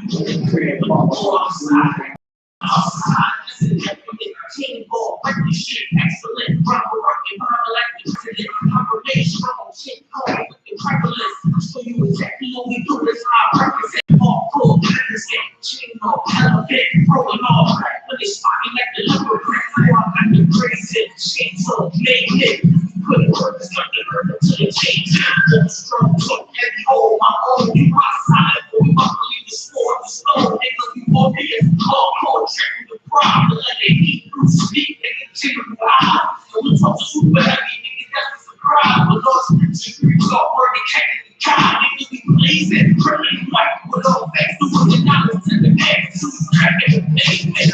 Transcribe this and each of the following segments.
Excellent, proper rocking, mama like the president. Operate strong, shit hard with the prevalence. So you exactly what we do is how I represent. All cool, represent, chingo, elevate, rolling all crack. When they spot me like the lumber crack, I got the crazy shit, so make it. Put work, start the earth to the change. Full strong, so heavy, hold my own. You outside, but we about to leave the sport, the stone. They know you more than a call, checking the problem. Let they eat through speak, they can chicken wild. So we talk super heavy, niggas, that's a crowd. But lost security, start working, checking the trial. Niggas be blazing, criminally white with all facts. The $1 to the next, super cracking the pavement.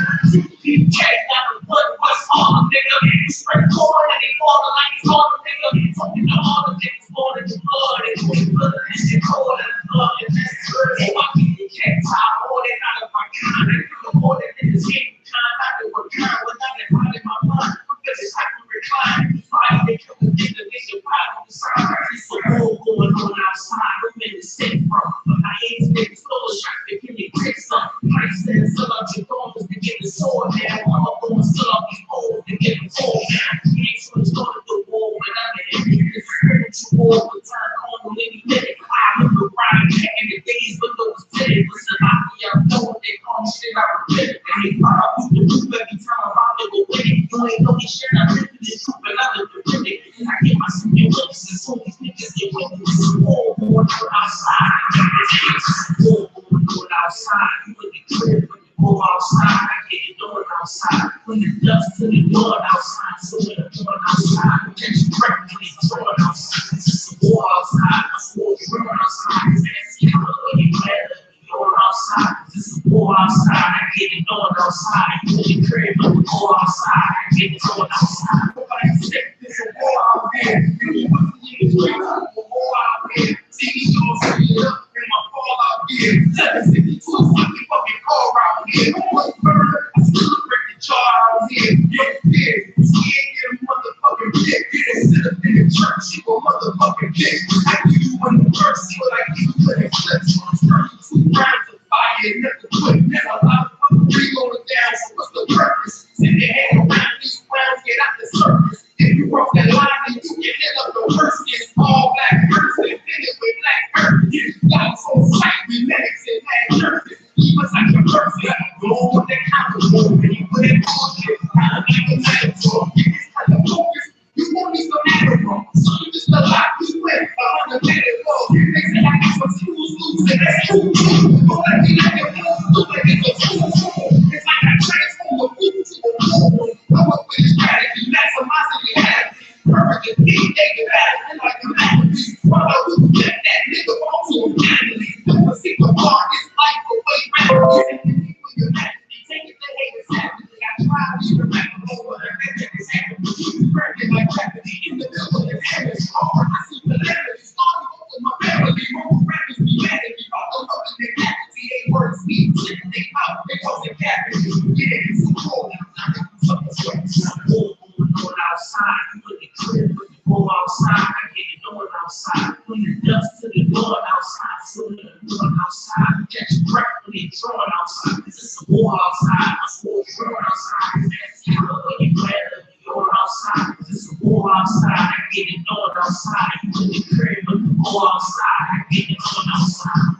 Keep check, now the blood was on, nigga. Spread corn and they falling like it's on, nigga. Talking to all the niggas born in the blood. And blood and shit cold and blood and that's good. So I keep the cat tie, more than out of my kind. And more than niggas hate kind, I know what kind, without it right in my mind. Because it's like we recline. They come and get the nigga right on the side. It's a war going on outside. I'm in the state from. But I ain't niggas full of shots. They give me bricks up. Price and sell out your bones to get the sword. Now I'm up on still up these holes to get the fall down. He ain't so it's going to the war, but I'm in the spiritual war. But time on any minute. I remember riding back in the days when those dead. Listen, I know what they call shit. I repent. And they fire up the roof every time I'm out there with it. You ain't know this shit. I live in this troop and I live in it. And I get my skin witnesses. So these niggas get witnesses. War going on outside. War going on outside. You in the crib when you go outside. I get it doing outside. When the dust to the door outside. So when the door outside, we catch you crack when it's throwing outside. It's just a war outside. It's a war throwing outside. It's nasty. I'm looking glad that you're outside. It's a war outside. I get it doing outside. You in the crib when you go outside. I get it doing outside. Nobody said there's a war out there. You want to leave the streets. There's a war out there. See me doing something up in my fall out here. 762 fucking car out here. What's murder? I still break the jar out here. Yeah. See it in a motherfucking pit. Yeah, sit up in the church. You a motherfucking pit. I give you one the mercy, but I give you when it flips. 32 rounds of fire, never quit. Never allow the reload it down. So what's the purpose? Send your hand around these rounds, get out the surface. If you broke that line, then you get hit up the worst. It's all black person, then it with black person. Get lights on sight, we medics and black nurses. Leave us like a person. Go on that counter, and you put it on shit. Kind of like a metaphor. Get this kind of focus. You won't need some animal. So you just a lot you win. 100 minute war. They say I got some tools loose, and that's true. But let me like a fool, look like it's a tool. It's like I transform a fool to a tool. Come up with a strategy, maximizing the energy. Perfect and deep, they get out and like a masterpiece. While I would get that nigga on to a family. Don't see the bar, it's like the way round. Take it to hate is happening. I try to be the rap over the nigga is happening. You burning like gravity in the middle of the heaven. I see the letter, it's starting over my family. More rappers be mad at me. All up in their cavity, they words me. They out, they cause it cavity. Yeah, it's so cold. Going outside, you in the crib, when you go outside, I get it going outside. When the dust to the door outside, so when the door outside, you catch a crack when they drawing outside. This is a war outside, a war drawing outside. That's how when you glad that you're outside. This is a war outside, I get it going outside. You in the crib, when you go outside, I get it going outside.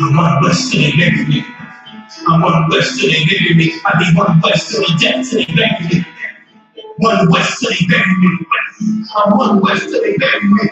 I'm unblessed till they beg me. I'm unblessed till they beg me. I be unblessed till they death till they beg me. One west till they bury me. I'm one west till they bury me.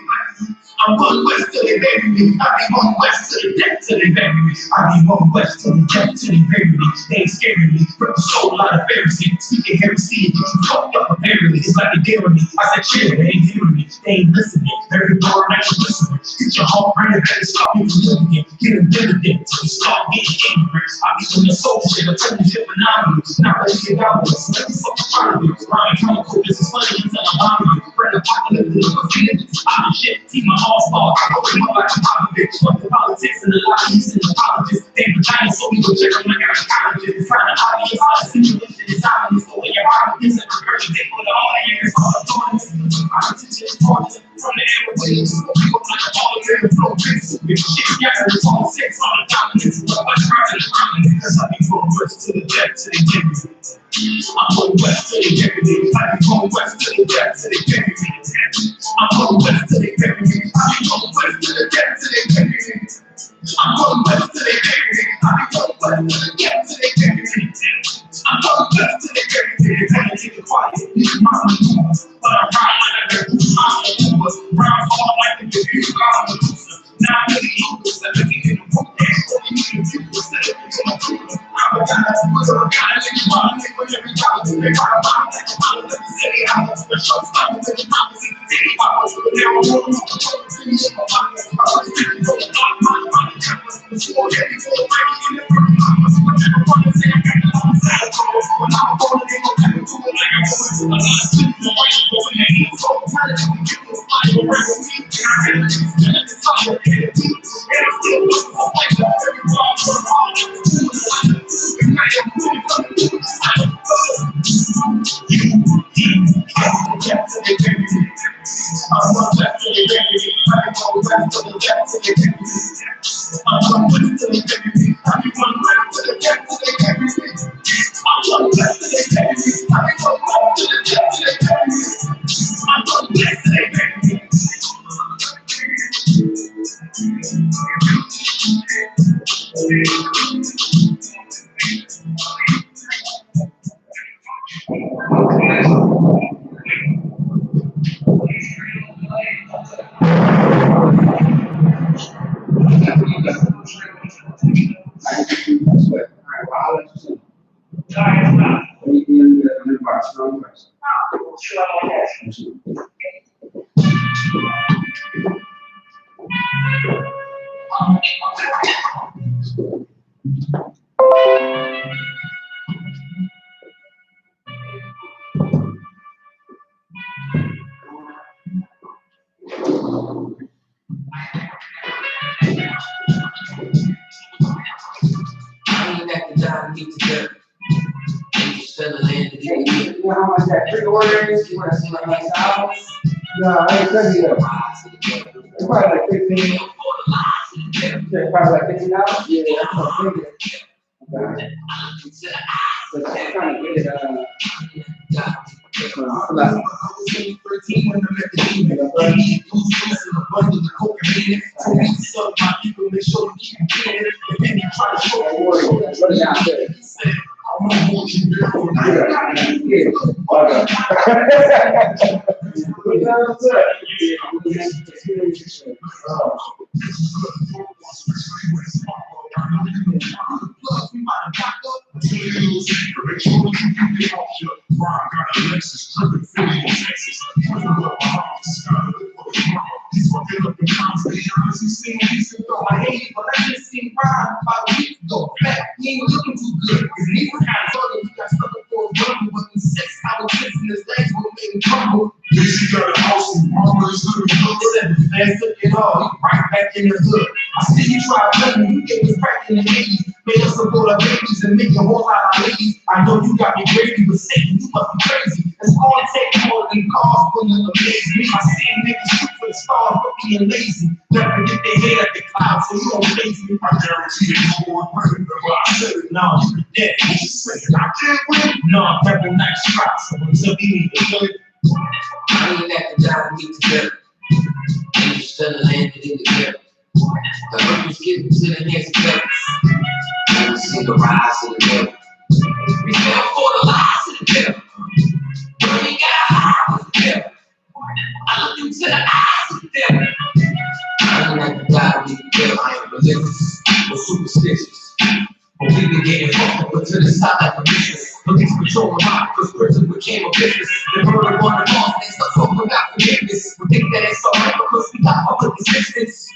I'm one west till they bury me. I be one west till the death till they bury me. I be one west till the death till they bury me. They ain't scaring me. Rip the soul out of Pharisee. Speaking heresy, you fucked up apparently. It's like they daring me. I said chill, they ain't hearing me. They ain't listening. Every word I should listen. Get your heart ready, better stop me from living it. Get them dividend till you start getting ignorant. I be doing the soul shit, I told you shit phenomenal. Not ready to get out of this. Let me fucking try to be. Ryan Comical, this is funny until I'm on you. Friend apocalyptic, but feeling this other shit. See my all-star, open up like a bitch. Fuck the politics and the lies and the politics. They vagina, so we go check them like a gynecologist. Trying to audience, I see you with it. It's obvious the way your body is and regurgitate with all the years. All the thorns, politicians, parties, from the airways. People like a ball of air, flow bricks. If shit gather, it's all sex on the dominance. But what's right in the prominence? Because I be going west to the death, to the give me. I'm going west to the give me. I be going west to the death, to the give me. I'm going west to the give me. I be going west to the death, to the give me. I'm going west to the give me. I be going west to the death, to the give me. I'm going west to the give me. I ain't taking quiet, you can mind me too. But I'm riding like a girl who's on the Uber. Round fall like the computer, I'm a loser. Now I'm really Lucas, I look in the book, only me and you instead of you on the Uber. I'm a guy that's with a guy that you want to live with every time. They try to buy like a model of the city. I'm a special style to the mountains in the city. I'm a now I'm going to the city in my pocket. I'm a city for the block, my money. I'm a school heavy for the money in the room. I'm a switch in the front and say I'm getting on the side of the road. When I'm going to go back to it like I'm going to. I'm not sitting the way to go in the heat. So I'm trying to get this fire around me. And I get it. And it's fire. And it's deep. And it's still looking for like that. Every time I'm going to call it. And I am moving from the new side of the road. Left to the baby. I'm one left to the baby. I'm one left to the left to the baby. I'm one left to the baby. I'm one left to the left to the baby. I'm one left to the baby. I'm one left to the left to the baby. I'm one left to the baby. You want to see my next album? No, I ain't tell you that. It's probably like 15. Probably like $15? Yeah, that's what I'm thinking. Okay. But I'm trying to get it, in the hood. I see you try to play me, you gave us crack in the 80s. Made us support our babies and make a whole lot of ladies. I know you got me crazy, but Satan, you must be crazy. It's all it takes more than cars for you to amaze me. I see niggas shoot for the stars for being lazy. Never get their head at the clouds, so you don't face me. I guarantee you no more running than what I said. No, you be dead. You just say I can't win. No, devil night strikes, so until we need to do it. I ain't at the job, we together. And you still landed in the air. The earth was getting to the next place. And we see the rise of the devil. We fell for the lies of the devil. When we got Police patrol the rock, cause prison became a business. The murder on the law, they start talking about forgiveness. We think that it's alright because we got public assistance.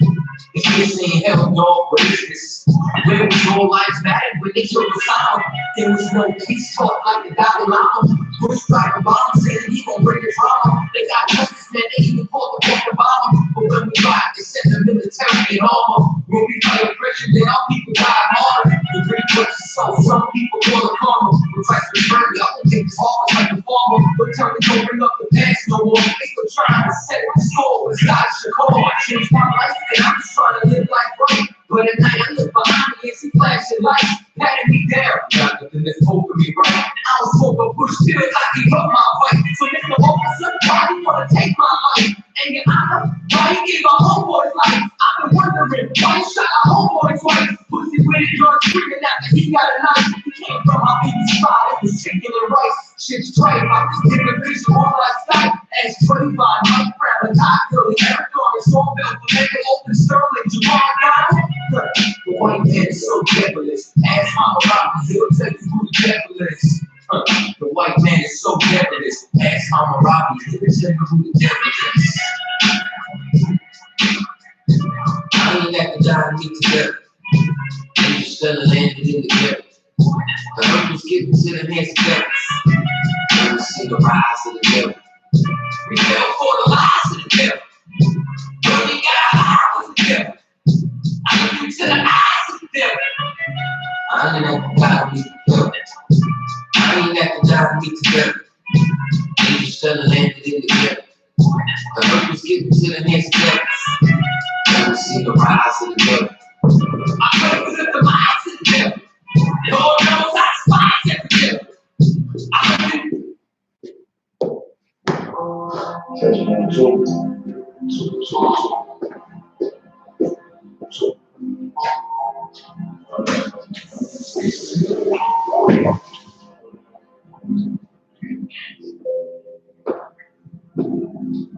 If you saying hell no, what is this? Where was all lives mattered when they killed Osama? There was no peace talk like the Dalai Lama. Bush driver bomb saying he gon' bring the drama. They got justice, man, they even called the fucking bomber. But when we ride, they send the military in armor. When we fight oppression, then our people die harder. The great question, so some people call it karma. But Christ returned, I don't think it's always like the farmer. But turn to bring up the past no more. They still trying to set the score. It's I.S.U.P.K. I changed my life and I'm just trying to live life right. But at night I look behind me and see flashing lights, patting me down. Got nothing that's holding me right. I was over Bush till I gave up my fight. So if the officer probably wanna take my life, and your honor, why you gave our homeboy's life? I've been wondering why you shot our homeboy's wife. Pussy with it, you're screaming after he got a knife. He came from my baby's spot, it was chicken and rice. Shit's straight, I was giving vision on my side. As 25, Mike Brown, and Todd Gurley, Eric Garner, Sawbill, the nigga open Sterling, Jamal Brown. The white man is so devilish. Ask Mama Robbie, he'll tell you who the devil is. The white man is so devilish. Ask Mama Robbie, he'll tell you who the devil is. I ain't at the job meet together. They just fell and landed in the ghetto. The earth was given to the hands of devils. Never seen the rise of the devil. We fell for the lies of the devil. But we got our eyes of the devil. I look into the eyes of the devil. I ain't at the job meet together. I ain't at the job meet together. They just fell and landed in the ghetto. The earth was given to the hands of devils. Never seen the rise of the devil. I represent the lies of the devil. Lord knows I despise every devil.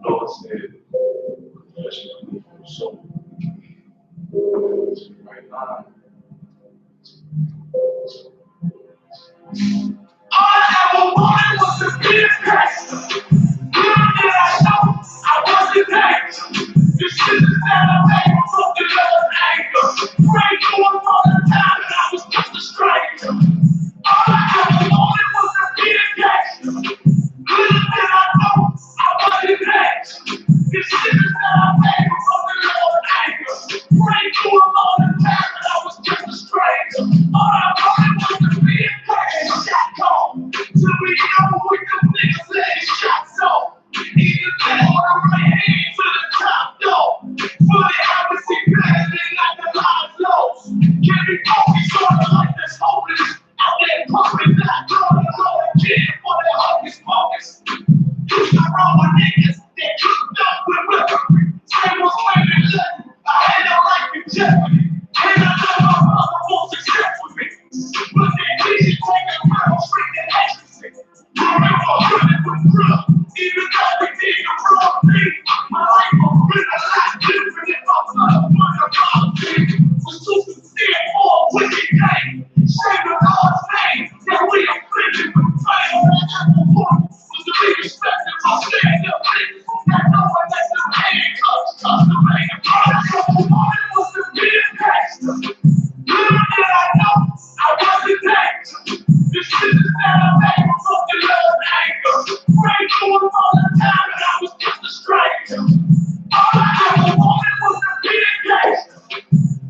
Lord said, so right now. All I ever wanted was to be a pastor. Little did I know I wasn't pastor. The shit that I made was something Lord's anger. Prayed for all the time and I was just a stranger. All I ever wanted was to be a pastor. Little did I know I wasn't pastor. The shit that I made was something Lord's anger. Prayed for all the time and I was just a stranger. All I wanted was to be a pastor. Shot call. Till we know what the niggas say shots off. Even though I ran hands to the top door. Fully obviously better than like the live lows. Can be focused sort of like this hopeless. Out there pumping that girl and low again for their hocus pocus. Used to roll with niggas that cooked up with weaponry. Tables waiting left. I had no life in jeopardy. And I know my mother won't success with me. But they easy take a real straight to ecstasy. Remember running with real. Even though we did the wrong thing. My life was been a lot different if I was a politics. Was too sincere for a wicked game. Shame the Lord's name. That we offended with fame. Apple one was to be respected for stand up niggas. That no one lets them handcuffs. Cause the man of God. It was to be a pastor. Little did I know I wasn't pastor. The shit that I made was something Lord's anger. Prayed for all the time and I was just a stranger. All I ever wanted was to be a pastor.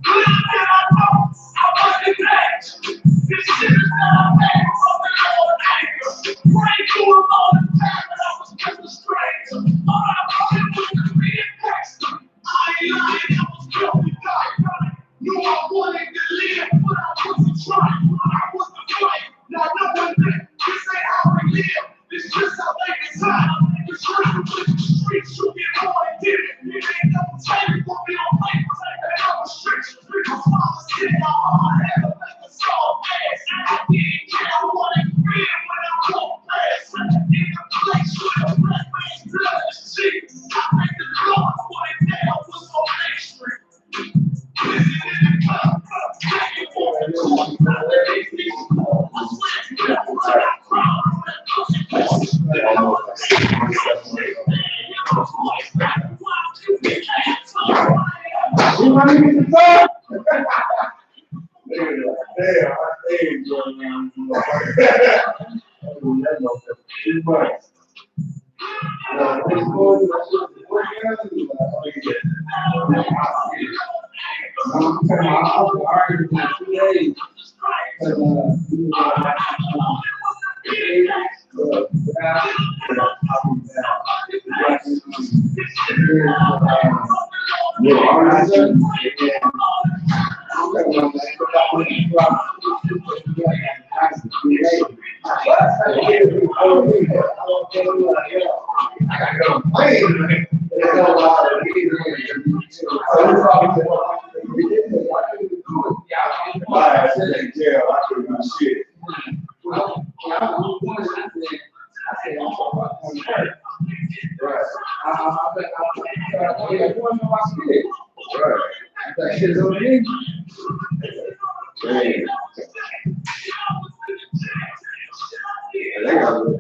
Little did I know I wasn't pastor. The shit that I made was something Lord's anger. Prayed for all the time and I was just a stranger. All I wanted was to be a pastor. I ain't lying, I was killed and died running. Knew I wanted to live, but I wasn't trying. I was the fight. Now no one did. This ain't how we live. It's just how they almost like 6 months separated. You want to get the dog? Damn, I stayed, man. Too much.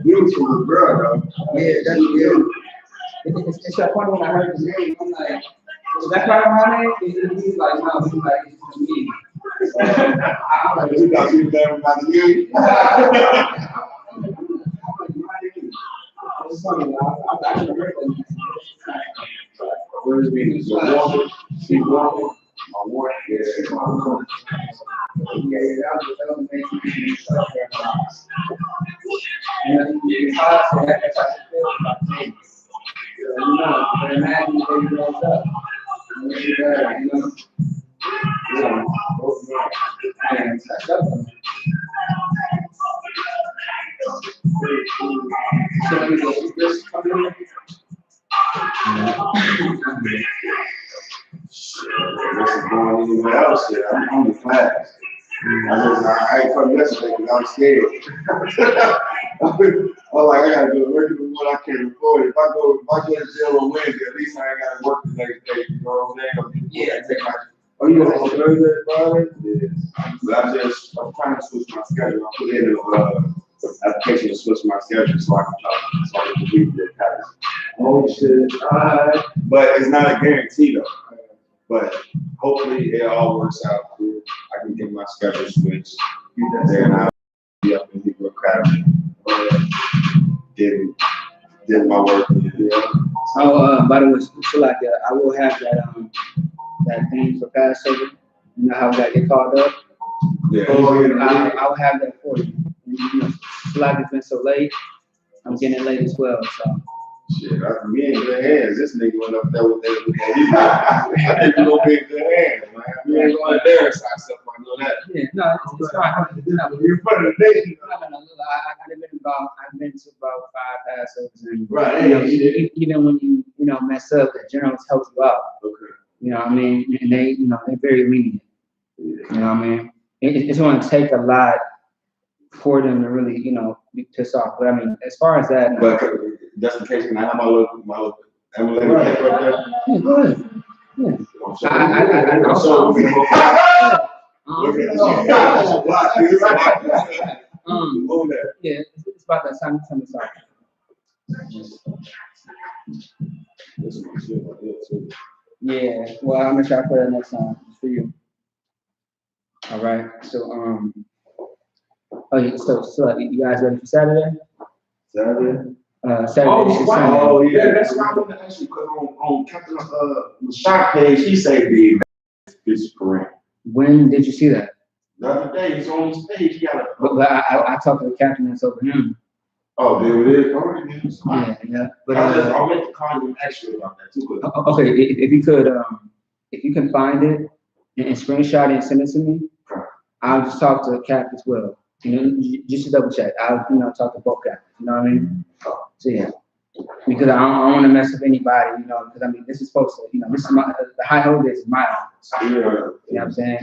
Beautiful girl, though. Yeah, that's beautiful. It's that point when I heard his name, I'm like, is that part of my name? He's like, no, he's like, it's for me. I'm like, you got you there about you. It's funny, I've actually heard that. What does it mean? She's walking. She's walking. I want yeah, that was amazing. And it's hard to have that feel about things. You know, but imagine if they grows up. And you know, and touch up on it. So let me go. This coming in. This is going anywhere else here. I'm on the class. I ain't come yesterday because I was scared. I was like, I gotta go to work with what I can't afford. If I go to jail on Wednesday, at least I ain't gotta work the next day. You know what I'm saying? Yeah, take my. Oh, you on Thursday, Friday? Yes. But I'm trying to switch my schedule. I put in an application to switch my schedule so I can complete the pattern. Oh shit! But it's not a guarantee though. But hopefully it all works out. I can get my schedule switched. Then I'll be up in the academy. Did my work. Yeah. So, by the way, so like I will have that thing for Passover. You know how we got get called up? Yeah. I'll have that for you. And, you know, so like it's been so late. I'm getting late as well. So. Shit, me in good hands. This nigga went up there with that. I think you gonna be in good hands, man. You ain't gonna embarrass ourselves. I know that. Yeah, no, it's fine. You're in front of the nation. No. I've been to about 5 Passovers, and right. Even when you mess up, the generals help you out. Okay. You know what I mean? And they, they're very lenient. Yeah. You know what I mean? It's going to take a lot for them to really, be pissed off. But I mean, as far as that. But just in case, can I have my little emulator right there? Yeah, go ahead. Yeah. I'm sorry. Yeah, it's about that time to tell me something. Yeah, well, I'm gonna try to play that next song for you. All right. So, oh yeah. So you guys ready for Saturday? Saturday. Saturday. Oh yeah, that's what I want to ask you. Because on Captain SHALAM page, he said the is correct. When did you see that? The other day, he's on his page. He got a. But I talked to the captain that's over him. Oh, there it is. All right. Yeah. But I meant to call you and ask you about that too. Okay, if you could, if you can find it and screenshot it and send it to me, I'll just talk to the cap as well. Just to double check. I'll talk to both captains. You know what I mean? So yeah. Because I don't want to mess up anybody, because I mean, this is supposed to, this is the high holy days is my office. Yeah. You know what I'm saying?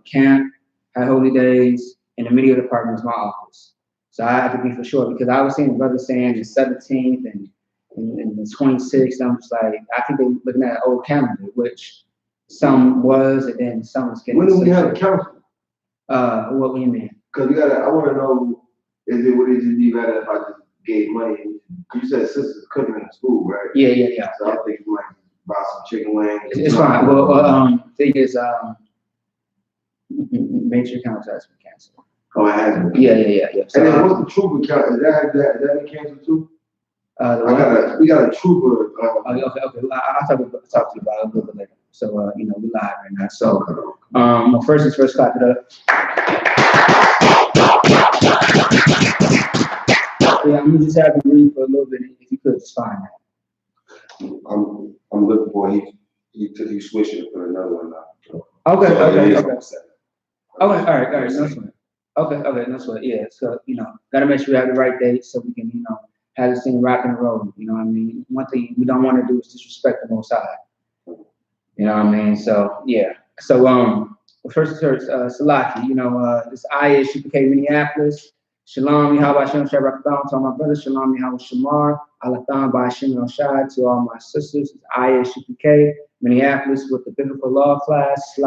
Camp, high holy days, and the media department is my office. So I have to be for sure, because I was seeing brothers saying the 17th and the 26th. I'm just like, I think they're looking at an old calendar, which some was, and then some was getting. When do we have a council? What do you mean? Because I want to know, would it just be better if I just gave money. You said sisters cooking in the school, right? Yeah. So I think you might buy some chicken wings. It's fine. Well, thing is, major contracts been canceled. Oh, it has been. Yeah. So, And then what's the trooper count? Is that been canceled too? We got a trooper. Okay. I'll talk to you about it a little bit later. So, we live right now. So, well, first is first, clap it up. Yeah, I'm gonna just have to read for a little bit. If you could, just find that. I'm looking for he switched it for another one now. Okay. So Okay, all right, no no sweat. Okay, no sweat. Yeah, so gotta make sure we have the right date so we can, have this thing rock and roll. You know what I mean? One thing we don't want to do is disrespect the Most High. You know what I mean? So yeah. So first church, Salaki, this I.S.U.P.K Minneapolis. Shalom, Yahweh Shem Shabbat to all my brothers. Shalom, Yahweh Shamar. Alatham by Shem El Shai to all my sisters. I.S.U.P.K Minneapolis with the biblical law class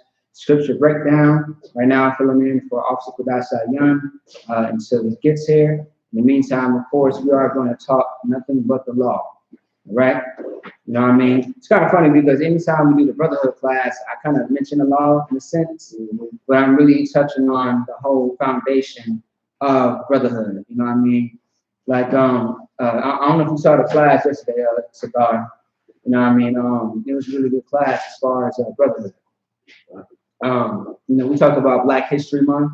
/ scripture breakdown. Right now, I'm filling in for Officer Kudasa Yan until he gets here. In the meantime, of course, we are going to talk nothing but the law. All right? You know what I mean? It's kind of funny because anytime we do the brotherhood class, I kind of mention the law in a sense, but I'm really touching on the whole foundation of brotherhood. You know what I mean? Like, I don't know if you saw the class yesterday, Cigar. You know what I mean? It was a really good class as far as brotherhood. We talked about Black History Month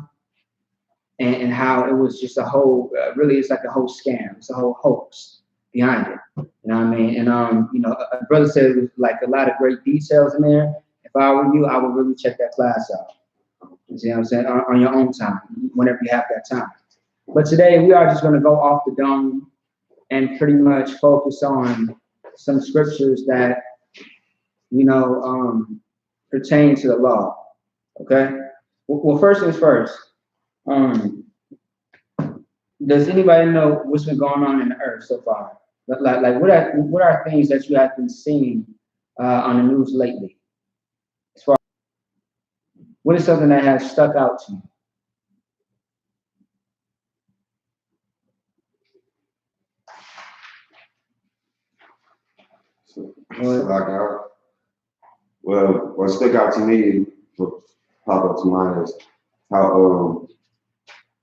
and how it was just a whole, really it's like a whole scam. It's a whole hoax behind it. You know what I mean? And, a brother said it was like a lot of great details in there. If I were you, I would really check that class out. You see what I'm saying? On your own time, whenever you have that time. But today we are just going to go off the dome and pretty much focus on some scriptures that, pertain to the law. Okay? Well, first things first. Does anybody know what's been going on in the earth so far? Like what are things that you have been seeing on the news lately? As far what is something that has stuck out to you? Well, what stuck out to me, what popped up to mind is how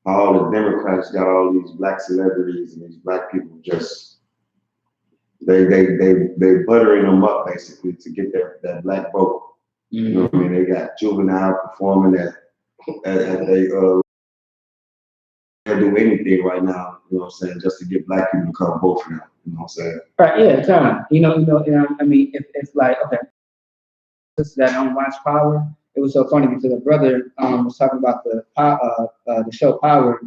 all the Democrats got all these black celebrities and these black people just they buttering them up basically to get that black vote. You know what I mean? They got Juvenile performing at they'll do anything right now, you know what I'm saying, just to get black people to come vote for them. You know what I'm saying? Right, yeah, John. I mean, if like, okay, that don't watch Power, it was so funny because the brother was talking about the show Power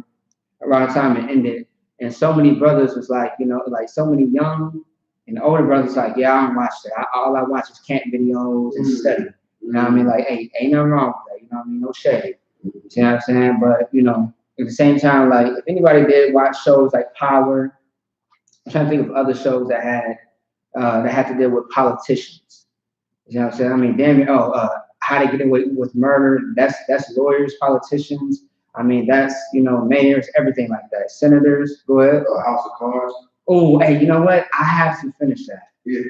around the time it ended, and so many brothers was like, like so many young and older brothers like, yeah, I don't watch that. All I watch is camp videos and study. You know what I mean? Like, hey, ain't nothing wrong with that. You know what I mean? No shade. You know what I'm saying? But at the same time, like if anybody did watch shows like Power, I'm trying to think of other shows that had to deal with politicians. You know what I'm saying? I mean, damn it. How to Get Away with Murder. That's lawyers, politicians. I mean, that's mayors, everything like that. Senators. Go ahead. House of Cards. Oh, hey, you know what? I have to finish that. Yeah.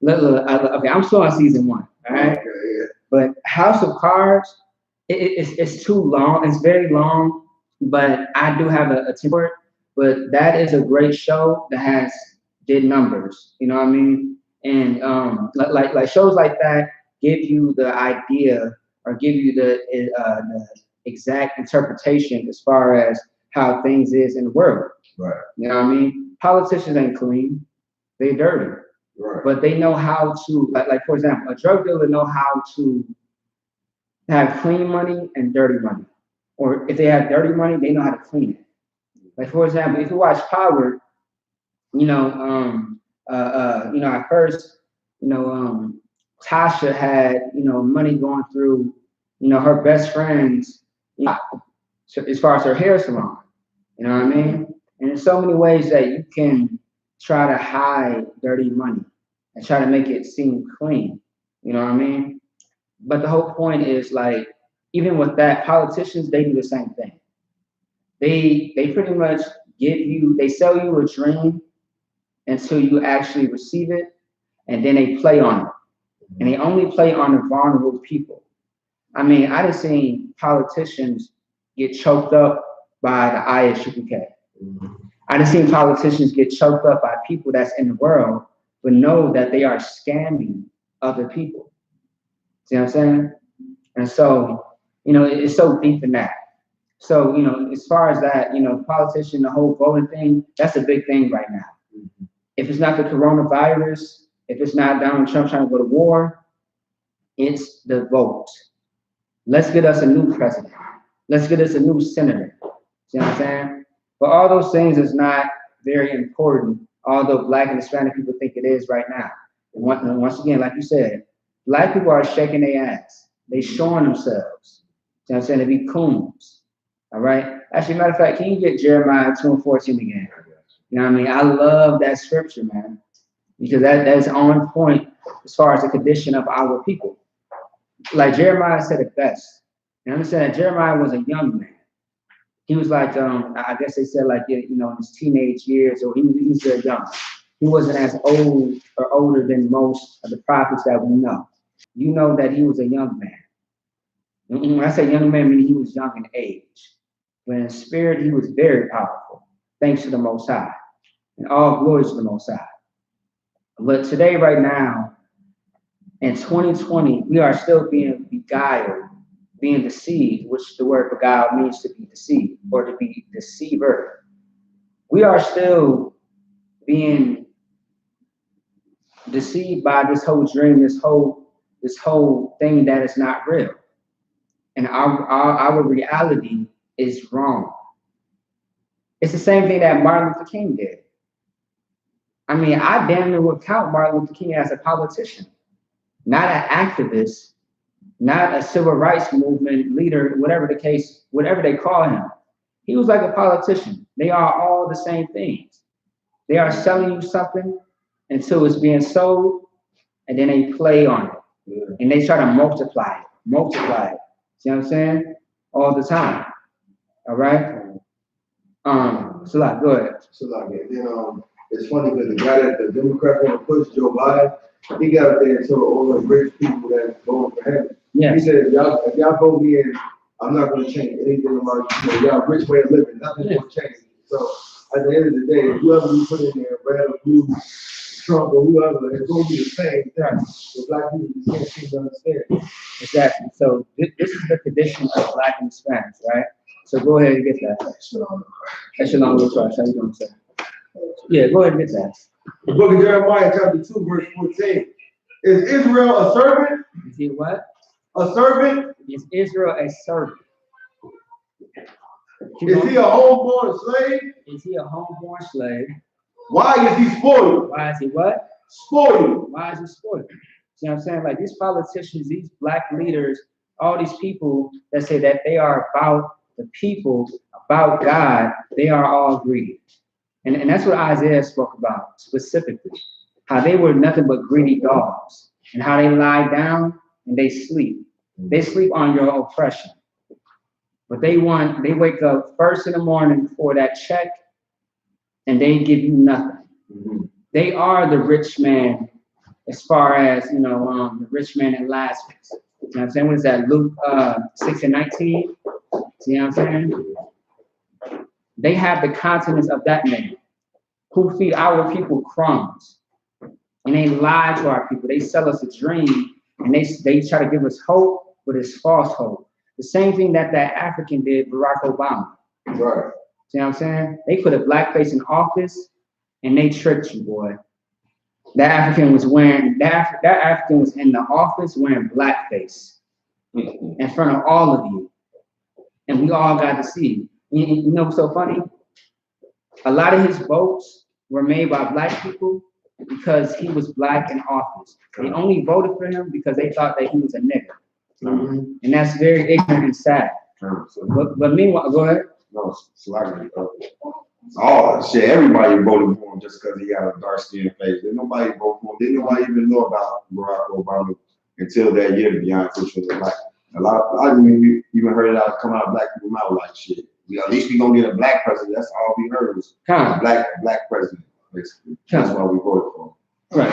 Look, okay, I'm still on season 1. All right. Okay, yeah. But House of Cards, it's too long. It's very long. But I do have a template. But that is a great show that did numbers. You know what I mean? And like shows like that give you the idea or give you the exact interpretation as far as how things is in the world. Right. You know what I mean? Politicians ain't clean. They dirty. Right. But they know how to, like for example, a drug dealer know how to have clean money and dirty money. Or if they have dirty money, they know how to clean it. Like for example, if you watch Power, at first, Tasha had, money going through, her best friends, so as far as her hair salon, you know what I mean? And there's so many ways that you can try to hide dirty money and try to make it seem clean, you know what I mean? But the whole point is like, even with that, politicians, they do the same thing. They pretty much they sell you a dream until you actually receive it, and then they play on it. And they only play on the vulnerable people. I mean, I done seen politicians get choked up by the I.S.U.P.K. I done seen politicians get choked up by people that's in the world, but know that they are scamming other people. See what I'm saying? And so, you know, it's so deep in that. So, you know, as far as that, you know, politician, the whole voting thing, that's a big thing right now. If it's not the coronavirus, if it's not Donald Trump trying to go to war, it's the vote. Let's get us a new president. Let's get us a new senator. See what I'm saying? But all those things is not very important, although Black and Hispanic people think it is right now. And once again, like you said, Black people are shaking their ass. They showing themselves. See what I'm saying? To be coons. All right? Actually, matter of fact, can you get Jeremiah 2:14 again? You know what I mean? I love that scripture, man, because that's on point as far as the condition of our people. Like Jeremiah said it best. And understand that Jeremiah was a young man. He was like, I guess they said like, you know, in his teenage years, or he was still young. He wasn't as old or older than most of the prophets that we know. You know that he was a young man. And when I say young man, I mean he was young in age. But in spirit, he was very powerful, thanks to the Most High. And all glory to the Most High. But today, right now, in 2020, we are still being beguiled, being deceived, which the word beguiled means to be deceived or to be deceiver. We are still being deceived by this whole dream, this whole thing that is not real. And our reality is wrong. It's the same thing that Martin Luther King did. I mean, I damn near would count Martin Luther King as a politician, not an activist, not a civil rights movement leader, whatever the case, whatever they call him. He was like a politician. They are all the same things. They are selling you something until it's being sold, and then they play on it. Yeah. And they try to multiply it. See what I'm saying? All the time. All right? Salah, go ahead. Salah, then it's funny because the guy that the Democrats want to push, Joe Biden, he got up there and told all the rich people that voted for him. Yeah. He said, if y'all vote me in, I'm not going to change anything about y'all rich way of living. Nothing's going to change. So at the end of the day, whoever you put in there, red or blue, Trump or whoever, it's going to be the same thing. The Black people just can't seem to understand. Exactly. So this is the condition of Black and Hispanics, right? So go ahead and get that. Shalom, how you doing, sir? Yeah, go ahead and get that. The book of Jeremiah, chapter 2, verse 14. Is Israel a servant? Is he what? A servant? Is Israel a servant? Is he a homeborn slave? Is he a homeborn slave? Why is he spoiled? Why is he what? Spoiled. Why is he spoiled? See what I'm saying? Like these politicians, these Black leaders, all these people that say that they are about the people, about God, they are all greedy. And that's what Isaiah spoke about specifically, how they were nothing but greedy dogs, and how they lie down and they sleep. They sleep on your oppression. But they wake up first in the morning for that check, and they give you nothing. Mm-hmm. They are the rich man, as far as, the rich man in Lazarus. You know what I'm saying? What is that, Luke 6:19? See what I'm saying? They have the countenance of that man who feed our people crumbs. And they lie to our people. They sell us a dream, and they try to give us hope, but it's false hope. The same thing that African did, Barack Obama. Right. See what I'm saying? They put a black face in office, and they tricked you, boy. That African was in the office wearing blackface in front of all of you. And we all got to see. You know what's so funny? A lot of his votes were made by Black people because he was Black in office. They only voted for him because they thought that he was a nigger. Mm-hmm. And that's very ignorant and sad. But meanwhile, go ahead. No, it's like, oh shit, everybody voted for him just because he had a dark skinned face. Didn't nobody vote for him. Didn't nobody even know about Barack Obama until that year, to be honest with you. Like, I mean, we even heard it out come out of Black people's mouth like shit. at least we gonna get a black president. That's all we heard was black president, basically. That's why we voted for him. Right.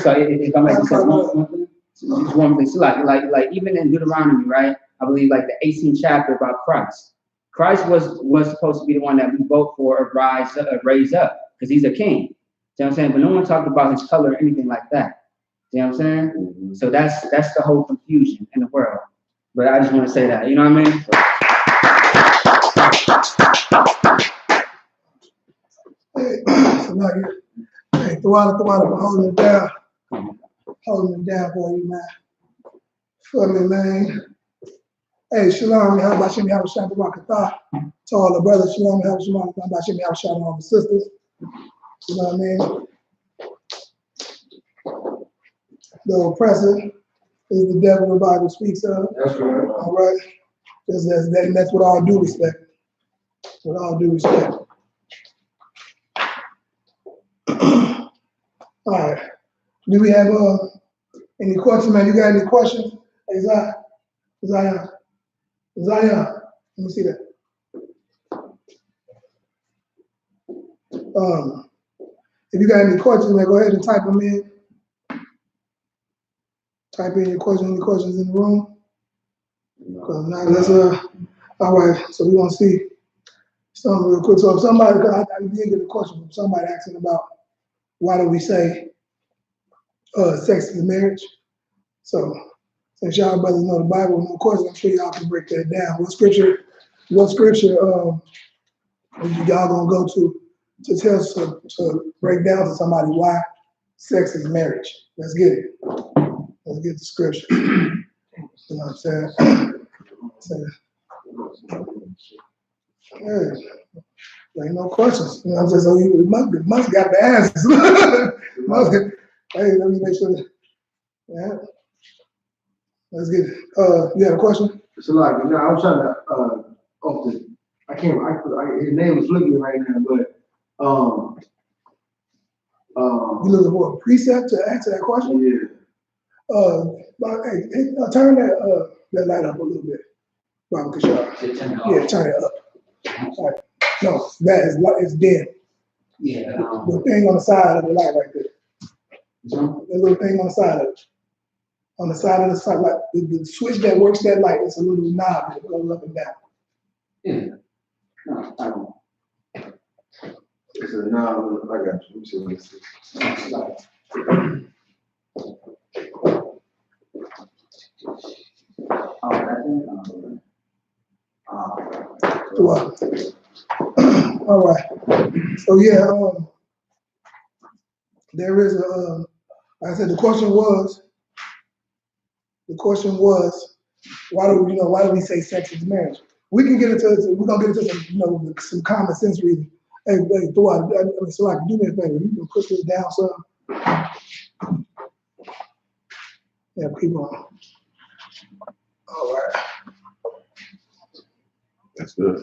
So if I make just one thing, so like even in Deuteronomy, right? I believe like the 18th chapter about Christ. Christ was supposed to be the one that we vote for or raise up because he's a king. You know what I'm saying? But no one talked about his color or anything like that. You know what I'm saying? Mm-hmm. So that's the whole confusion in the world. But I just want to say that. You know what I mean? Hey, Tawala, holding it down. Holding it down for you, man. For me, man. Hey, Shalom, how about Shimmy, how about Shabbat Rakatha? To all the brothers, Shalom, how about Shimmy, how about all the sisters? You know what I mean? The oppressor is the devil the Bible speaks of. That's right. All right? That's with all due respect. With all due respect. All right. Do we have any questions, man? You got any questions? Hey, Zion. Let me see that. If you got any questions, man, go ahead and type them in. Type in your questions, any questions in the room. Now let's all right, so we want to see something real quick. So if somebody, I did get a question from somebody asking about why do we say sex is marriage? So since y'all brothers know the Bible, no question, I'm sure y'all can break that down. What scripture y'all gonna go to break down to somebody why sex is marriage? Let's get it. Let's get the scripture. You know what I'm saying? Hey, ain't no questions. You know what I'm saying? So you must got the answers. Hey, let me make sure. Yeah. Let's get it. You have a question? So like, you know, I'm trying to his name is looking right now, but You looking for a precept to answer that question? Yeah. Turn that light up a little bit. Yeah, turn it up. Right. No, that is dim. Yeah. The thing on the side of the light right there. The little thing on the side of it. On the side of the side, like the switch that works that light, it's a little knob that goes up and down. Yeah. No, I don't. It's a knob. I got you. Let me see what it is. All right. So yeah, there is a. Like I said the question was, why do we say sex is marriage? We're gonna get into some, some common sense reason. Hey, throughout, so like, do me a favor, you can push this down some. Yeah, people. All right. That's good.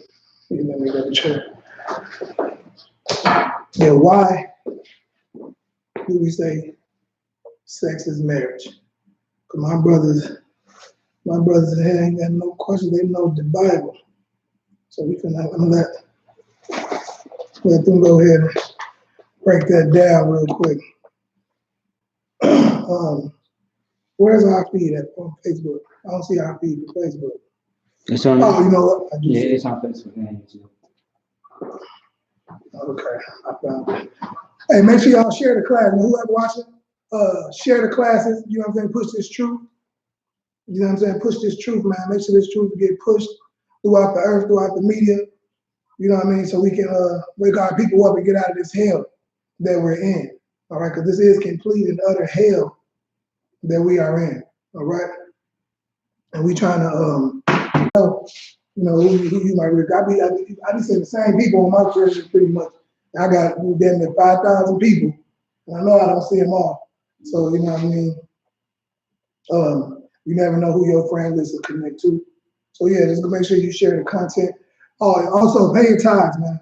Let me double check. Yeah, why do we say sex is marriage? Because my brothers here ain't got no question. They know the Bible. So we can let them go ahead and break that down real quick. Where's our feed at on Facebook? I don't see our feed for Facebook. It's on. Oh, you know what? Yeah, it's on Facebook and YouTube. Okay, I found it. Hey, make sure y'all share the class. And whoever watching, share the classes. You know what I'm saying? Push this truth. You know what I'm saying? Push this truth, man. Make sure this truth get pushed throughout the earth, throughout the media. You know what I mean? So we can wake our people up and get out of this hell that we're in. All right, because this is complete and utter hell that we are in. All right, and we trying to who you might read. I be seeing the same people on my church pretty much. I got damn near 5,000 people, and I know I don't see them all. So you know what I mean. You never know who your friend list will connect to. So yeah, just make sure you share the content. Oh, and also pay your tithes, man.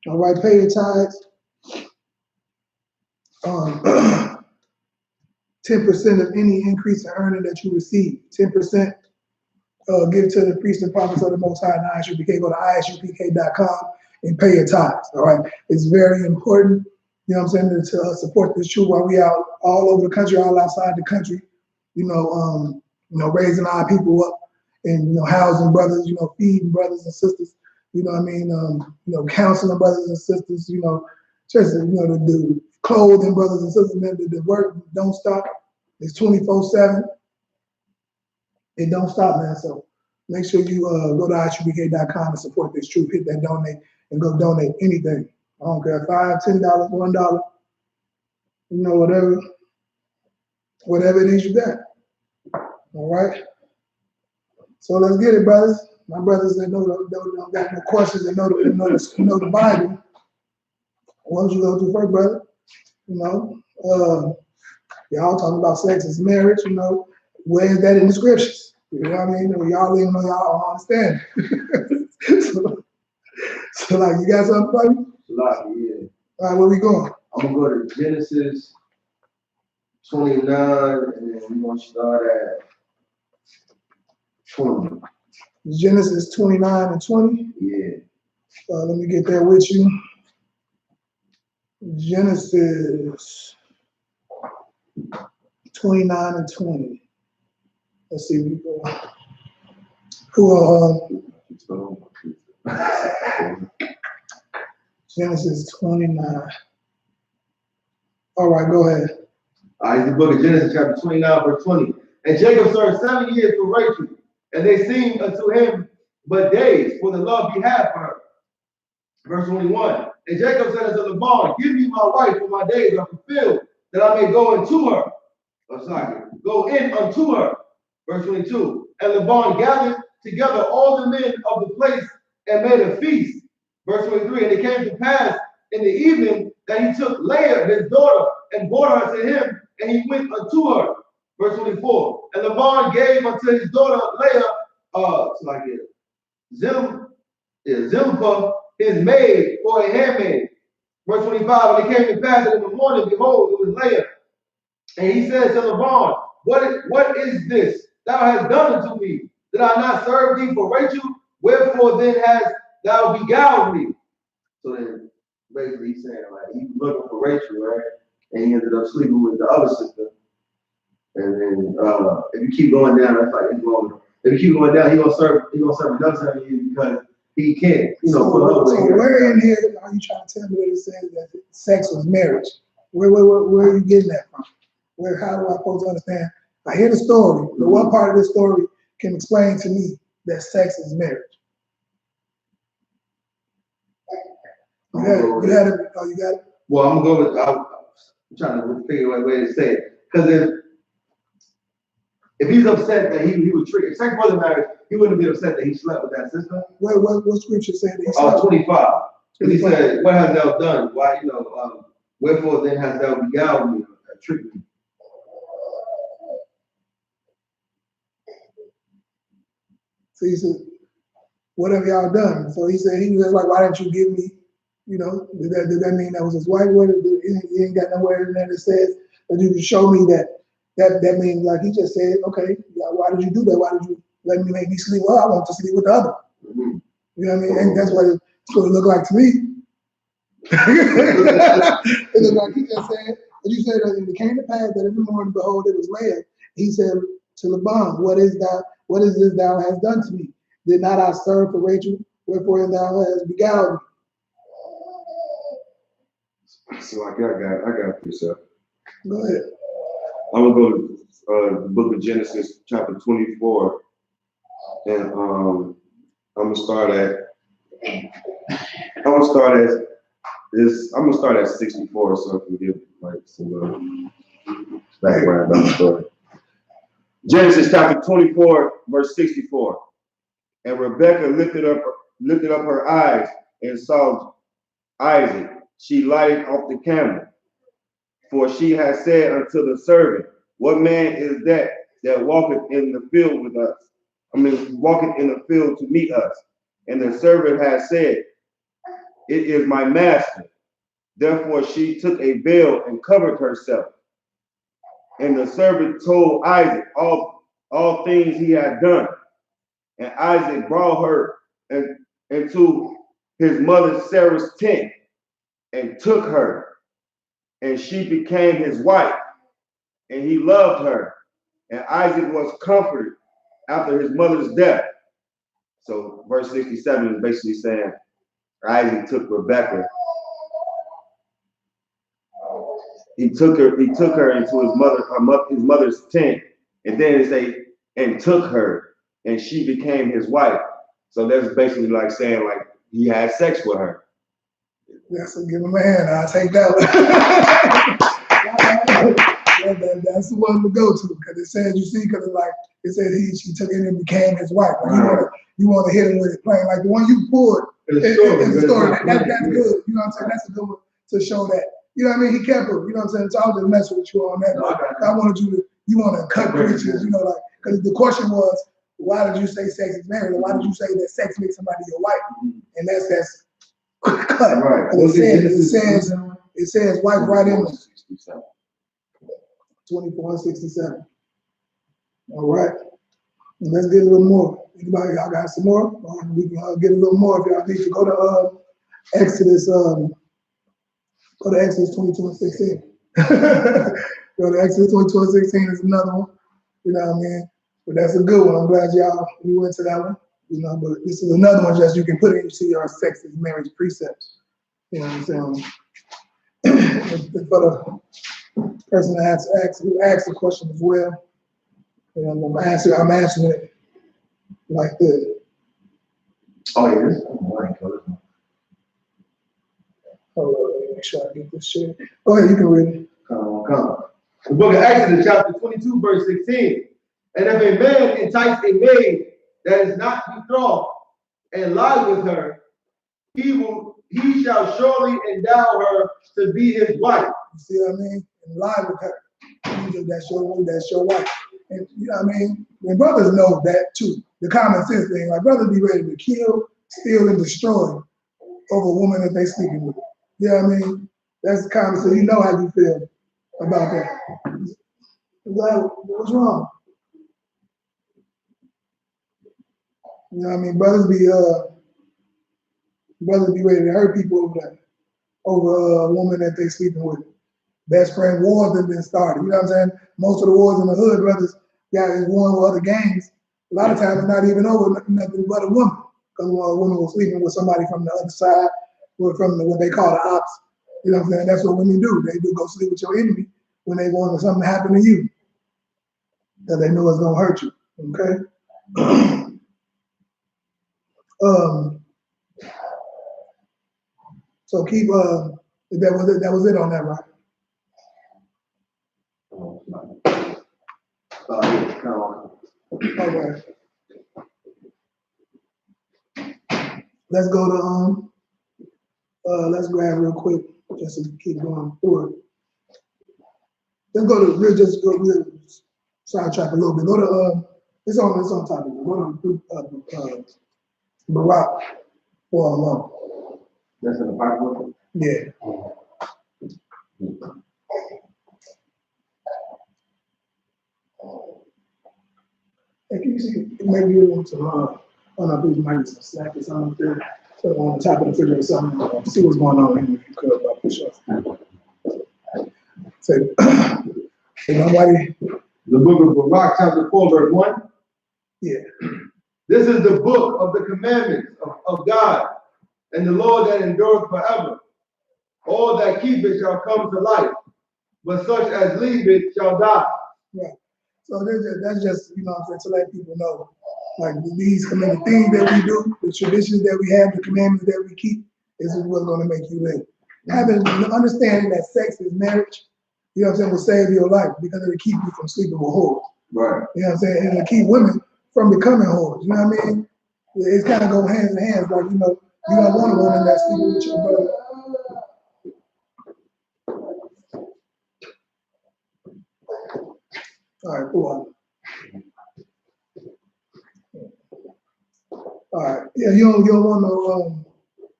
All right, pay your tithes. 10% of any increase in earning that you receive. 10%. give to the priests and prophets of the Most High and I.S.U.P.K. Go to I.S.U.P.K.com and pay your tithes. All right, it's very important. You know what I'm saying, to support this truth while we out all over the country, all outside the country. You know, raising our people up and housing brothers. Feeding brothers and sisters. You know what I mean? Counseling brothers and sisters. Just the clothing brothers and sisters. Man, the work don't stop. It's 24/7. It don't stop, man. So make sure you go to I.S.U.P.K.com and support this truth. Hit that donate and go donate anything. I don't care, $5, $10, $1. Whatever it is you got. All right. So let's get it, brothers. My brothers that don't got no questions and know the Bible. What would you go to first, brother? Y'all talking about sex as marriage. Where is that in the scriptures? You know what I mean? Y'all even know y'all don't understand. so like, you got something for me? Yeah. All right, where we going? I'm gonna go to Genesis 29, and then we're gonna start at 20. Genesis 29 and 20? Yeah. Let me get there with you. Genesis 29 and 20. Let's see. Genesis 29. All right, go ahead. It's the book of Genesis, chapter 29, verse 20. And Jacob served 7 years for Rachel, and they seemed unto him but days, for the love he had for her. Verse 21. And Jacob said unto Laban, give me my wife, for my days are fulfilled, that I may go into her. Go in unto her. Verse 22. And Laban gathered together all the men of the place and made a feast. Verse 23. And it came to pass in the evening that he took Leah, his daughter, and brought her to him, and he went unto her. Verse 24. And Laban gave unto his daughter Leah, Zilpah, his maid, for a handmaid. Verse 25. And it came to pass that in the morning, behold, it was Leah. And he said to Laban, what is this thou hast done unto me? Did I not serve thee for Rachel? Wherefore then hast thou beguiled me? So then basically he's saying, like, he was looking for Rachel, right? And he ended up sleeping with the other sister. And then if you keep going down, that's like it's long. If you keep going down, he's gonna serve another 7 years because he can't, So where in here are you trying to tell me that it says that sex was marriage? Where are you getting that from? How do I supposed to understand? I hear the story, but what part of this story can explain to me that sex is marriage? You got it? Well, I'm gonna go with, I'm trying to figure out a way to say it. Because if he's upset that he was treated, if sex wasn't marriage, he wouldn't be upset that he slept with that sister. What scripture said that he slept? 25. Because he said, what hast thou done? Why, wherefore then hast thou beguiled me, tricked me? So he said, what have y'all done? So he said, he was like, why didn't you give me, did that mean that was his wife? He ain't got nowhere in there that says that you can show me that means, like he just said, okay, why did you do that? Why did you make me sleep? Well, I want to sleep with the other. Mm-hmm. You know what I mean? And that's what it's going to look like to me. It looked like he just said, but you said that it came to pass that in the morning, behold, it was Leah. He said to Laban, what is this thou hast done to me? Did not I serve for Rachel? Wherefore thou hast beguiled me? So I got this up. Go ahead. I'm gonna go to the book of Genesis, chapter 24, and I'm gonna start at 64, so I can give like some background on the story. Genesis chapter 24, verse 64. And Rebekah lifted up her eyes and saw Isaac. She lighted off the camel, for she had said unto the servant, what man is that walketh in the field with us? Walketh in the field to meet us. And the servant had said, it is my master. Therefore she took a veil and covered herself. And the servant told Isaac all things he had done. And Isaac brought her into his mother Sarah's tent and took her, and she became his wife, and he loved her. And Isaac was comforted after his mother's death. So verse 67 is basically saying Isaac took Rebekah. He took her into his mother's tent, and then it say, and took her, and she became his wife. So that's basically like saying like he had sex with her. That's a give him a hand. I'll take that one. That's the one to go to, because it says, you see, because like it said she took it and became his wife. Like you want to hit him with it plain, like the one you pulled. It's a story. That's good. You know what I'm saying? That's a good one to show that. You know what I mean? He kept her. You know what I'm saying? So I was just messing with you on that. I wanted you want to cut preachers, you know, like, because the question was, why did you say sex is marriage? Or why did you say that sex makes somebody your wife? And that's cut. Right. It says wife right in there. 2467. All right. And let's get a little more. Anybody, y'all got some more? We can get a little more if y'all need to go to Exodus. Go to Exodus 22:16. Go to Exodus 22:16 is another one. You know what I mean? But that's a good one. I'm glad we went to that one. You know, but this is another one just you can put into your sex is marriage precepts. You know what I'm saying? For the person who asked the question as well, and I'm answering it like this. Oh, yeah. Hold on, make sure I get this shit. Go ahead, you can read it. Come. The book of Exodus, chapter 22, verse 16. And if a man entice a maid that is not betrothed and lie with her, he shall surely endow her to be his wife. You see what I mean? And lie with her. That's your wife. And you know what I mean? And brothers know that too. The common sense thing. Like brothers be ready to kill, steal, and destroy over a woman that they sleeping with. You know what I mean? That's the common sense. You know how you feel about that. What's wrong? You know what I mean? Brothers be ready to hurt people over that, over a woman that they sleeping with. Best friend wars have been started. You know what I'm saying? Most of the wars in the hood, brothers got is won with other gangs. A lot of times it's not even over nothing but a woman. Because a woman was sleeping with somebody from the other side, or from what they call the ops. You know what I'm saying? That's what women do. They do go sleep with your enemy when they want something to happen to you. That they know it's gonna hurt you. Okay? So keep that was it on that, right? Okay. Let's go to let's grab real quick just to keep going through it. Let's go to we'll sidetrack a little bit. Go to it's on top of it. Go to Barak for alone. That's in the Bible? Yeah. Hey, can you see, maybe you want to, oh no, these might be some slack or something there. So on top of the refrigerator or something, see what's going on here if you could, about push up. Say nobody. The book of Barak, chapter 4, verse 1. Yeah. This is the book of the commandments of God, and the Lord that endureth forever. All that keep it shall come to life, but such as leave it shall die. Right. So that's just, you know what I'm saying, to let people know, like these commandments, things that we do, the traditions that we have, the commandments that we keep, this is what's going to make you live. Having understanding that sex is marriage, you know what I'm saying, will save your life because it'll keep you from sleeping with whores. Right. You know what I'm saying? And it'll keep women from becoming whores. You know what I mean? It's kind of go hands in hands. Like, you know, you don't want a woman that's sleeping with your brother. All right, cool. All right. Yeah, you don't want no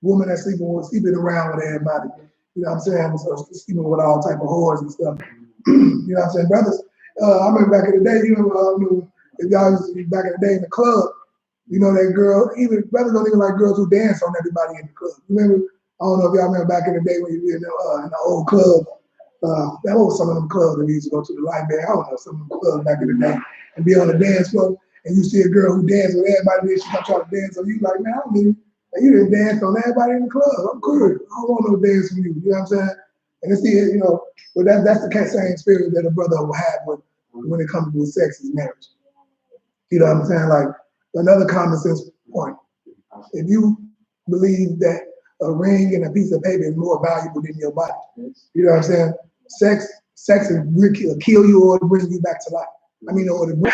woman that's sleeping around with everybody. You know what I'm saying? So sleeping with all type of whores and stuff. You know what I'm saying? Brothers, I remember back in the day, you know, if y'all used to be back in the day in the club, You know that girl, even brothers don't even like girls who dance on everybody in the club. Remember, I don't know if y'all remember back in the day when you were in the old club. That was some of them clubs that we used to go to the light band. I don't know, some of them clubs back in the day and be on the dance floor and you see a girl who dances with everybody, then she come try to dance on you like, man, I don't need you didn't dance on everybody in the club. I'm cool. I don't want no dance from you. You know what I'm saying? And it's the, but that's the same spirit that a brother will have when it comes to sex is marriage. You know what I'm saying? Like another common sense point. If you believe that a ring and a piece of paper is more valuable than your body, you know what I'm saying? Sex will kill you or bring you back to life. I mean, or to bring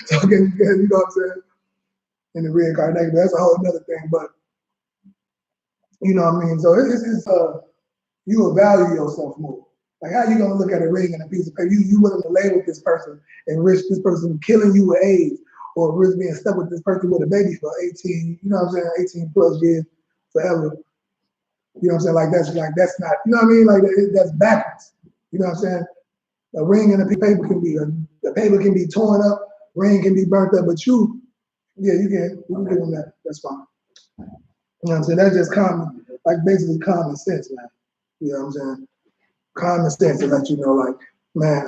so again, you know what I'm saying? In the reincarnation, that's a whole other thing. But you know what I mean? So it's you will value yourself more. Like how you gonna look at a ring and a piece of paper? You willing to lay with this person and risk this person killing you with AIDS, or risk being stuck with this person with a baby for 18, you know what I'm saying, 18 plus years forever. You know what I'm saying? That's not, you know what I mean? Like that's backwards. You know what I'm saying? A ring and a paper can be the paper can be torn up, ring can be burnt up, but you can give them that. That's fine. You know what I'm saying? That's just common, like basically common sense, man. You know what I'm saying? Common sense to let you know, like, man,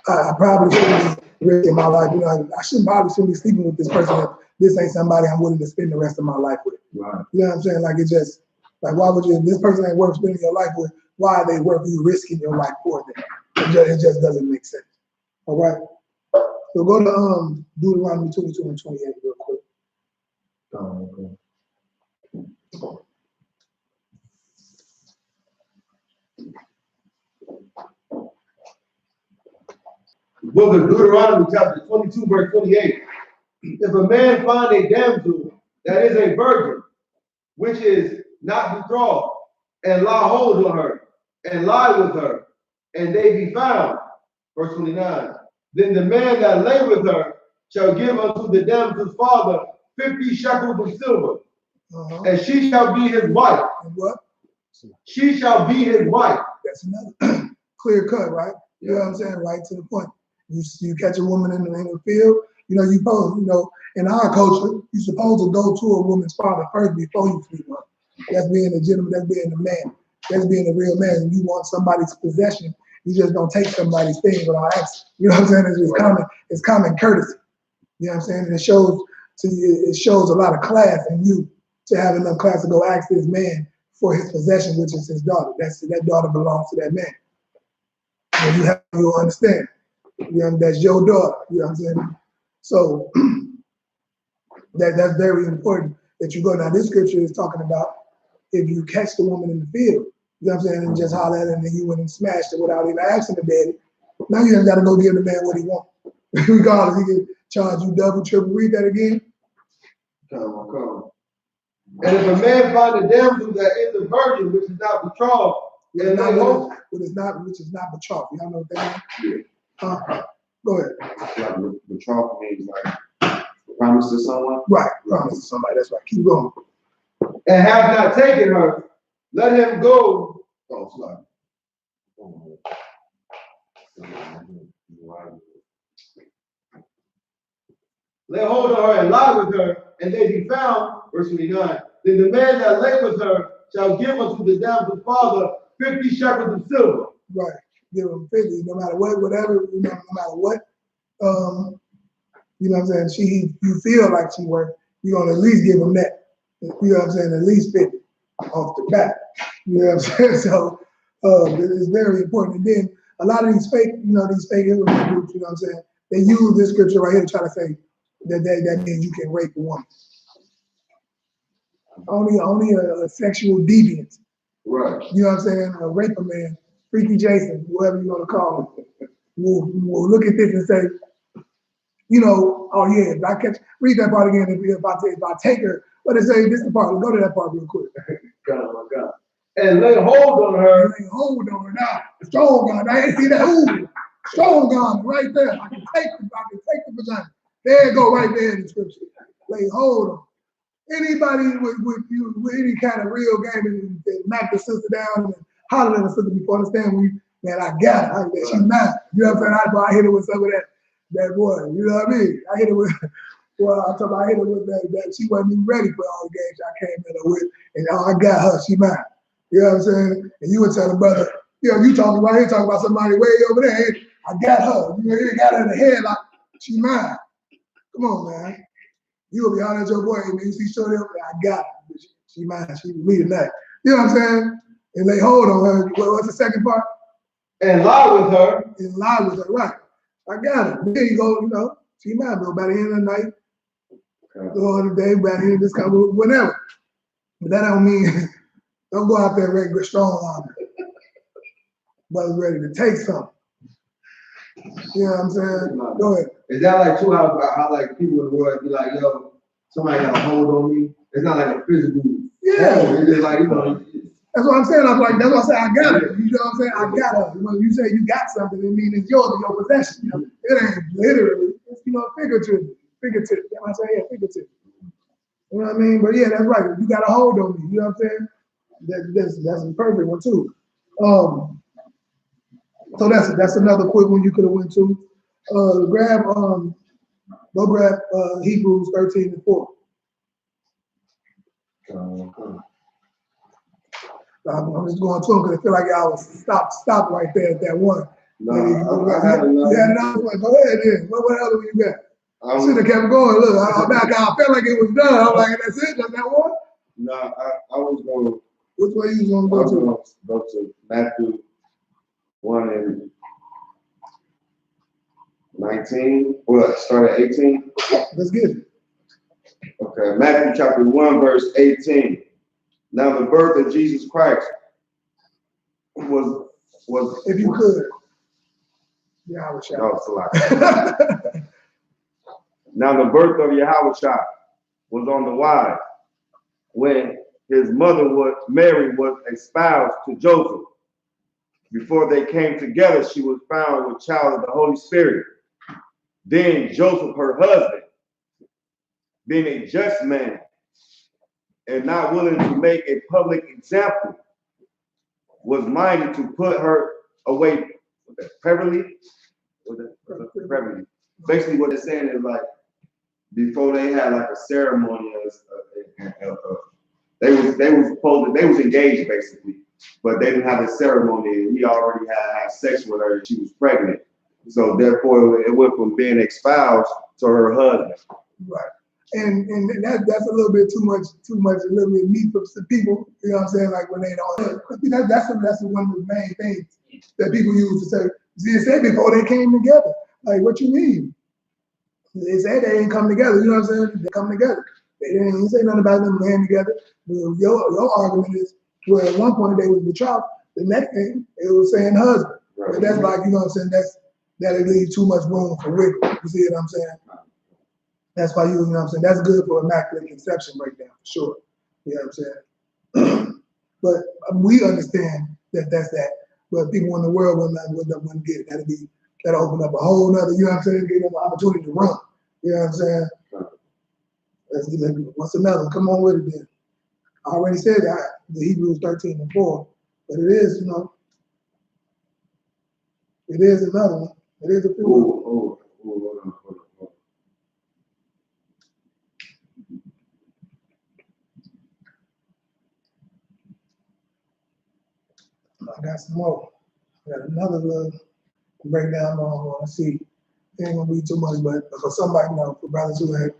I probably shouldn't be risking my life. You know, I probably shouldn't be sleeping with this person if this ain't somebody I'm willing to spend the rest of my life with. Right. You know what I'm saying? Like, it's just, like, why would you, if this person ain't worth spending your life with, why are they worth you risking your life for them? It just doesn't make sense. All right? So go to Deuteronomy 22 and 28 real quick. Okay. Book of Deuteronomy chapter 22 verse 28. If a man find a damsel that is a virgin, which is not betrothed, and lie hold on her, and lie with her, and they be found, verse 29, then the man that lay with her shall give unto the damsel's father 50 shekels of silver, and she shall be his wife. And what? She shall be his wife. That's another clear cut, right? You know what I'm saying? Right to the point. You catch a woman in the field, you supposed, in our culture, you're supposed to go to a woman's father first before you sleep with her. That's being a gentleman, that's being a man, that's being a real man. When you want somebody's possession, you just don't take somebody's thing without asking. You know what I'm saying? It's just it's common courtesy. You know what I'm saying? And it shows a lot of class in you to have enough class to go ask this man for his possession, which is his daughter. That daughter belongs to that man. And you have to understand. That's your daughter. You know what I'm saying? So that's very important that you go. Now this scripture is talking about if you catch the woman in the field, you know what I'm saying, and just holler at her and then you went and smashed it without even asking the daddy. Now you just gotta go give the man what he wants. Regardless, he can charge you double, triple. Read that again. Come on. And if a man find a damsel that is a virgin, which is not betrothed, which is not betrothed. Y'all know what that means? Go ahead. Like betrothed means like promise to someone? Right, promise to somebody. That's right. Keep going. And have not taken her, let him go. Oh, sorry. Lay hold on her and lie with her, and they be found, verse 29. Then the man that lay with her shall give unto the damsel's father 50 shekels of silver. Right. Give him 50, no matter what, whatever, no matter what, you know what I'm saying, you feel like she worth, you're gonna at least give him that. You know what I'm saying, at least 50 off the bat. You know what I'm saying? So it's very important. And then a lot of these fake Israelite groups, you know what I'm saying, they use this scripture right here to try to say that means you can rape a woman. Only a sexual deviant. Right. You know what I'm saying? A rape a man, Freaky Jason, whoever you want to call him, will look at this and say, oh yeah, if I read that part again, if I take her, but it say this is the part, we'll go to that part real quick. God. And lay hold on her. Lay hold on her now. Strong gun. I ain't see that. Ooh, strong gun right there. I can take the vagina. There you go, right there in the scripture. Lay hold on. Anybody with any kind of real game and knock the sister down and holler at the sister before understand man, I got it. She's mad. You know what I'm saying? I hit her with some of that boy. You know what I mean? I hit her with Well, I told her I hit her with that she wasn't even ready for all the games I came in her with, and I got her, she mine. You know what I'm saying? And you would tell the brother, you know, you talking about here, talking about somebody way over there. Hey, I got her. You know, you got her in the head like, she mine. Come on, man. You will be hollering at your boy, man. You see Shorty up there, I got her. She mine, she with me tonight. You know what I'm saying? And lay hold on her. What's the second part? And lie with her. And lie with her, right. I got her. Then you go, you know, she mine, but by the end of the night, or the day, by the end of this kind of whatever. But that don't mean, don't go out there ready to get strong on her. But ready to take something. You know what I'm saying? Go ahead. Is that like true how like people in the world be like, yo, somebody got a hold on me? It's not like a physical. Yeah. It's just like, you know. That's what I'm saying. I'm like, that's what I say, I got it. You know what I'm saying? I got it. When you say you got something, it means it's yours in your possession. You know? It ain't literally, it's, you know, figurative. Figurative. You know what I'm saying? Yeah, figurative. You know what I mean? But yeah, that's right. You got a hold on me. You know what I'm saying? That's a perfect one too. So that's another quick one you could have went to. Go grab Hebrews 13:4. I'm just going to them because I feel like y'all was stop right there at that one. No, I had another one. Go ahead then. What other one you got? I should have kept going. Look, I felt like it was done. I was like, that's it? That's that one? No, I was going to. Which way you was going to go to? Go to Matthew 1:19. Well, start at 18. Let's get it. Okay, Matthew chapter 1, verse 18. Now the birth of Jesus Christ was if you could. Yeah, I was shy. No, it's a lot. Now the birth of YAHANNA was on the wise when his mother Mary was espoused to Joseph. Before they came together, she was found with child of the Holy Spirit. Then Joseph, her husband, being a just man and not willing to make a public example, was minded to put her away privily. Basically, what they're saying is like before they had like a ceremony, they was engaged basically, but they didn't have a ceremony. And he already had sex with her, and she was pregnant. So therefore, it went from being espoused to her husband. Right. And that's a little bit too much, a little bit meat for some people, you know what I'm saying? Like when they don't, that's one of the main things that people use to say, see, it said before they came together. Like, what you mean? They said they didn't come together, you know what I'm saying? They come together. They didn't say nothing about them laying together. Your argument is, where at one point they was betrothed, the next thing, it was saying husband. Right. But that's like, you know what I'm saying? That'll leave too much room for wiggle. You see what I'm saying? That's why you know what I'm saying? That's good for immaculate conception breakdown, for sure. You know what I'm saying? But we understand that that's that. But people in the world wouldn't get it. That'll open up a whole nother, you know what I'm saying? Give them an opportunity to run. You know what I'm saying? What's another one? Come on with it then. I already said that, the Hebrews 13:4. But it is, you know, it is another one. It is a few. Hold on. I got some more. I got another little breakdown on. Let's see. It ain't gonna be too much, but for somebody, you know, for brothers who have,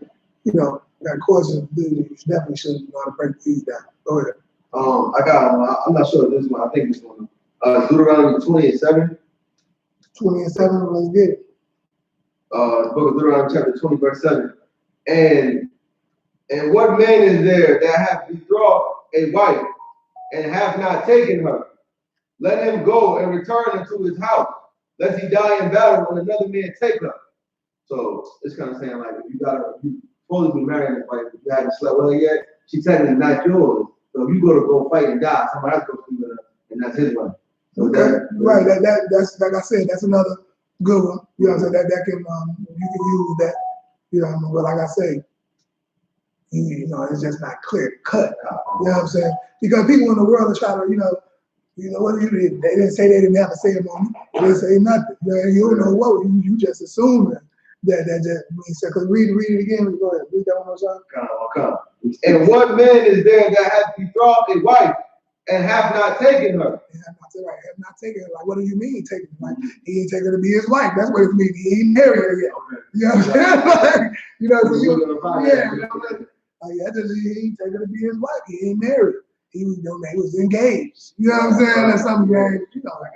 you know, got questions, you definitely should know how to break these down. Go ahead. I got one. I'm not sure this one. I think this one. Deuteronomy 20:7. 20:7. Let's get it. Book of Deuteronomy chapter 20, verse 7. And what man is there that hath betrothed a wife and hath not taken her? Let him go and return into his house, lest he die in battle when another man take her. So it's kind of saying like, if you supposed to be marrying this wife, but you haven't slept with her yet, she's technically not yours. So if you go fight and die, somebody else goes sleep with her, and that's his wife. So right. That's like I said, that's another good one. You know what I'm saying? That can you can use that. You know what I mean? But like I say, you know, it's just not clear cut. You know what I'm saying? Because people in the world are trying to, you know what they didn't say they didn't have a ceremony. They didn't say nothing. You don't know what you just assuming. That means, because read it again. Go ahead, read that one more time. Come. And what man is there that hath betrothed a wife and have not taken her? Have not taken her. Like, what do you mean taking her? Like, he ain't taken her to be his wife. That's what it means. He ain't married her yet. You know what I'm saying? Like, you know, so he ain't taken her to be his wife. He ain't married. He was engaged. You know what I'm saying? That's something very, you know, like,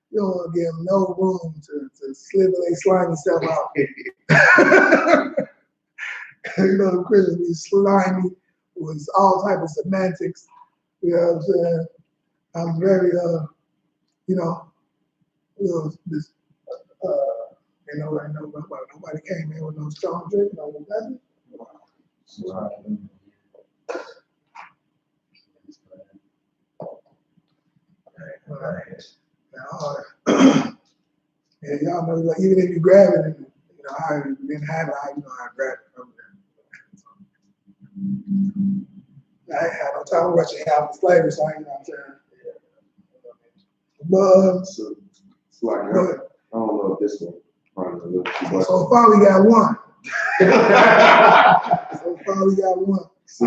you don't want to give him no room to slither their slimy self out. You know, the Christians be slimy with all type of semantics. You know what I'm saying? I'm very, this, nobody came in with no strong drink, no nothing. Yeah, y'all know, like, even if you grab it, and, you know, I didn't have it, I grab it from there. I ain't had no time to rush and have the flavor, so I ain't know what I'm saying. But, It's like, I don't know if this one probably a little too much. so far we got one.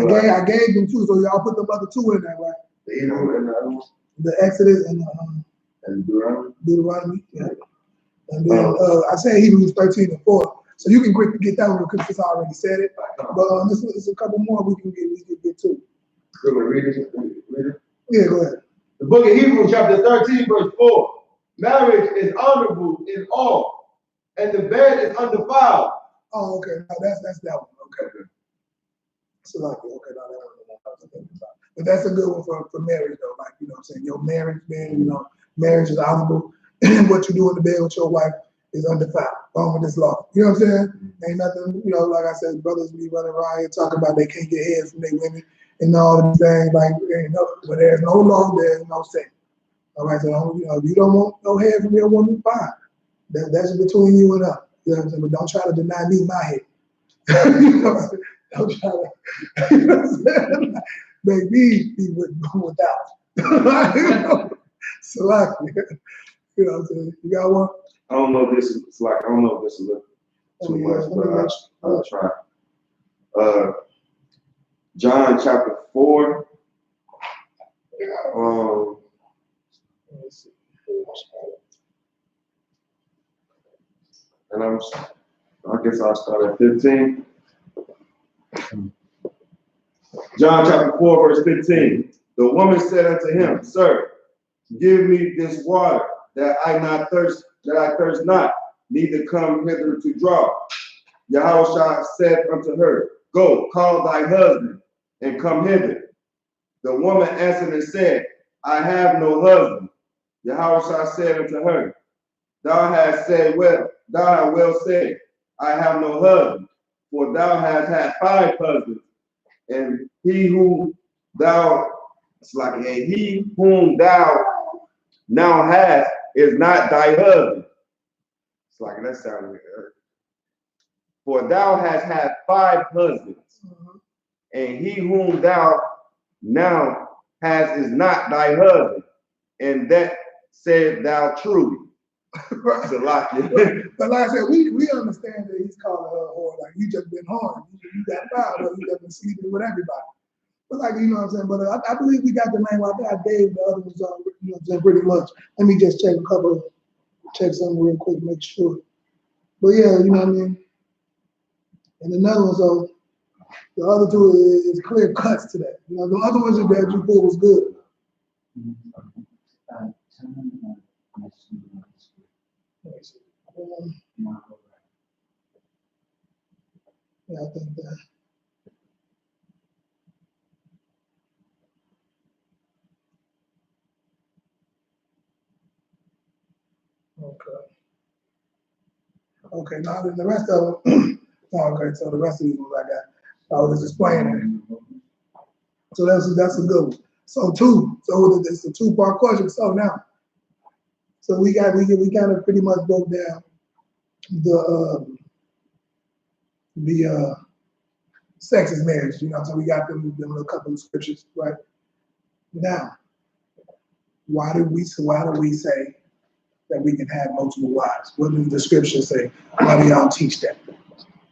I gave them two, so y'all put them other two in there, right? The Hebrew and the other one? The Exodus and Deuteronomy. Yeah. And then I say Hebrews 13 and 4. So you can quickly get that one because it's already said it. But there's a couple more we can get to. Good, read it. Yeah, go ahead. The book of Hebrews, chapter 13, verse 4. Marriage is honorable in all, and the bed is undefiled. Oh, okay. No, that's that one. Okay. So like, okay, no, that one. But that's a good one for marriage though. Like, you know what I'm saying? Your marriage, man, you know, marriage is honorable. And what you do in the bed with your wife is undefiled. Wrong with this law. You know what I'm saying? Ain't nothing, you know, like I said, brothers be running around here talking about they can't get heads from their women and all these things. Like, but there's no law, there's no sin. All right, so you know, if you don't want no head from your woman, fine. That's between you and her. You know what I'm saying? But don't try to deny me my head. You know what I'm saying? Don't try to, you know what I'm saying? Make me be without. You know? So like, you know what I'm saying? You got one? I don't know if this is a little too much, but I'll try. John chapter 4. And I guess I'll start at 15. John chapter 4, verse 15. The woman said unto him, Sir, give me this water that I thirst not, neither come hither to draw. Yahushua said unto her, Go, call thy husband, and come hither. The woman answered and said, I have no husband. Yahushua said unto her, Thou hast well said, I have no husband, for thou hast had 5 husbands, and he whom thou now hast is not thy husband. It's like that sounds like for thou hast had 5 husbands, and he whom thou now hast is not thy husband, and that said thou truly. It's a lot. But like I said, we understand that he's calling her a whore. Like, you just been harmed. You got fouled, or you just been sleeping with everybody. But like, you know what I'm saying? But I believe we got the name. I think I gave the other ones, you know what I'm saying, pretty much. Let me just check something real quick, make sure. But yeah, you know what I mean? And another one, so the other two is clear cuts to that. You know, the other ones that you pulled was good. Yeah, I think that. Okay, now the rest of them. Okay, so the rest of these ones I got, I was just explaining it. So that's a good one. So it's a 2-part question. So now, so we kind of pretty much broke down the sex is marriage, you know. So we got them a couple of scriptures, right? Now, why do we say that we can have multiple wives? What does the scripture say? Why do y'all teach that?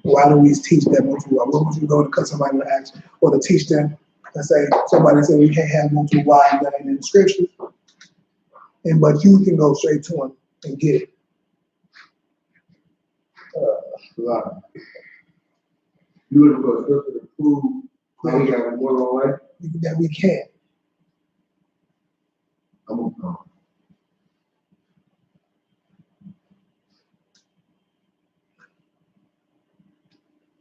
Why do we teach that multiple wives? What would you go to cut somebody to ask or to teach them and say, somebody said we can't have multiple wives that ain't in the scriptures, but you can go straight to them and get it. You would go to prove how we have more than one wife? That we can. I'm gonna come.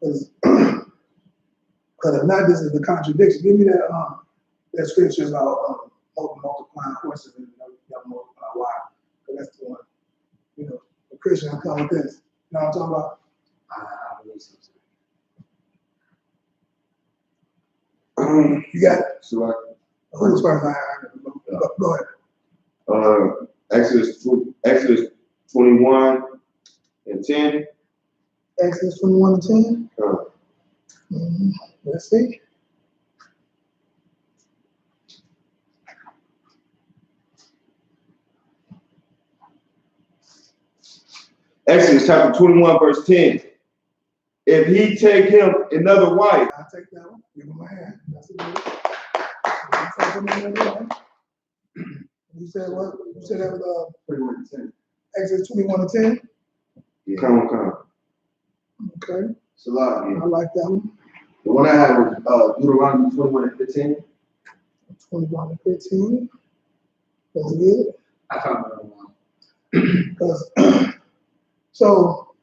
Because if not, this is the contradiction. Give me that scripture about multiplying horses and young multiply wives. Because that's the one. You know, the Christian will come with this. You know what I'm talking about? I believe so. You got it. So Who's first? Go ahead. Exodus 21 and 10. Exodus 21 and 10. Let's see. Exodus chapter 21, verse 10. If he take him another wife. I'll take that one. Give him my hand. That's a good. Take him another one. You said what? You said that was 21 and 10. Exodus 21 and 10? Yeah. Come. Okay. It's a lot. I like that one. The one I had was Deuteronomy 21 and 15. 21 and 15. That's good. I found another one. Because so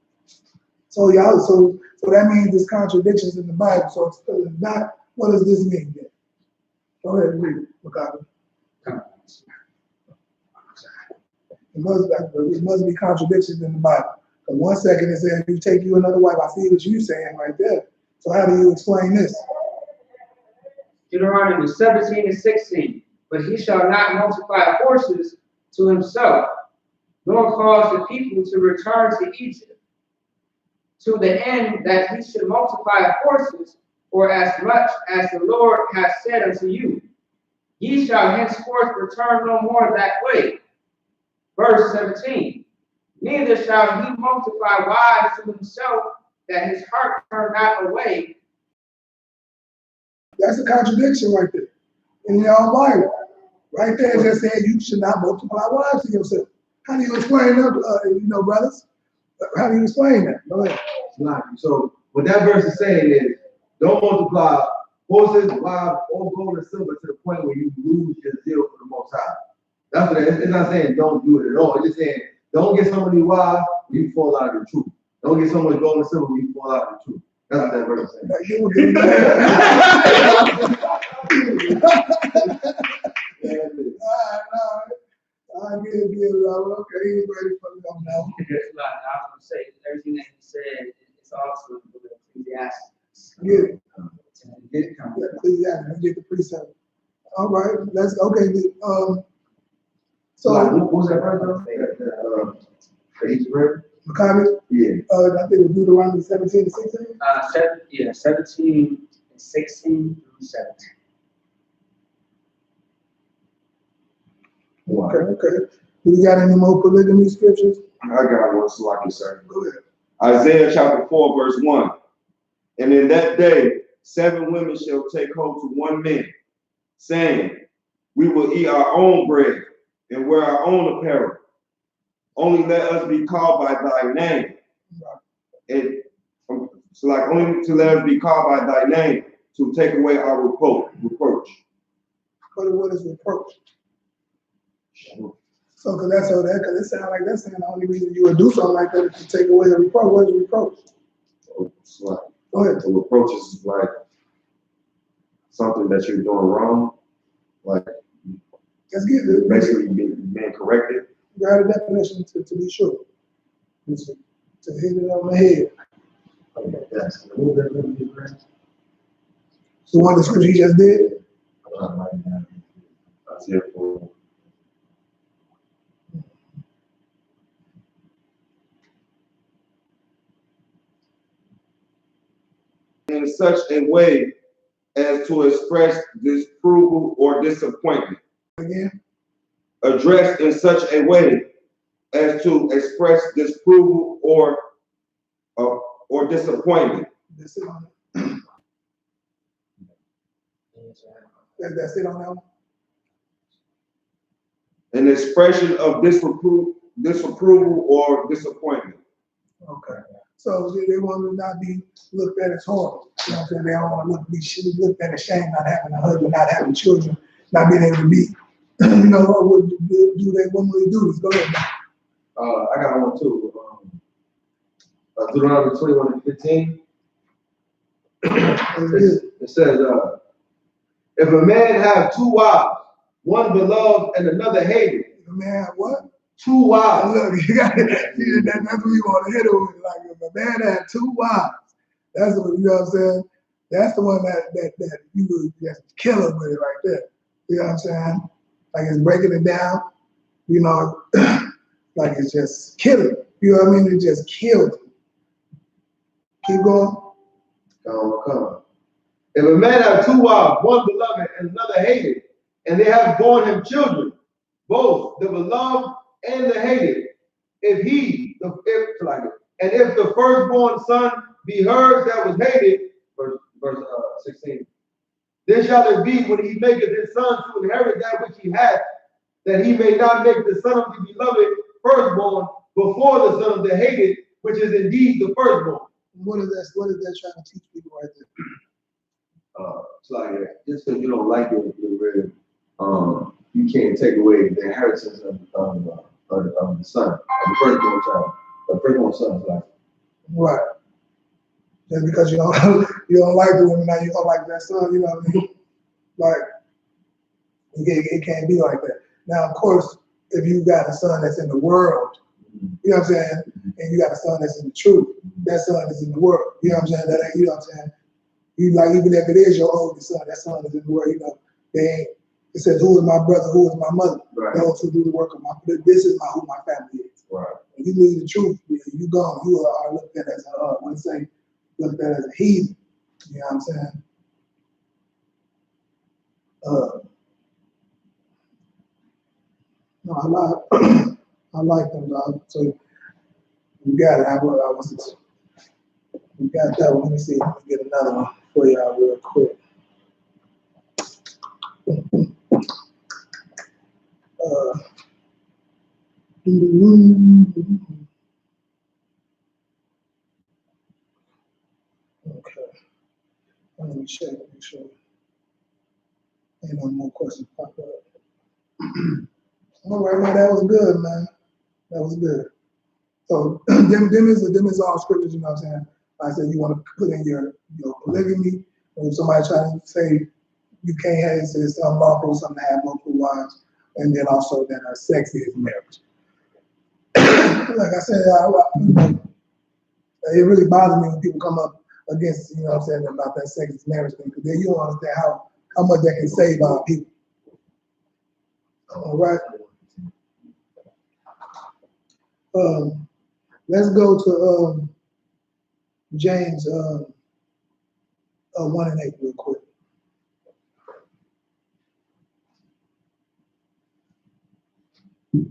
that means there's contradictions in the Bible. So it's not, what does this mean then? Go ahead and read it, Macabre. It must be contradictions in the Bible. But 1 second it says you take you another wife. I see what you're saying right there. So how do you explain this? Deuteronomy 17 and 16. But he shall not multiply horses to himself, nor cause the people to return to Egypt, to the end that he should multiply horses, for as much as the Lord hath said unto you. Ye shall henceforth return no more that way. Verse 17. Neither shall he multiply wives to himself, that his heart turn not away. That's a contradiction right there. In your Bible. Right there it just said you should not multiply wives to yourself. How do you explain that, brothers? How do you explain that? Go ahead. So what that verse is saying is, don't multiply horses, wives, or gold and silver to the point where you lose your zeal for the Most High. That's what it's not saying don't do it at all. It's just saying don't get so many wives where you fall out of the truth. Don't get so much gold and silver where you fall out of the truth. That's what that verse is saying. I get it, Robert. Okay, he's ready for me now. I was going to say, everything that he said, it's also in the Ecclesiastes. Get it. Get it. Yeah, Ecclesiastes. Let's get the precept. All right, let's, okay. So, what was that verse? Macabre? Yeah. I think it was Deuteronomy 17 and 16. 17 and 16 through 17. Okay. Do you got any more polygamy scriptures? I got one, so I can say. Go ahead. Isaiah chapter 4, verse 1. And in that day, 7 women shall take hold to one man, saying, we will eat our own bread and wear our own apparel. Only let us be called by thy name. And so like only to let us be called by thy name to take away our reproach. What is reproach? So, because it sounds like that's saying the only reason you would do something like that is to take away the reproach. What is reproach? It's like, Go ahead. the reproach is like something that you're doing wrong, like Let's get it. basically being corrected. Grab a definition to be sure. To hit it on the head. Okay, that's the one that let me agree. So one of the scriptures he just did. Isaiah 4. In such a way as to express disapproval or disappointment. Again. Addressed in such a way as to express disapproval or disappointment. That's it on it. That's it on that one? An expression of disapproval or disappointment. Okay. So they want to not be looked at as horrible. You know what I'm saying? They don't want to be looked at as shame, not having a husband, not having children, not being able to be, you know, what do they normally do? Go ahead. I got one too. Deuteronomy 21:15. It says, if a man have two wives, one beloved and another hated. If a man what? Two wives. Look, you got it. That's what you want to hit it with. Like if a man had two wives, that's what, you know what I'm saying? That's the one that you would just kill him with it right there. You know what I'm saying? Like it's breaking it down, you know, like it's just killing. You know what I mean? It just killed him. Keep going. Come. If a man have two wives, one beloved and another hated, and they have borne him children, both the beloved and the hated, if the firstborn son be hers that was hated, verse 16, then shall it be when he maketh his son to inherit that which he hath, that he may not make the son of the beloved firstborn before the son of the hated, which is indeed the firstborn. What is that trying to teach people right there? It's like just because you don't like it, you can't take away the inheritance of the son, of the firstborn child, the firstborn son's life. Right. Just because you don't like the woman, now you don't like that son, you know what I mean? Like, it can't be like that. Now, of course, if you got a son that's in the world, you know what I'm saying, and you got a son that's in the truth, that son is in the world. You know what I'm saying? That ain't, you know what I'm saying? You like, even if it is your oldest son, that son is in the world, you know. It says, who is my brother, who is my mother? Right. Those who do the work of this is who my family is. Right. When you leave the truth, you gone. You are looked at as looked at as a heathen. You know what I'm saying? No, I like them, dog. So you got it. We got that one. Let me see. Let me get another one for y'all real quick. Okay. Let me check. Make sure. Ain't no more questions pop up. All right, man. That was good, man. That was good. So them is all scriptures, you know what I'm saying? Like I said, you want to put in your polygamy. When somebody trying to say you can't have, it's unlawful, something to have multiple wives, and then also that sex is marriage. Like I said, it really bothers me when people come up against, you know what I'm saying, about that sex is marriage thing, because then you don't understand how much that can save our people. All right. Let's go to James 1:8 real quick. The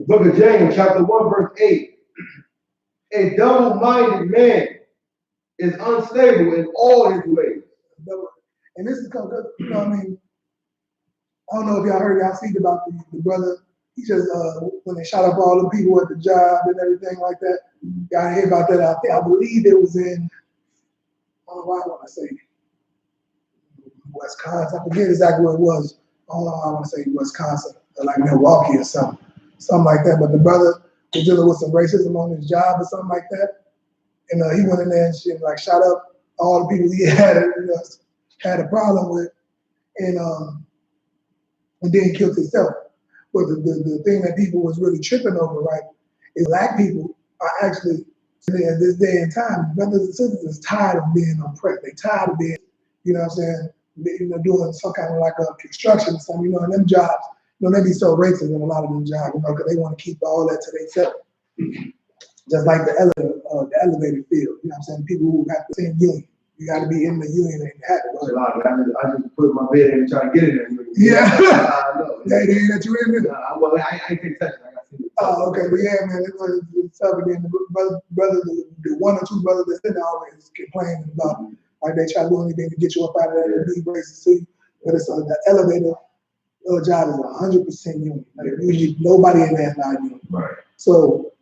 book of James, chapter 1, verse 8. A double-minded man is unstable in all his ways. And this is because, you know what I mean? I don't know if y'all speak about the brother. He just, when they shot up all the people at the job and everything like that, y'all hear about that out there. I believe it was in, I don't know why I want to say Wisconsin. I forget exactly where it was. I don't know why I want to say Wisconsin, or like Milwaukee or something like that. But the brother was dealing with some racism on his job or something like that. And he went in there and shit, like shot up all the people he had a problem with, and then killed himself. But the thing that people was really tripping over, right, is black people are actually, at this day and time, brothers and sisters is tired of being oppressed. They tired of being, you know what I'm saying, doing some kind of like a construction or something, in them jobs, they be so racist in a lot of them jobs, because they want to keep all that to themselves. Just like the elevator field, you know what I'm saying, people who have the same union. You got to be in the union and have it. It's a lot. I just put my bed in and try to get in there. Yeah. I know. They ain't let you in there. Well, I can't touch it. I got to see it. Oh, okay, but yeah, man, it's tough. And then the the one or two brothers that's in there always complaining about, like they try to do anything to get you up out of there and be racist to you. But it's the elevator job is 100% union. Like usually nobody in there is not union. Right. So,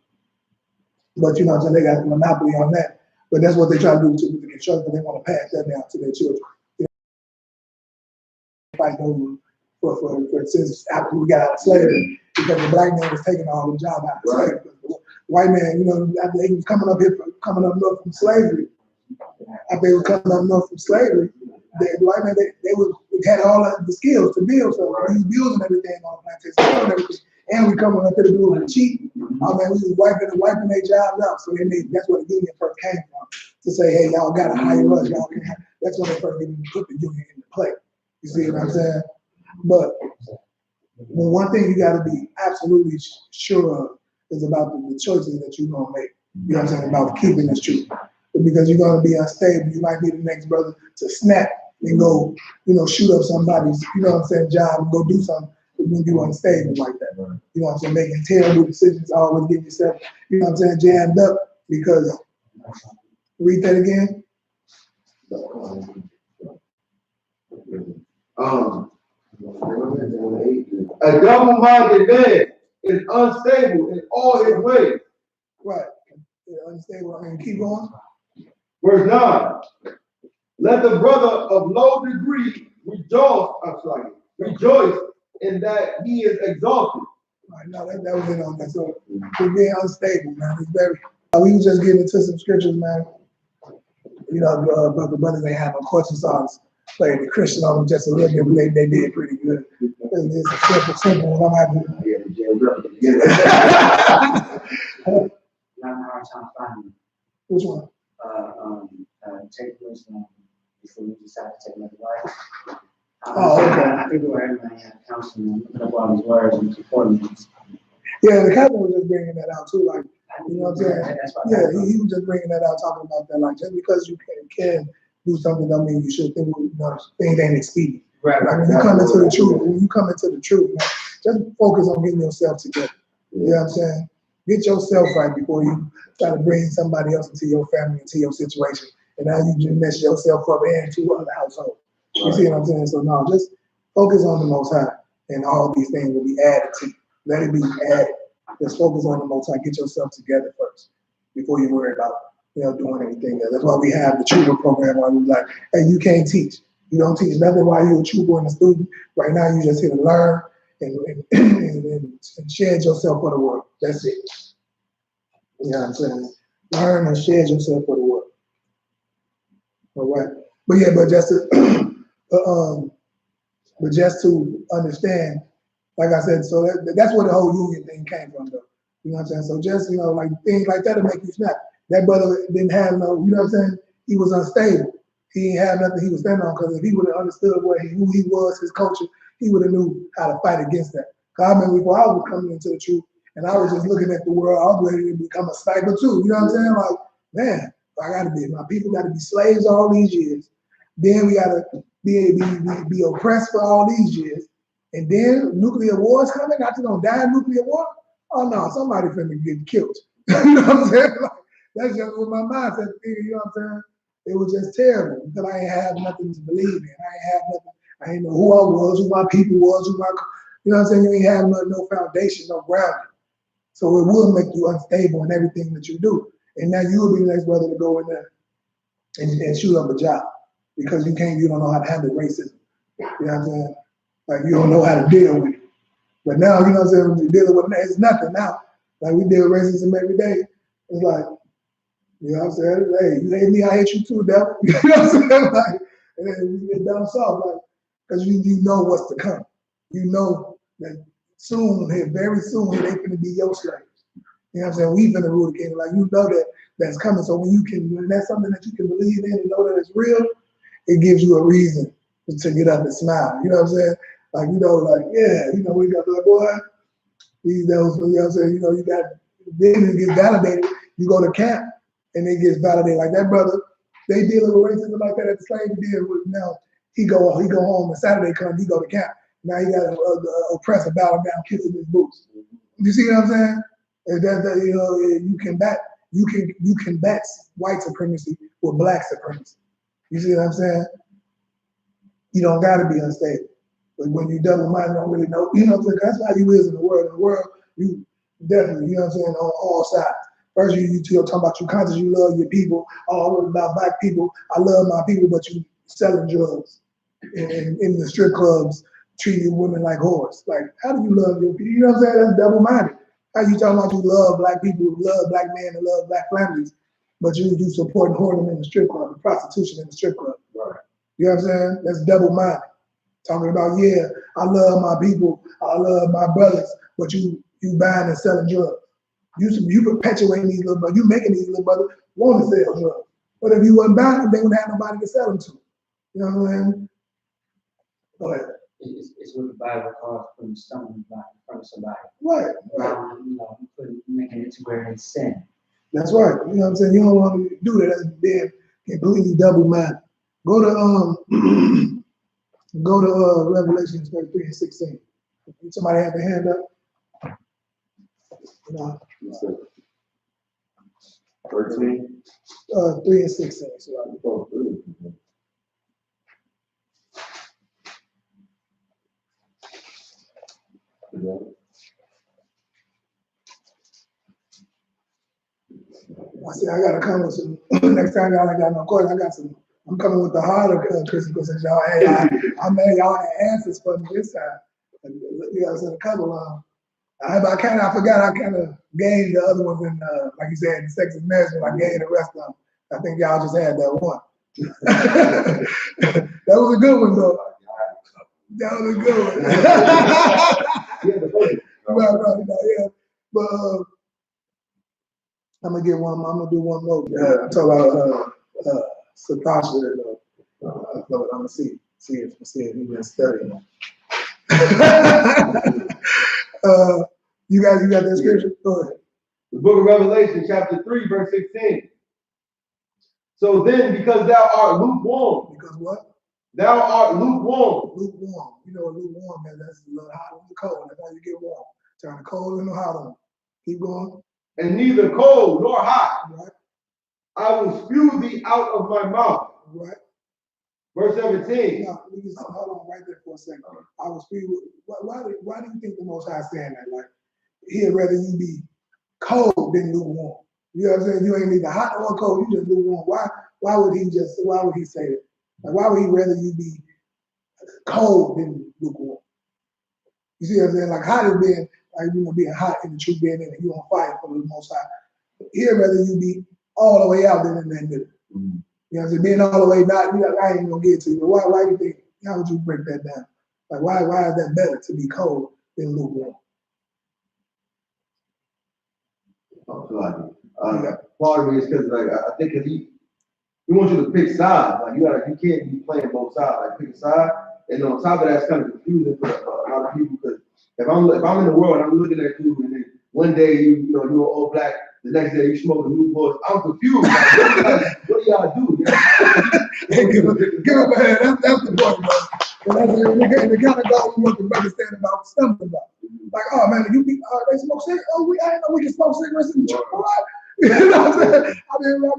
but you know what I'm saying, they got a monopoly on that. But that's what they try to do with the construction. They want to pass that down to their children. You know, fight over for since after we got out of slavery, because the black man was taking all the job out of slavery. The white man, you know, after they was coming up north from slavery, after they were coming up north from slavery, the white man, they had all the skills to build. So we was building everything on the plantation, and everything. And we coming up here to do it cheap. I mean, we was wiping their jobs out. So that's where the union first came from. To say, hey, y'all gotta hire us, y'all can have. That's when they first put the union into play. You see what I'm saying? But one thing you gotta be absolutely sure of is about the choices that you're gonna make. You know what I'm saying? About keeping this truth. Because you're gonna be unstable. You might be the next brother to snap and go, you know, shoot up somebody's, you know what I'm saying, job and go do something when you're unstable like that. You know what I'm saying? Making terrible decisions, always getting yourself, you know what I'm saying, jammed up because, read that again. A double-minded man is unstable in all his ways. Right. Yeah, unstable. And keep going. Verse 9. Let the brother of low degree rejoice in that he is exalted. Right, no, that was it on that. So he's being unstable, man. He's very. We was just getting into some scriptures, man. You know, but the brothers they have a question songs played the Christian on them just a little bit, but they did pretty good. It's a simple one. I'm happy. Which one? Take wisdom before you decide to take another life. Oh, okay. I think where everybody had counseling, looking up all these words and supporting these. Yeah, the captain was just bringing that out too, like, you know what I'm saying? Yeah, he was just bringing that out, talking about that, like, just because you can do something, don't mean you should think, you know, things ain't expedient. Right. Like, when you come into the truth, man, just focus on getting yourself together. You know what I'm saying? Get yourself right before you try to bring somebody else into your family, into your situation. And now you just mess yourself up and two other households. You see what I'm saying? So no, just focus on the Most High, and all these things will be added to you. Let it be added. Just focus on the Most High. Get yourself together first before you worry about, you know, doing anything else. That's why we have the Trooper program where we're like, hey, you can't teach. You don't teach nothing while you're a trooper and a student. Right now, you just here to learn and shed yourself for the world. That's it. You know what I'm saying? Learn and shed yourself for the world. All right. But yeah, but just to understand, like I said, so that's where the whole union thing came from, though. You know what I'm saying? So just, you know, like things like that will make you snap. That brother didn't have no, you know what I'm saying? He was unstable. He didn't have nothing he was standing on, because if he would have understood who he was, his culture, he would have knew how to fight against that. Because I remember before I was coming into the truth, and I was just looking at the world, I was ready to become a sniper too. You know what I'm saying? Like, man, my people gotta be slaves all these years. Then we gotta be oppressed for all these years. And then nuclear war is coming, not just gonna die in nuclear war. Oh no, somebody finna get killed. You know what I'm saying? Like, that's just what my mindset, you know what I'm saying? It was just terrible because I ain't have nothing to believe in. I ain't have nothing. I ain't know who I was, who my people was, you know what I'm saying? You ain't have no foundation, no grounding. So it will make you unstable in everything that you do. And now you will be the next brother to go in there and shoot up a job because you don't know how to handle racism. You know what I'm saying? Like you don't know how to deal with it. But now, you know what I'm saying, when you're dealing with it, it's nothing now. Like we deal with racism every day. It's like, you know what I'm saying? Hey, you hate me, I hate you too, devil. You know what I'm saying? Like, and then we get down south, like, because you know what's to come. You know that soon, very soon, they finna be your slaves. You know what I'm saying? We finna rule the kingdom. Like, you know that's coming. So when that's something that you can believe in and know that it's real, it gives you a reason to get up and smile. You know what I'm saying? Like, you know, like, yeah, you know, we got the boy, these those, you know what I'm saying? You know, you got, then it gets validated. You go to camp and it gets validated. Like that brother, they dealing with racism like that at the slave deal with now. He go home and Saturday come, he go to camp. Now he got to oppress a bow him down, kissing his boots. You see what I'm saying? And you know, you can bat white supremacy with black supremacy. You see what I'm saying? You don't got to be unstable. But when you double-minded, don't really know. You know what I'm saying? That's how you is in the world. In the world, you definitely, you know what I'm saying, on all sides. First, you talking about you conscious, you love your people. All about black people. I love my people, but you selling drugs in the strip clubs, treating women like whores. Like, how do you love your people? You know what I'm saying? That's double-minded. How you talking about you love black people, love black men, and love black families, but you supporting whoredom in the strip club, the prostitution in the strip club. Right. You know what I'm saying? That's double-minded. Talking about, yeah, I love my people, I love my brothers, but you buying and selling drugs. You perpetuating these little brothers, you making these little brothers want to sell drugs. But if you wasn't buying them, they wouldn't have nobody to sell them to. You know what I'm saying? Go ahead. It's what the Bible calls putting a stumbling block in front of somebody. Right. You know, making it to where they sin. That's right. You know what I'm saying? You don't want to do that. That's being completely double-minded. Go to Revelation 3:16. Somebody have their hand up? No. 13. 3:16. So I said I gotta come with some. Next time y'all ain't got no questions, I'm coming with the harder Christmas because y'all y'all had answers for me this time. And you guys said a couple of. I forgot I kind of gained the other ones in, like you said, in sex and marriage, I gained the rest of them. I think y'all just had that one. That was a good one, though. That was a good one. Yeah. But I'm gonna get one. I'm gonna do one more. I talk about Satasha. I'm gonna see if he been studying. You got that scripture? Go ahead. The book of Revelation, chapter 3, verse 16. So then, because thou art lukewarm. Because what? Thou art lukewarm. Lukewarm. You know what lukewarm is? That's a little hot and cold. That's how you get warm. Turn the cold into hot on. Keep going. And neither cold nor hot. Right. I will spew thee out of my mouth. Right. Verse 17. No, hold on right there for a second. I will spew. Why do you think the Most High saying that? Like, he'd rather you be cold than lukewarm. You know what I'm saying? You ain't neither hot or cold. You just lukewarm. Why would he say that? Like, why would he rather you be cold than lukewarm? You see what I'm saying? Like, hot is being, like, you know, being hot and the truth being in it. You on fire for the Most High. He'd rather you be all the way out than in that middle. Mm-hmm. You know what I'm saying? Being all the way not, you know, I ain't gonna get to you. But why do you think, how would you break that down? Like, why is that better to be cold than lukewarm? Part of it is because, like, I think if he wants you to pick sides. Like, you can't be playing both sides. Like, pick a side, and on top of that, it's kind of confusing for a lot of people because if I'm in the world and I'm looking at you, and then one day you're all black, the next day you smoke a new voice, I'm confused. Like, what do y'all do? Give him a hand. That's the point, bro. And the kind of goes with what the brother said about something about. Like, oh man, they smoke cigarettes. Oh, I didn't know we can smoke cigarettes in the church. You know what I'm saying? I mean, man,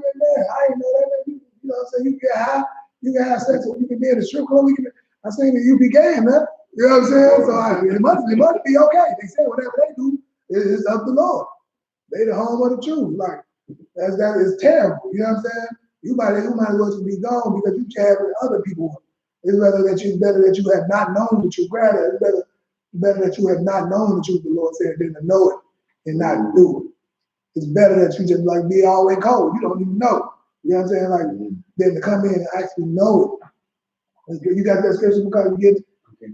I didn't know that. You know what I'm saying? You can get high, you can have sex, you can be in the strip club. I seen the I.S.U.P.K, man. You know what I'm saying? So it must be okay. They say whatever they do is of the Lord. They the home of the truth. Like, that is terrible. You know what I'm saying? You might as well be gone because you chat with other people. It's better that you have not known the truth. Rather, it's better that you have not known the truth, the Lord said, than to know it and not do it. It's better that you just like be all the way cold. You don't even know. You know what I'm saying? Like, than to come in and actually know it. You got that scripture because you get it?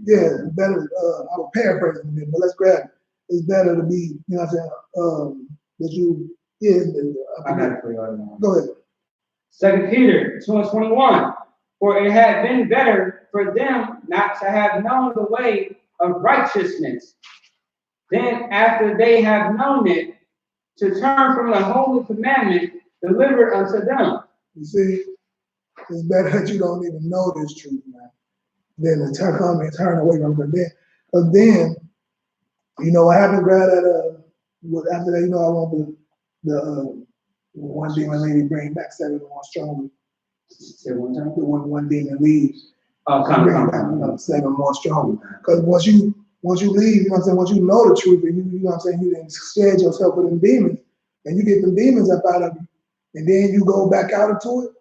Yeah, it's better. I will paraphrase it a bit, but let's grab it. It's better to be, you know what I'm saying, that you, I got it for you right now. Go ahead. 2 Peter 2:21. For it had been better for them not to have known the way of righteousness, than after they have known it, to turn from the holy commandment delivered unto them. You see, It's better that you don't even know this truth, man, than to come and turn away from it. But then, you know what happened, Brad? After that, you know, I want the one demon lady bring back 7 more stronger. Say one time. The one demon leaves. Come. Bring back 7 more stronger. Because once you leave, you know what I'm saying, once you know the truth and you know what I'm saying, you didn't shed yourself with them demons, and you get them demons up out of you, and then you go back out into it,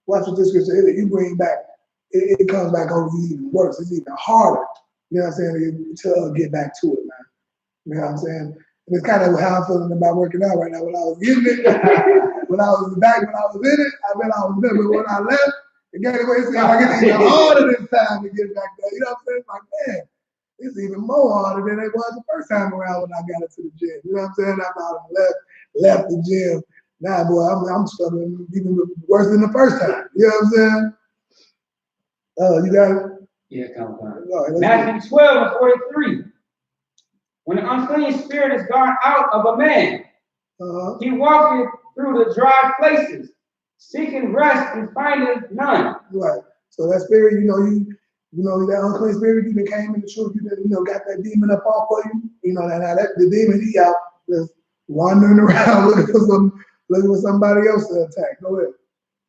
watch what this scripture is, you bring back, it comes back over you even worse. It's even harder, you know what I'm saying, to get back to it, man. You know what I'm saying? And it's kind of how I'm feeling about working out right now. When I was getting it, when I was in it, I mean I was there, but when I left, it gave away, it's like it's even harder this time to get back there. You know what I'm saying? It's like, man, it's even more harder than it was the first time around when I got into the gym. You know what I'm saying? After I left the gym, now, boy, I'm struggling even worse than the first time. You know what I'm saying? You got it? Yeah, come. Right, Matthew 12:43. When an unclean spirit is gone out of a man, he walketh through the dry places, seeking rest and finding none. Right. So that spirit, you know that unclean spirit, you came in the truth, you got that demon up off of you. You know, now that the demon, he out just wandering around looking for somebody else to attack. Go ahead.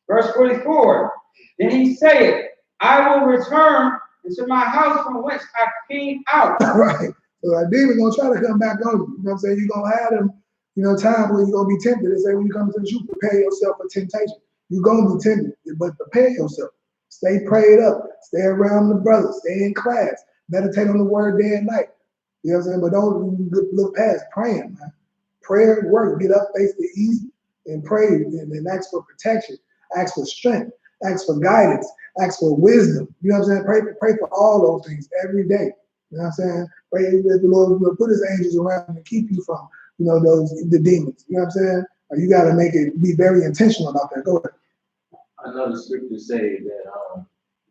Verse 44. Then he saith, I will return into my house from whence I came out. Right. So that demon gonna try to come back on you. You know what I'm saying? You're gonna have them, time where you're gonna be tempted. They say when you come to the truth, prepare yourself for temptation. You're gonna be tempted, but prepare yourself. Stay prayed up, stay around the brothers, stay in class, meditate on the word day and night. You know what I'm saying? But don't look past praying, man. Prayer work, get up, face the east, and pray, and ask for protection, ask for strength, ask for guidance, ask for wisdom. You know what I'm saying? Pray for all those things every day. You know what I'm saying? Pray that the Lord will put his angels around and keep you from, the demons. You know what I'm saying? You got to be very intentional about that. Go ahead. I know the scriptures say that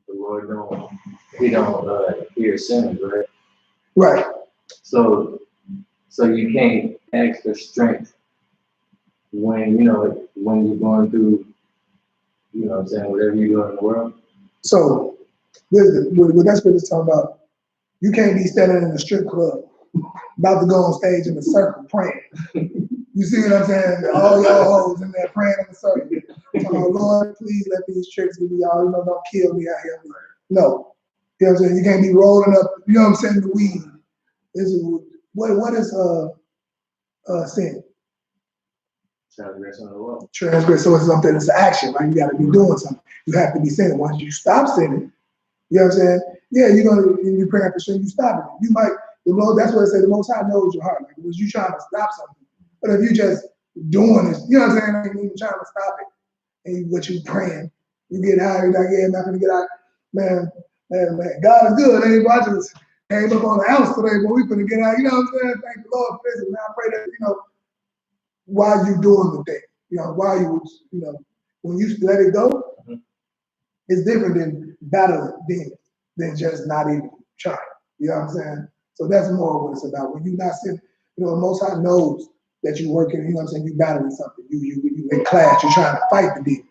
the Lord don't hear sinners, right? Right. So you can't ask for strength when you're going through, what I'm saying, whatever you're doing in the world. So what that's what it's talking about. You can't be standing in a strip club about to go on stage in a circle praying. You see what I'm saying? All y'all hoes in there praying in a circle. Oh, Lord, please let these tricks be y'all, don't kill me out here. No. You know what I'm saying? You can't be rolling up, you know what I'm saying, the weed. What is sin? Transgress on the law. Transgress, so it's something, it's action, right? You gotta be doing something. You have to be sinning. Once you stop sinning, you know what I'm saying? Yeah, you're praying for sin, you stop it. You might, that's what I say, the Most High knows your heart. Like, was you trying to stop something? But if you just doing this, you know what I'm saying? I ain't even trying to stop it. And what you praying, you get high, you're like, yeah, I'm not gonna get out. Man, God is good. I just came up on an ounce today, but we finna get out. You know what I'm saying? Thank the Lord for this. And I pray that, while you doing the thing, while you, when you let it go, it's different than battling demons, than just not even trying. You know what I'm saying? So that's more what it's about. When you're not sitting, the Most High knows that you're working, you know what I'm saying, you battling something. You in class, you're trying to fight the demon.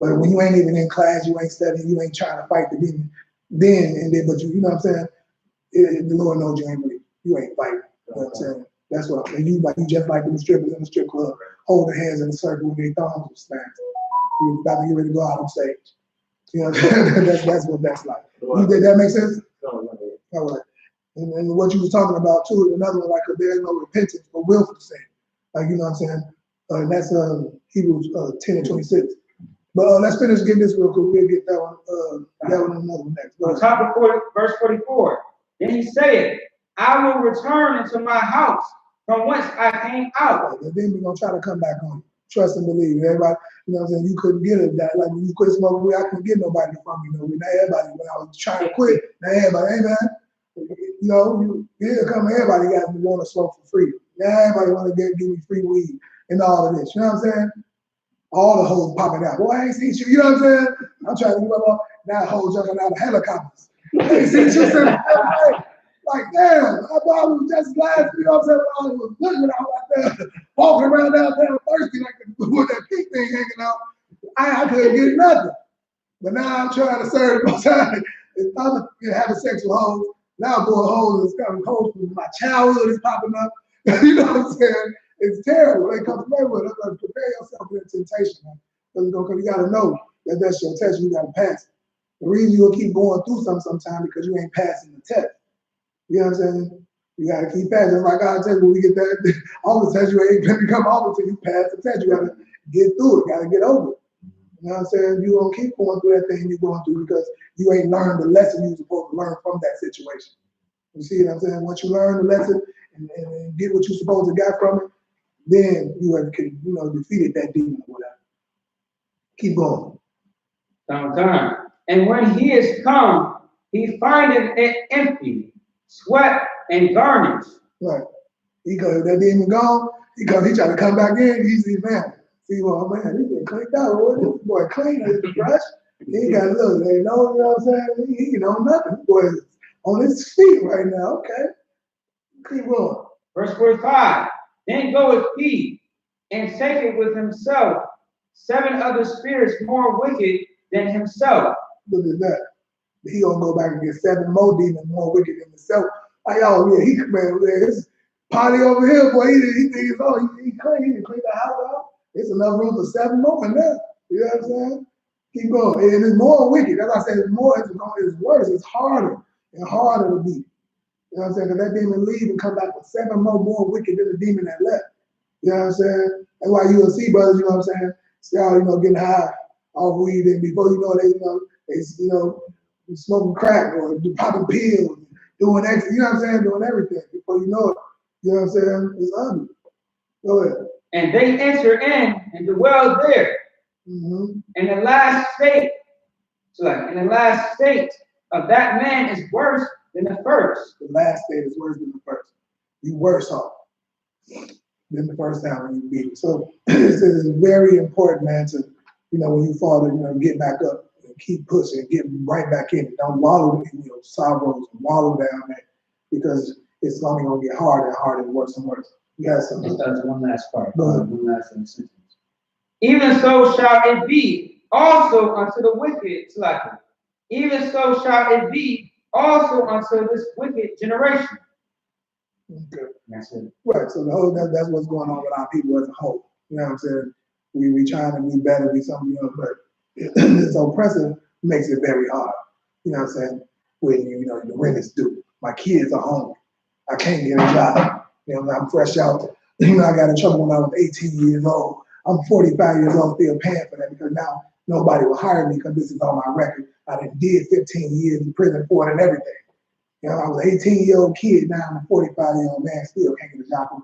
But when you ain't even in class, you ain't studying, you ain't trying to fight the demon, but you know what I'm saying? The Lord knows you ain't fighting. You know what I'm saying? That's what you just like the strippers in the strip club, holding hands in a circle with their thumbs smashed. You're about to get ready to go out on stage. You know what I'm saying? that's what that's like. Did that make sense? All right. And what you was talking about too is another one, like there's no repentance for willful sin. Like, you know what I'm saying? And that's Hebrews 10:26. But let's finish getting this real quick. We'll get that one in another one next. On top of verse 44. Then he said, I will return into my house from whence I came out. And then we're gonna try to come back on you. Trust and believe. Everybody, you know what I'm saying? You couldn't get it that. Like when you quit smoking weed, I couldn't get nobody from you. Now everybody, when I was trying to quit, now everybody, hey man, everybody got to want to smoke for free. Now everybody want to give me free weed and all of this. You know what I'm saying? All the hoes popping out. Boy, I ain't seen you. You know what I'm saying? I'm trying to give up on that hoe jumping out of helicopters. I ain't seen you since the other day. Like, damn, I thought I was just last, you know what I'm saying? When I was looking out like that, walking around downtown thirsty, like with that pink thing hanging out. I couldn't get nothing. But now I'm trying to serve the Most High. If I'm having sex with hoes, now I'm doing hoes and coming hoes from my childhood is popping up. You know what I'm saying? It's terrible. They come to play with it. Prepare yourself for that temptation, man. Because you gotta know that that's your test. You gotta pass it. The reason you'll keep going through sometimes because you ain't passing the test. You know what I'm saying? You gotta keep passing. Just like God says, when we get that, all the tests you ain't gonna become all until you pass the test. You gotta get through it. You gotta get over it. You know what I'm saying? You don't keep going through that thing you're going through because you ain't learned the lesson you're supposed to learn from that situation. You see what I'm saying? Once you learn the lesson and get what you're supposed to get from it, then you have defeated that demon or whatever. Keep going. And when he is come, he findeth it empty, swept and garnished. Right. He goes, that demon gone, he trying to come back in, he's man. See, well, man, he been cleaned out. This boy clean as the brush. He ain't got look, they know, you know what I'm saying? He know nothing. This boy is on his feet right now. Okay. Keep going. Verse 45. Then goeth he and taketh with himself 7 other spirits more wicked than himself. Look at that. He gonna go back and get 7 more demons more wicked than himself. Like, oh yeah, man, his potty over here, boy, he thinks, oh, he clean, he can clean the house out. There's enough room for 7 more in there. You know what I'm saying? Keep going. And it's more wicked. As I said, it's worse. It's harder and harder to beat. You know what I'm saying? Because that demon leave and come back with 7 more wicked than the demon that left. You know what I'm saying? That's why you will see brothers, you know what I'm saying, start, getting high off weed, and before you know it, they smoking crack or popping pills, doing extra, you know what I'm saying, doing everything. Before you know it, you know what I'm saying, it's ugly. Go ahead. And they enter in and dwell there. Mm-hmm. And the last state of that man is worse than the first. The last state is worse than the first. You worse off than the first time when you beat it. So it's very important, man, to, when you fall, to, get back up and keep pushing, get right back in. Don't wallow in, sorrows and wallow down there, because it's only going to get harder and harder and worse and worse. You got something. That's one last part. One last sentence. Even so shall it be also unto the wicked, even so shall it be also unto this wicked generation. Okay. That's it. Right. So that's what's going on with our people as a whole. You know what I'm saying? We trying to be better, be something, but this oppressive makes it very hard. You know what I'm saying? When the rent is due, my kids are hungry, I can't get a job. I'm fresh out. I got in trouble when I was 18 years old. I'm 45 years old, still paying for that because now nobody will hire me because this is on my record. I did 15 years in prison for it and everything. I was an 18-year-old kid, now I'm a 45-year-old man, still can't get a job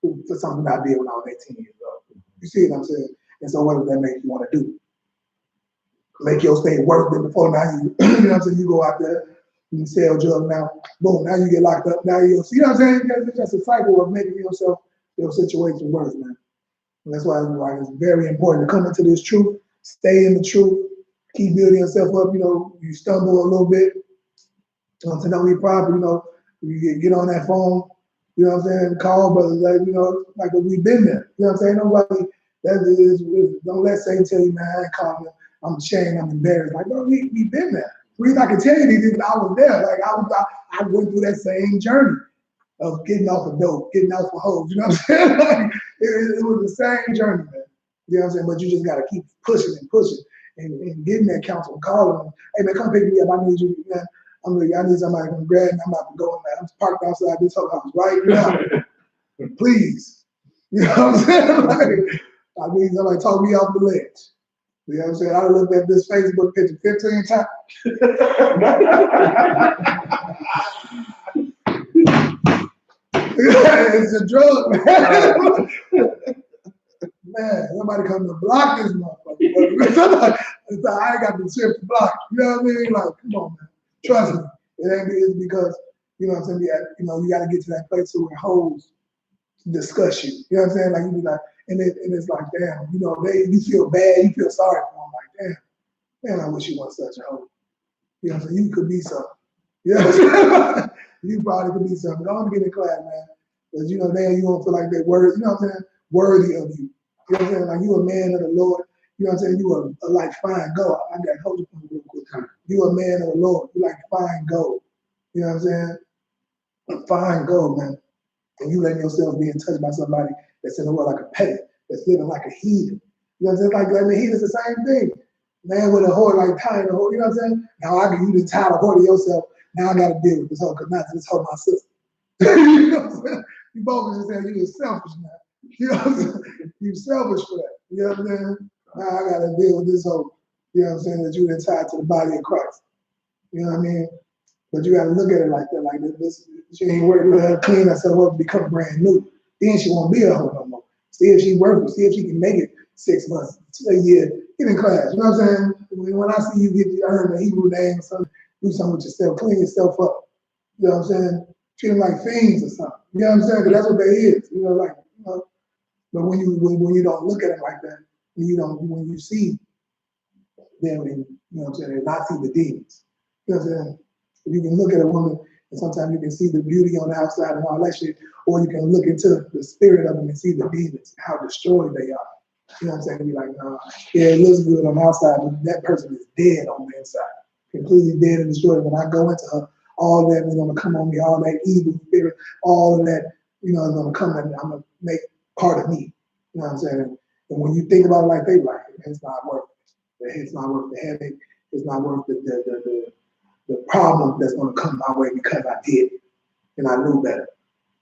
for something I did when I was 18 years old. You see what I'm saying? And so what does that make you want to do? Make your stay worse than before. Now you know what I'm saying? You go out there, you sell drugs now, boom, now you get locked up. Now you see what I'm saying? It's just a cycle of making your situation worse, man. And that's why it's very important to come into this truth, stay in the truth, keep building yourself up. You stumble a little bit, to know your problem, you get on that phone, you know what I'm saying, call brothers, like we've been there. You know what I'm saying? Nobody, don't let Satan tell you, man, I ain't calling you, I'm ashamed, I'm embarrassed. Like, bro, we've been there. The reason I can tell you these is I was there. Like, I went through that same journey of getting off of dope, getting off of hoes, you know what I'm saying? Like, it was the same journey, man. You know what I'm saying? But you just got to keep pushing and pushing and getting that counsel, calling them. Hey, man, come pick me up. I need you, man. I need somebody to come grab me. I'm about to go in there. I'm parked outside this house right now. Please. You know what I'm saying? Like, I need somebody to talk me off the ledge. You know what I'm saying? I looked at this Facebook picture 15 times. It's a drug, man. Man, somebody come to block this motherfucker. I ain't got the shit to block. You know what I mean? Like, come on, man. Trust me. It's because, you know what I'm saying? You got to get to that place where hoes discuss you. You know what I'm saying? Like, you be like, and it's like, damn, you feel bad, you feel sorry for them. Like, damn, man, I wish you weren't such a hoe. You know what I'm saying? You could be something. You know what I'm saying? You probably could be something. Don't get in class, man. Because, damn, you don't feel like they're worthy, you know what I'm saying? Worthy of you. You know what I'm saying? Like, you a man of the Lord. You know what I'm saying? You are like fine gold. I got to hold you real quick. You a man of the Lord. You like fine gold. You know what I'm saying? Fine gold, man. And you letting yourself be in touch by somebody that's in the world like a peasant, that's living like a heathen. You know what I'm saying? Like the heathen is the same thing. Man with a whore like tying a whore, you know what I'm saying? Now you just tied a whore to yourself. Now I gotta deal with this whole, cause not this whole my sister. You know what I'm saying? You both just saying you selfish now. You know what I'm saying? You selfish for that. You know what I'm saying? Now I gotta deal with this whole, you know what I'm saying, that you done tied to the body of Christ. You know what I mean? But you gotta look at it like that, like this. She ain't working with her, clean herself up, become brand new. Then she won't be a hoe no more. See if she works, see if she can make it 6 months, a year, get in class. You know what I'm saying? When I see you earn a Hebrew name or something, do something with yourself, clean yourself up. You know what I'm saying? Treat them like fiends or something. You know what I'm saying? Because that's what they is. You know, like, you know. But when you don't look at it like that, when you see them, and you know what I'm saying, and not see the demons. You know what I'm saying? You can look at a woman, and sometimes you can see the beauty on the outside and all that shit, or you can look into the spirit of them and see the demons, how destroyed they are. You know what I'm saying? Be like, nah, yeah, it looks good on the outside, but that person is dead on the inside, completely dead and destroyed. When I go into her, all that is gonna come on me, all that evil spirit, all of that, you know, is gonna come and I'm gonna make part of me. You know what I'm saying? And when you think about it like they like, it's not worth it. It's not worth the headache. It's not worth the problem that's gonna come my way because I did and I knew better.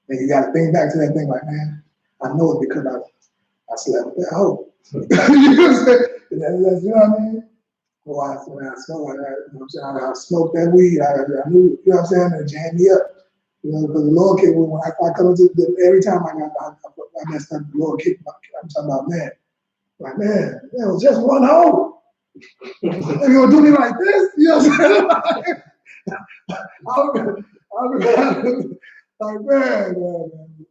And you gotta think back to that thing like, man, I know it because I slept with that hoe. You know what I'm saying? You know what I mean? Well, when I smoked, you know what I'm saying? I smoked that weed. I knew, you know what I'm saying? It jammed me up. You know, because the Lord kicked me when I come into every time I messed up, the Lord kicked me. I'm talking about, man. Like, man, it was just one hoe. You gonna do me like this? You know what I'm saying? I remember, like, man,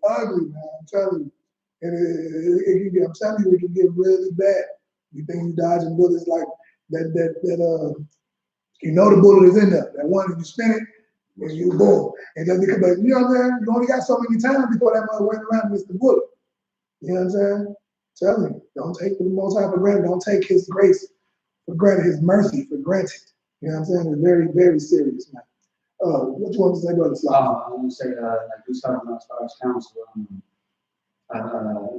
ugly, man. I'm telling you. And it can get, I'm telling you, it can get really bad. You think you dodging bullets like that, you know the bullet is in there. That one, you spin it, and you boom. And then because, you know what I'm saying? You only got so many times before that mother went around and missed the bullet. You know what I'm saying? Tell me, don't take the Most High for granted. Don't take His grace for granted, His mercy for granted. You know what I'm saying? It's very, very serious, man. What you want to say, brother? I want to say, like we talking about as far as counsel, you know,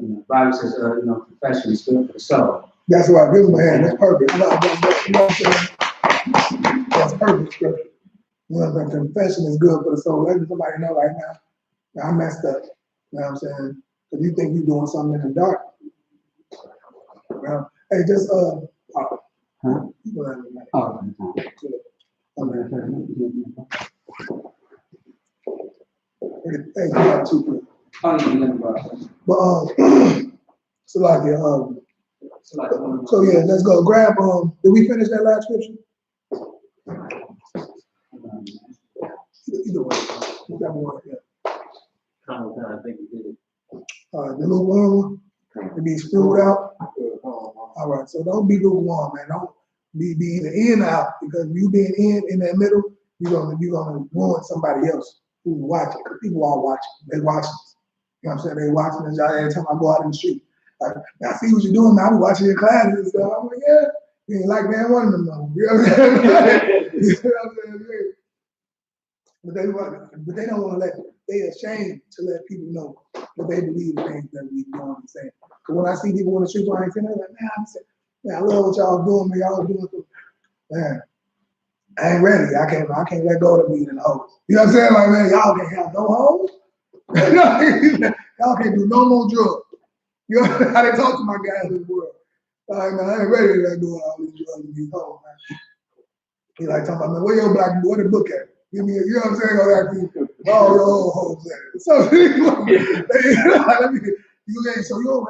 the Bible says, you know, confession is good for the soul. That's why I give him a hand. That's perfect. You know what I'm saying? That's perfect scripture. You know what I'm saying? Confession is good for the soul. Let somebody know right now, I messed up. You know what I'm saying? Because you think you're doing something in the dark. Well, hey, just, Huh? Hey, you got two people. But, so like, so yeah, let's go grab, did we finish that last scripture? Either way, whichever one, yeah. I think you did it. The lukewarm one, to be spewed out. All right, so don't be lukewarm, man. Don't be either in or out, because you being in that middle, you're gonna ruin somebody else who's watching, because people are watching. They watching us. You know what I'm saying? They watching us every time I go out in the street. Like, I see what you're doing, man. I be watching your classes and stuff. I'm like, yeah, you ain't like man one of them though. You know what I'm saying? You know what I'm saying? But they don't want to they ashamed to let people know that they believe the things that we doing and saying. Because when I see people on the street, I ain't saying, like, man, I love what y'all doing, man. Y'all doing it. Man, I ain't ready. I can't let go of the weed and the hoes. You know what I'm saying? Like, man, y'all can't have no hoes. Y'all can't do no more drugs. You know how they talk to my guys in the world. Like, man, I ain't ready to let go of all these drugs and these hoes, man. He like talking about, man, where your black boy, where the book at? Give me, you know what I'm saying? All that, all your old hoes at. So, so you don't have, you can have no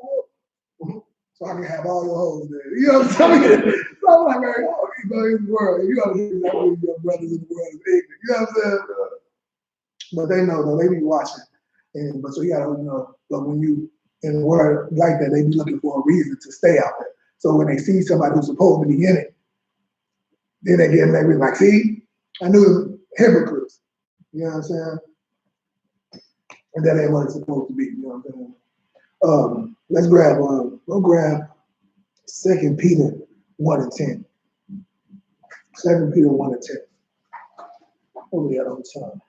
hoes. So I can have all your hoes there. You know what I'm saying? So I'm like, man, you go in the world, you gotta do exactly what your brothers in the world is ignorant. You know what I'm saying? But they know though, they be watching. But so you gotta, you know, but when you in the world like that, they be looking for a reason to stay out there. So when they see somebody who's supposed to be in it, then they get maybe like, see, I knew hypocrites. You know what I'm saying? And that ain't what it's supposed to be. You know what I'm saying? Let's grab, go grab 2 Peter 1:10. 2 Peter 1:10. What we got on time?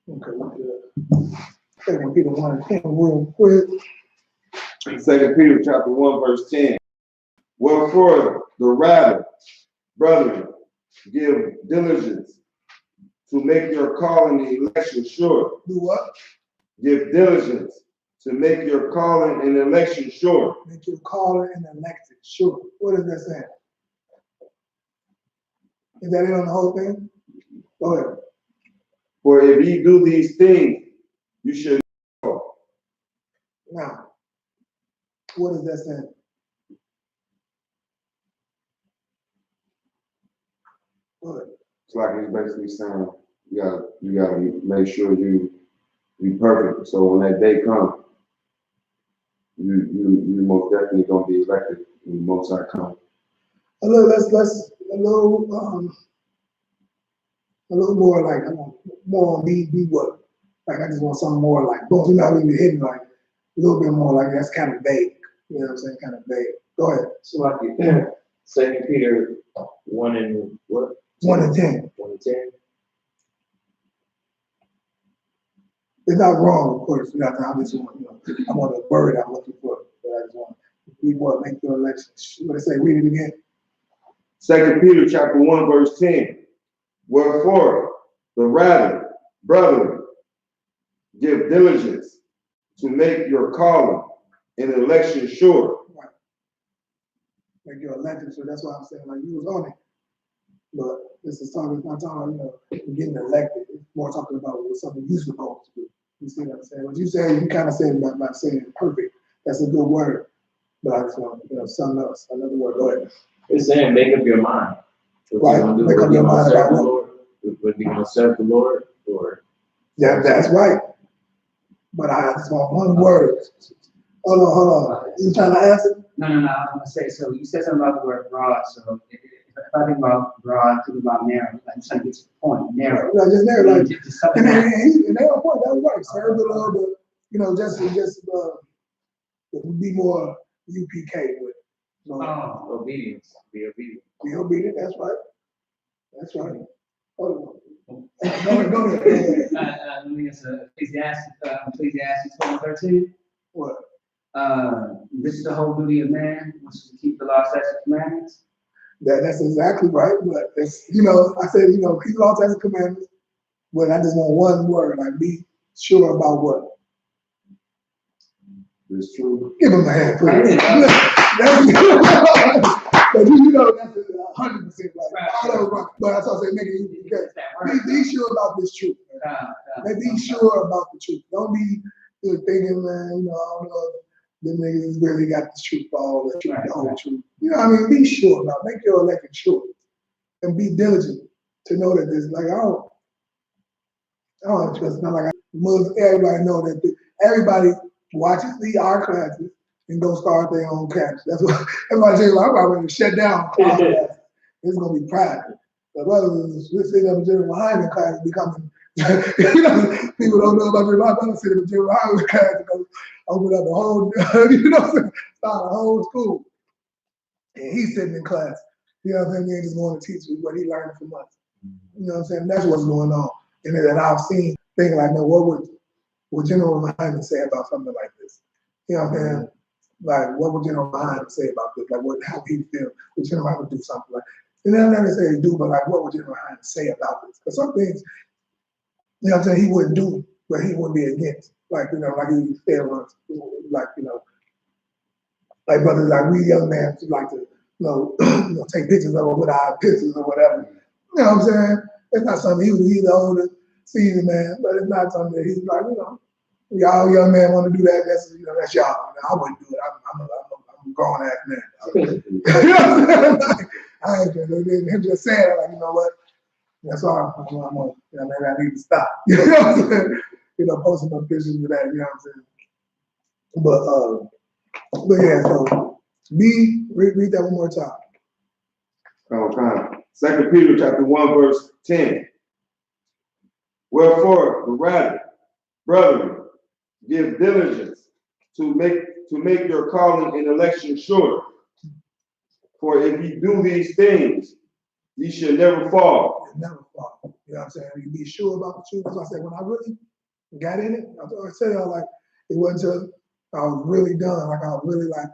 Okay, we're good. 2 Peter 1:10, real quick. 2 Peter chapter 1, verse 10. Wherefore the rather, brethren, give diligence to make your calling and election sure. Do what? Give diligence to make your calling and election sure. Make your calling and election sure. What is that saying? Is that it on the whole thing? Go ahead. For if ye do these things, you should know. Now, what is that saying? Go ahead. It's like he's basically saying you gotta make sure you be perfect. So when that day comes, you most definitely gonna be elected when the Most High comes. A little more like, I want more on be what? Like, I just want something more like, boom, you're not really hitting like, a little bit more like, that's kind of vague. You know what I'm saying? Kind of vague. Go ahead. So like 2 Peter 1 and what? 1:10. 1:10. It's not wrong, of course. You know, I just want, I want a word I'm looking for. But I just want be what? Make your election. What I say? Read it again. 2 Peter chapter 1, verse 10. Wherefore the rather, brethren, give diligence to make your calling and election sure. Right. Make your election. So that's why I'm saying, like, you was on it. But this is talking, it's not talking about, getting elected. It's more talking about what something you're supposed to do. You see what I'm saying? What you said, you kind of said about saying perfect. That's a good word. But I just want, something else, another word. Go ahead. It's saying make up your mind. What Right. you gonna do? Make up your mind about what? Lord? Whether you gonna serve the Lord or Yeah, that's right. But I just want one word. Hold on. You trying to answer? No, I was gonna say, so you said something about the word broad, so if I think about broad, I think about narrow, like I'm trying to get to the point, narrow. No, just narrow, like, Just something and else. they on point, that was right. Serve the Lord, but, just be more U.P.K. with. obedience. Be obedient. Be obedient, that's right. That's right. Go ahead. Let me answer Ecclesiastes 12:13. What? This is the whole duty of man, which is to keep the law, statutes, and commandments. That's exactly right, but it's, I said, keep the law, statutes, and commandments, but I just want one word, like, be sure about what? It's true. Give him a hand, please. That's 100% right. I don't right. But that's what I say, make it U.P.K. Be sure about this truth. Be sure about the truth. Don't be thinking, man, I don't know if them niggas really got the truth for all the truth, the whole truth. Be sure about it. Make your election sure. And be diligent to know that there's like, I don't trust, not like everybody know that everybody watches our classes and go start their own camps. That's what everybody says. I'm about ready to shut down our classes. It's gonna be private. But rather than sitting up in General YAHANNA class becoming, people don't know about your life. I'm sitting in General YAHANNA class because open up a whole, start a whole school. And he's sitting in class. He ain't just going to teach you what he learned from us. You know what I'm saying? That's what's going on. And then I've seen things like, what would General YAHANNA say about something like this? You know what I'm saying? Like, what would General YAHANNA say about this? Like, how he feel? Would General YAHANNA do something like, and then not necessarily do, but like, what would General YAHANNA say about this? Because some things, he wouldn't do, but he wouldn't be against. Like, like he said once, like, like brothers, like we young men who like to, take pictures of it with our pictures or whatever. You know what I'm saying? It's not something he's the older seasoned man, but it's not something that he's like, y'all young men want to do that. That's y'all. I wouldn't do it. I'm a grown ass man. You know what I'm saying? I ain't him just saying like, you know what? That's all. Maybe I need to stop. You know what I'm saying? Posting up pictures with that. You know what I'm saying? But yeah. So read that one more time. Okay. 2 Peter chapter 1, verse 10. Wherefore the rather, brethren, give diligence to make your calling and election sure. For if you do these things, you shall never fall. You'll never fall. You know what I'm saying? You be sure about the truth. That's why I said when I really got in it, I said like it wasn't till I was really done, like I was really like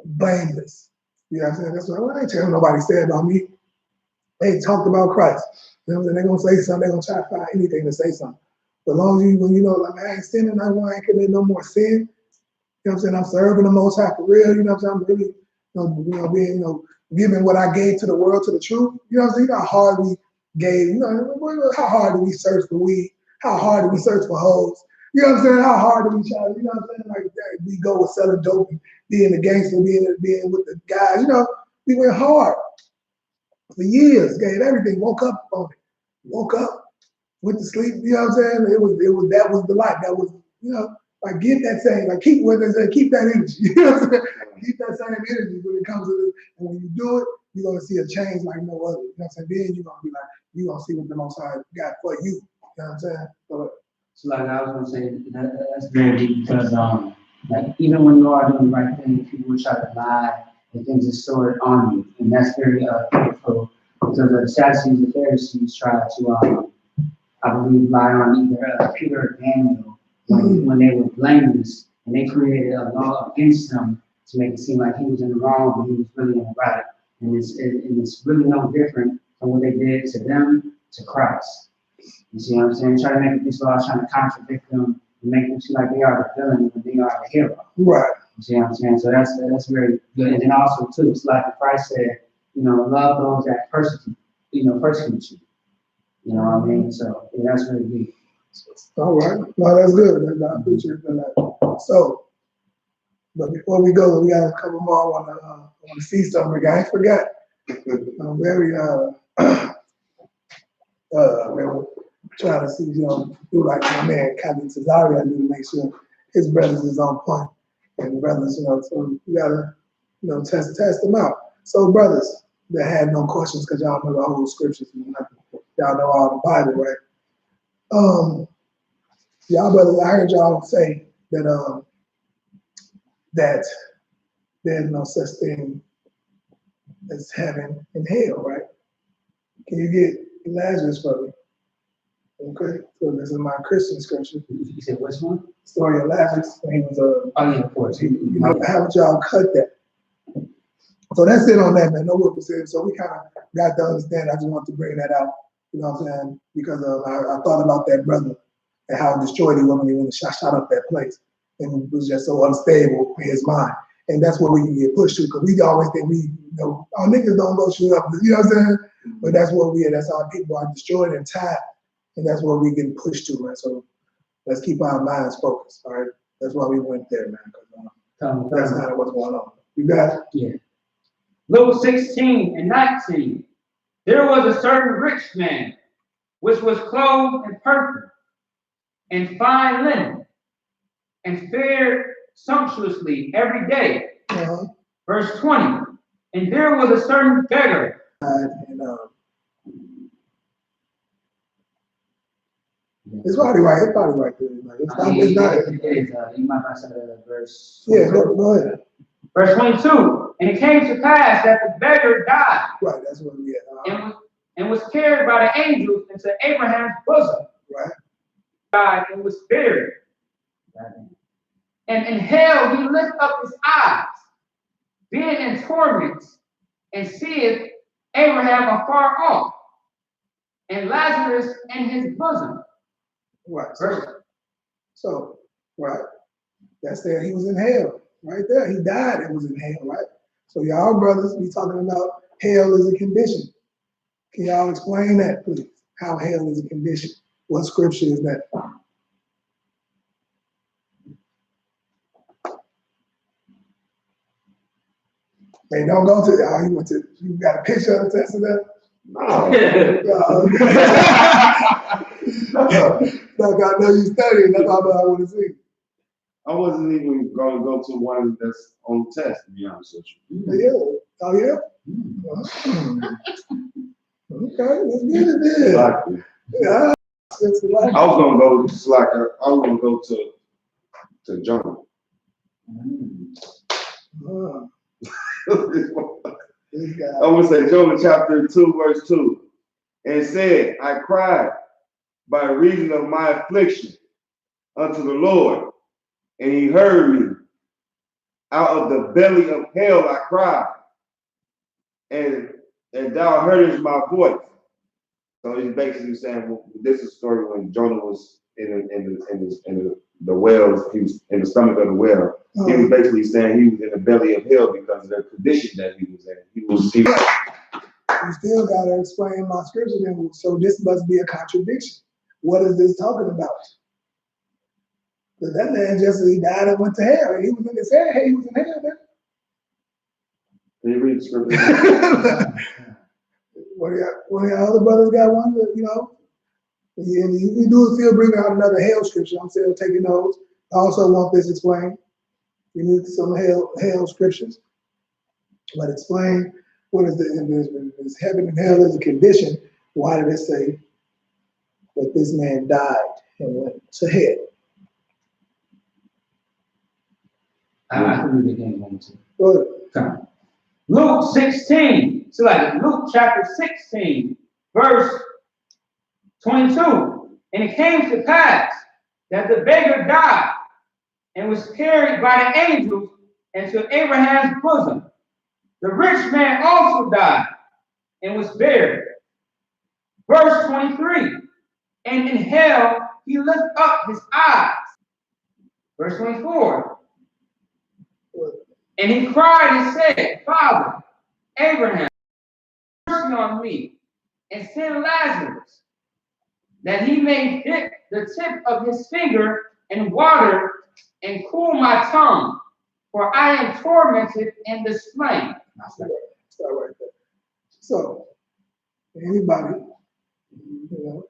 blameless. You know what I'm saying? That's what I ain't telling nobody said about me. They talked about Christ. You know what I'm saying? They're gonna say something, they're gonna try to find anything to say something. But as long as when you know, like I ain't sinning, I ain't committing no more sin. You know what I'm saying? I'm serving the Most High for real. You know what I'm saying? I'm really, being, giving what I gave to the world, to the truth. You know what I'm saying? You know how hard we gave, how hard did we search for weed? How hard did we search for hoes? You know what I'm saying? How hard did we try, you know what I'm saying? Like that, we go with selling dope and being a gangster, being with the guys, we went hard for years, gave everything, woke up on it. Woke up, went to sleep, you know what I'm saying? That was the life. That was, like get that same, like keep what they say, keep that energy. You know what I'm saying? Keep that same energy when it comes to this. And when you do it, you're gonna see a change like no other. You know what I'm saying? Then you're gonna be like, you're gonna see what the Most High got for you. You know what I'm saying? So like I was gonna say, that's very deep because like even when you are doing the right thing, people will try to lie and things are stored on you, and that's very painful because the Sadducees and the Pharisees try to I believe lie on either Peter or Daniel when they were blameless, and they created a law against him to make it seem like he was in the wrong, but he was really in the right. And it's really no different from what they did to them to Christ. You see what I'm saying? Try to make these laws, trying to contradict them and make them seem like they are the villain when they are the hero. Right. You see what I'm saying? So that's very good. And then also too, it's like Christ said, love those that persecute you. You know what I mean? So that's really deep. All right. No, that's good. I appreciate that. So, but before we go, we got a couple more. I want to see something. I ain't forgot. I'm very trying to see, do like my man Captain Cesare. I need to make sure his brothers is on point, and the brothers, so you gotta, test them out. So brothers that had no questions because y'all know the whole scriptures, y'all know all the Bible, right? Y'all brothers, I heard y'all say that that there's no such thing as heaven and hell, right? Can you get Lazarus for me? Okay, so this is my Christian scripture. You said which one? Story of Lazarus when he was oh yeah, of course. How would y'all cut that? So that's it on that, man. No what percent. So we kind of got to understand. I just want to bring that out. You know what I'm saying? Because I thought about that brother and how destroyed he was when he shot up that place, and it was just so unstable in his mind. And that's what we can get pushed to, because we always think our niggas don't go shoot up. You know what I'm saying? But that's what that's our people are destroyed and tied. And that's what we get pushed to, man. So let's keep our minds focused, all right? That's why we went there, man, because that's kind of what's going on. You got it? Yeah. Luke 16 and 19. There was a certain rich man, which was clothed in purple and fine linen, and fared sumptuously every day. Verse 20. And there was a certain beggar. It's probably right. It's probably right there. It's not. You might have said verse. Yeah, go ahead. Verse 22. And it came to pass that the beggar died. Right, that's what we had. And was carried by the angels into Abraham's bosom. Right. Died and was buried. And in hell he lift up his eyes, being in torments, and seeth Abraham afar off, and Lazarus in his bosom. Right. So, right. That's there. He was in hell. Right there. He died and was in hell, right? So y'all brothers be talking about hell is a condition. Can y'all explain that, please? How hell is a condition? What scripture is that? Hey, don't go to that. You got a picture of the test of that? No. Look, I know you studying. That's all I want to see. I wasn't even going to go to one that's on test, to be honest with you. Yeah. Oh, yeah? Okay, let's get it then. Exactly. Yeah. I was going to go to to Jonah. This guy. I want to say Jonah chapter 2, verse 2. And said, I cried by reason of my affliction unto the Lord, and he heard me. Out of the belly of hell I cried, and thou heardest my voice. So he's basically saying, well, this is a story when Jonah was in the wells, he was in the stomach of the well. He was basically saying he was in the belly of hell because of the condition that he was in. You still got to explain my scripture then. So this must be a contradiction. What is this talking about? Because that man he died and went to hell. He was in his head. He was in hell then. Can you read the scripture? One of your other brothers got one, you know. And you do still bring out another hell scripture. I'm still taking notes. I also want this explained. You need some hell scriptures. But explain what is this heaven and hell is a condition. Why did it say that this man died and went to hell? I can read it again, one, two. Go Come. Luke 16, so like Luke chapter 16, verse 22. And it came to pass that the beggar died and was carried by the angels into Abraham's bosom. The rich man also died and was buried. Verse 23. And in hell he lifted up his eyes. Verse 24. And he cried and said, Father, Abraham, have mercy on me, and send Lazarus, that he may dip the tip of his finger in water and cool my tongue, for I am tormented in this flame. Start right there. So, anybody, you know,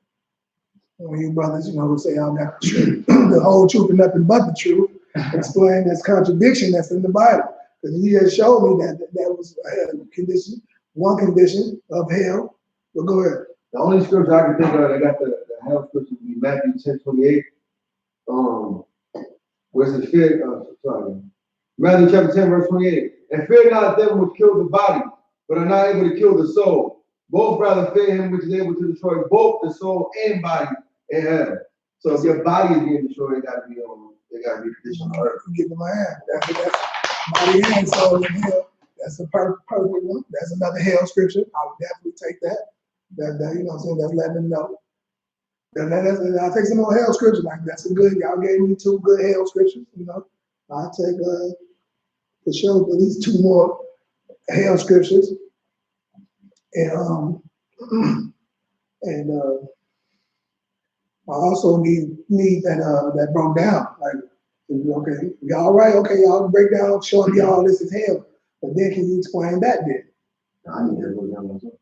one of you brothers, you know, who say, I got the truth, the whole truth and nothing but the truth, explain this contradiction that's in the Bible. Because you just showed me that was a condition, one condition of hell. But go ahead. The only scripture I can think of that got the hell scripture would be Matthew 10:28. Where's the fear? Matthew chapter 10, verse 28. And fear not them which kill the body, but are not able to kill the soul. Both rather fear him which is able to destroy both the soul and body in hell. So if your body is being destroyed, it gotta be conditioned on earth. Give them my hand. That's body and soul in hell. That's a perfect one. That's another hell scripture. I would definitely take that. That you know what I'm saying? That's letting them know. I'll take some more hell scriptures. Like that's a good. Y'all gave me 2 good hell scriptures. You know, I'll take for sure at least 2 more hell scriptures. And I also need that broke down. Like, okay, y'all right? Okay, y'all break down, showing y'all this is hell. But then can you explain that then? I need that broke down myself.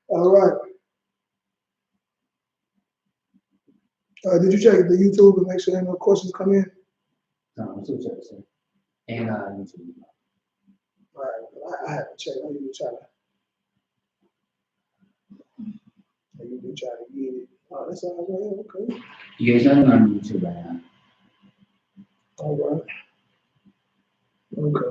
All right. Did you check the YouTube and make sure there no questions come in? No, I'm still checking, sir. And YouTube. All right, I have to check. I need to try to. I need to try to get it. Oh, that's all right. Okay. Yeah, it's nothing on YouTube right now. All right. Okay.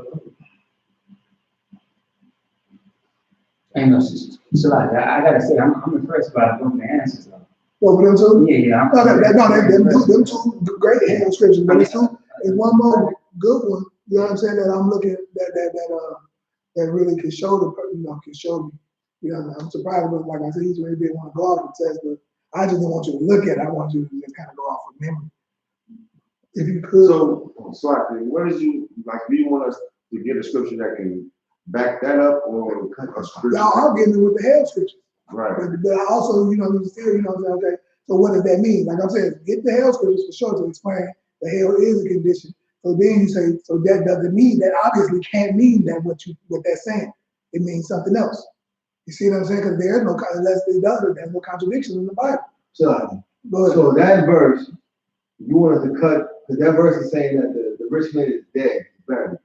Ain't no sisters. So like, I gotta say, I'm impressed by the answers though. Well, for them two? Yeah. Them 2 great hand scriptures, but it's one more good one. You know what I'm saying? That I'm looking that really can show can show me. You know, I'm surprised, but like I said, he's really didn't want to go off the test, but I just didn't want you to look at it. I want you to just kind of go off of memory. If you could. So what is you like? Do you want us to get a scripture that can back that up, or a scripture? Y'all are getting it with the hell scripture. Right. But I also, okay, so what does that mean? Like I'm saying, get the hell scriptures for sure to explain the hell is a condition. So then you say, so that doesn't mean, that obviously can't mean that what that's saying. It means something else. You see what I'm saying? Because there's no, unless it does it, there's no contradiction in the Bible. So that verse, you want us to cut, because that verse is saying that the rich man is dead, buried,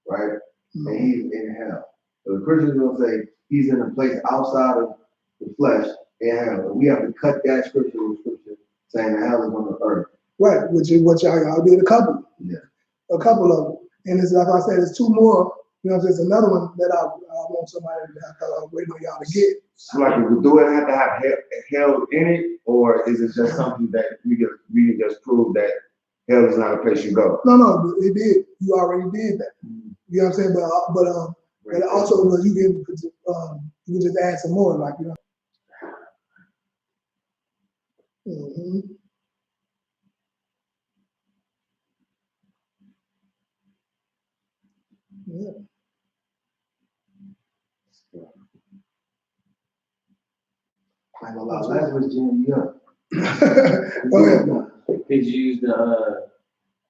right? Mm-hmm. And he's in hell. So the Christians will say he's in a place outside of the flesh in hell. And we have to cut that scripture with saying that hell is on the earth. Right, which is what y'all did a couple. Yeah. A couple of them. And it's like I said, there's two more. You know, there's another one that I want somebody to waiting on y'all to get. So like, do it have to have hell in it, or is it just something that we can just prove that hell is not a place you go? No, it did. You already did that. You know what I'm saying? But also you can just add some more, like, you know. Mm-hmm. Yeah. I ain't gonna lie, last was jamming me up. Go ahead. Could you use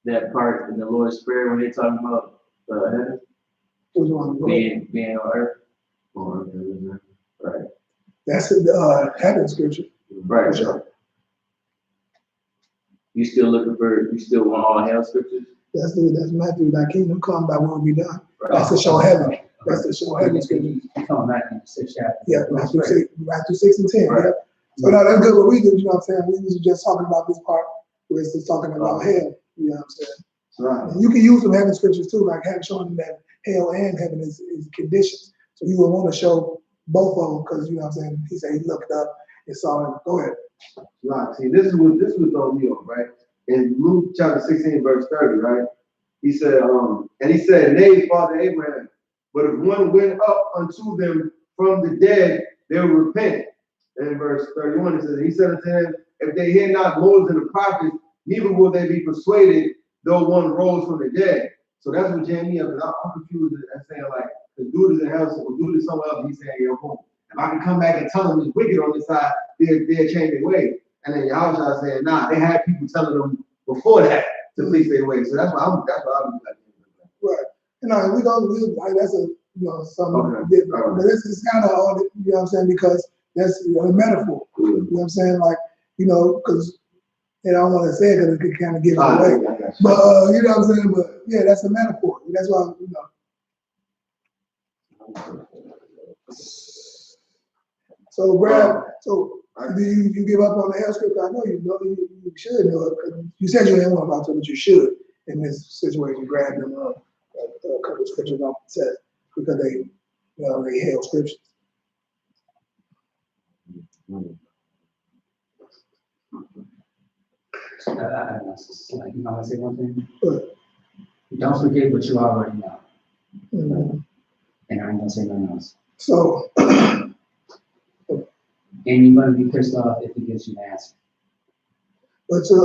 that part in the Lord's Prayer when they're talking about heaven? Which one? Being on earth? Right. That's the heaven scripture. Right. Sure. You still want all hell scriptures? That's Matthew, thy kingdom come, thy will be done. Right. That's the show heaven. That's the show heaven scripture. You talking Matthew 6 chapter. Yeah, Matthew 6 and 10. Right. Yeah. So now that's good what we do, you know what I'm saying? We was just talking about this part where it's just talking about hell, you know what I'm saying? Right. And you can use some heaven scriptures too, like showing them that hell and heaven is conditions. So you would want to show both of them because, you know what I'm saying? He said he looked up and saw it. Go ahead. Right. See, this was throwing me off, right? In Luke chapter 16, verse 30, right? He said, and he said, nay, Father Abraham, but if one went up unto them from the dead, they will repent. And in verse 31, it says, he said unto them, if they hear not Moses and the prophets, neither will they be persuaded, though one rose from the dead. So that's what jammed me up. I'm confused and saying, like, the dude is in hell, so dude is somewhere else, and he's saying, yo, boom. If I can come back and tell them it's wicked on this side, they'll change their way. And then Yahushua saying, nah, they had people telling them before that to please their way. So that's what I'm like. Right. You know, like, that's a, you know, something different. But this is kind of all, you know what I'm saying, because that's a metaphor. You know what I'm saying? Like, you know, because I don't want to say it because it could kind of give it away. But, you know what I'm saying? But, yeah, that's a metaphor. That's why, you know. So, Brad, do you give up on the hell script? I know you should know it. You said you didn't want about it, but you should in this situation. Grab them a couple of scriptures off the set because they held scriptures. Like, you know, I say one thing. Don't forget what you already know. Mm-hmm. And I ain't gonna say nothing else. So, and you're gonna be pissed off if he gives you an answer. But to the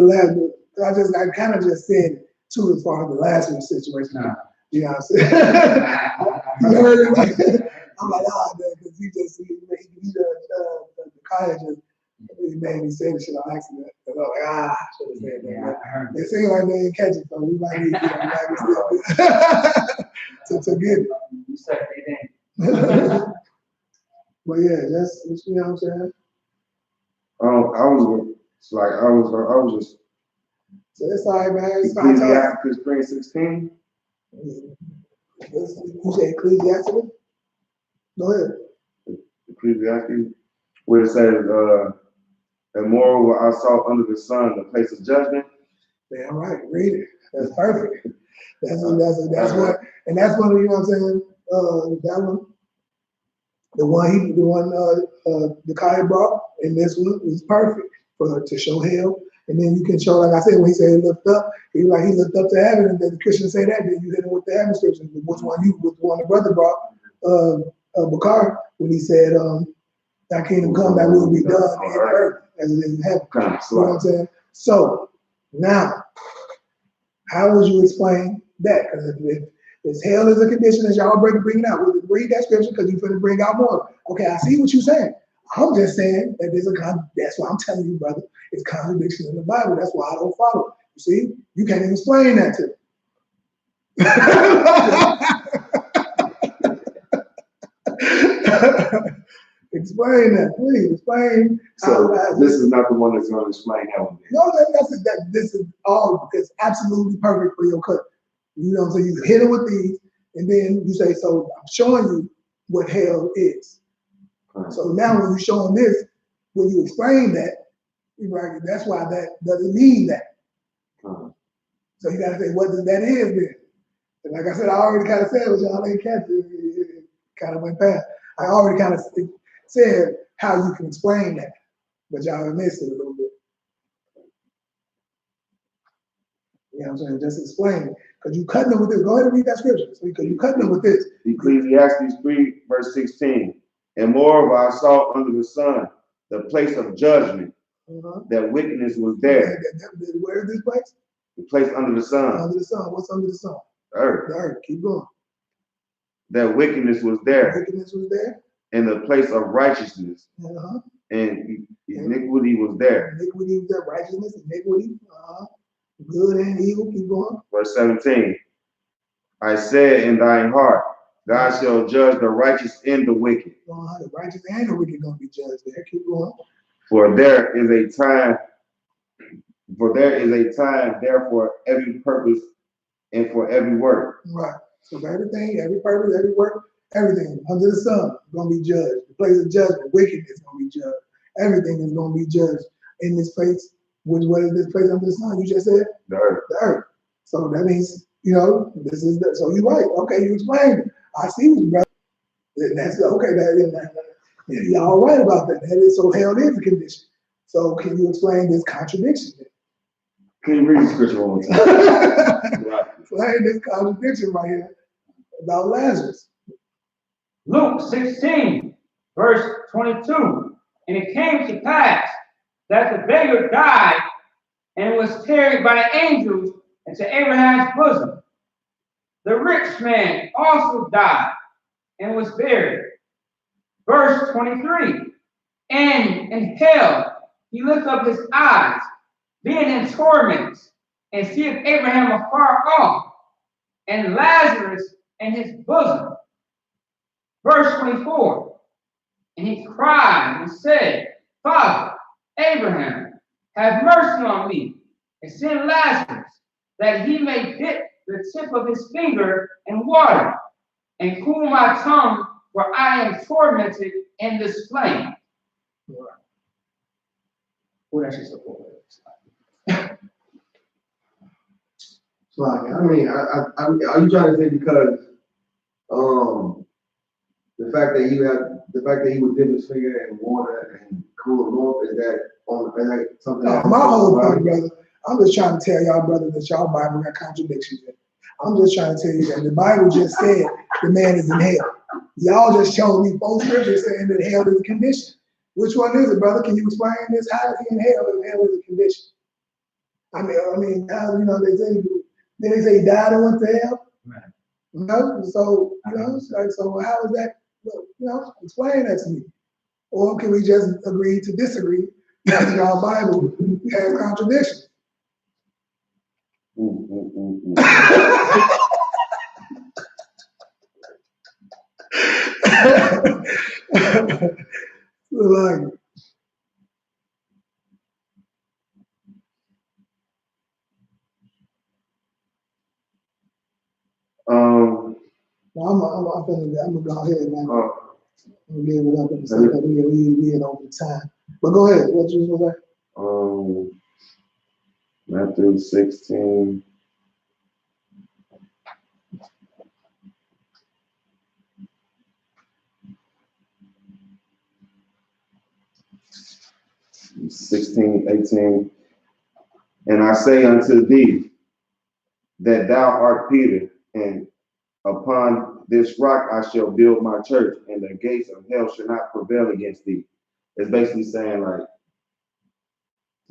last, I kind of just said too as far as the last one situation. Nah. You know what I'm saying? You heard it? I'm like, because the Kaya just made me say the shit on accident. And I'm like, I should have said that. Yeah, It seems like they didn't catch it, so we might need to get it. You said they didn't. But yeah, that's, you know what I'm saying? I was just. So it's all right, man. It's my Ecclesiastes 3:16. You say Ecclesiastes? Go ahead. Ecclesiastes, where it says, and moreover, I saw under the sun the place of judgment. Yeah, all right. Read it. That's perfect. That's what, and that's one of, you know what I'm saying? That one, the Kai brought, and this one is perfect to show hell. And then you can show, like I said, when he said he looked up, he looked up to heaven, and then the Christians say that, then you hit him with the heaven scripture. Which one the brother brought, Bakar, when he said, thy kingdom come, thy will be done in earth as it is in heaven. You know what I'm saying? So now, how would you explain that? Because if hell is a condition, as y'all bringing out, we'll read that scripture because you're going to bring out more. Okay, I see what you're saying. I'm just saying that that's why I'm telling you, brother, it's contradiction in the Bible. That's why I don't follow it. You see, you can't even explain that to me. Explain that, please. Explain. So this is not the one that's going to explain hell. No, this is all. It's absolutely perfect for your cut. You know what I'm saying? You hit it with these, and then you say, "So I'm showing you what hell is." So now when you show them this, when you explain that, right, that's why that doesn't mean that. So you gotta say, what does that is then? And like I said, I already kind of said, what y'all ain't catch it kind of went past. I already kind of said how you can explain that, but y'all missed it a little bit. You know what I'm saying? Just explain it. Because you cutting them with this. Go ahead and read that scripture. Because you cutting them with this. Ecclesiastes 3, verse 16. And moreover, I saw under the sun the place of judgment, that wickedness was there. Where is this place? The place under the sun. Under the sun. What's under the sun? The earth. The earth. Keep going. That wickedness was there. Wickedness was there. And the place of righteousness. And iniquity was there. Iniquity was there. Righteousness, iniquity. Good and evil. Keep going. Verse 17. I said in thine heart, God shall judge the righteous and the wicked. The righteous and the wicked gonna be judged there. Keep going. For there is a time there for every purpose and for every work. Right. So for everything, every purpose, every work, everything under the sun is gonna be judged. The place of judgment, wickedness is gonna be judged. Everything is gonna be judged in this place. What is this place under the sun? You just said The earth. The earth. So that means, you know, this is the, so you're right. Okay, you explained it. I see you, brother. And that's okay. Y'all right about that. That is, so hell is a condition. So can you explain this contradiction? Can you read the scripture one more time? Right. Explain this contradiction right here about Lazarus. Luke 16, verse 22. And it came to pass that the beggar died and was carried by the angels into Abraham's bosom. The rich man also died and was buried. Verse 23. And in hell he lifted up his eyes, being in torments, and seeth Abraham afar off, and Lazarus in his bosom. Verse 24. And he cried and said, Father Abraham, have mercy on me, and send Lazarus, that he may dip the tip of his finger in water, and cool my tongue, for I am tormented in this flame. What actually support it? So I mean, are you trying to say because the fact that he would dip his finger in water and cool him off, is that something? No, my whole point, brother, I'm just trying to tell y'all, brother, that y'all Bible got contradictions in it. I'm just trying to tell you that the Bible just said the man is in hell. Y'all just showed me both scriptures saying that hell is a condition. Which one is it, brother? Can you explain this? How is he in hell if hell is a condition? I mean, how, you know, they say he died and went to hell. Right. You know, so you know, like, so how is that? You know, explain that to me. Or can we just agree to disagree that our Bible has contradictions? Like, I'm gonna go ahead and give it up and say that we had over time. But go ahead. What you was gonna say? Matthew 16. (16, 18). And I say unto thee that thou art Peter, and upon this rock I shall build my church, and the gates of hell shall not prevail against thee. It's basically saying, like,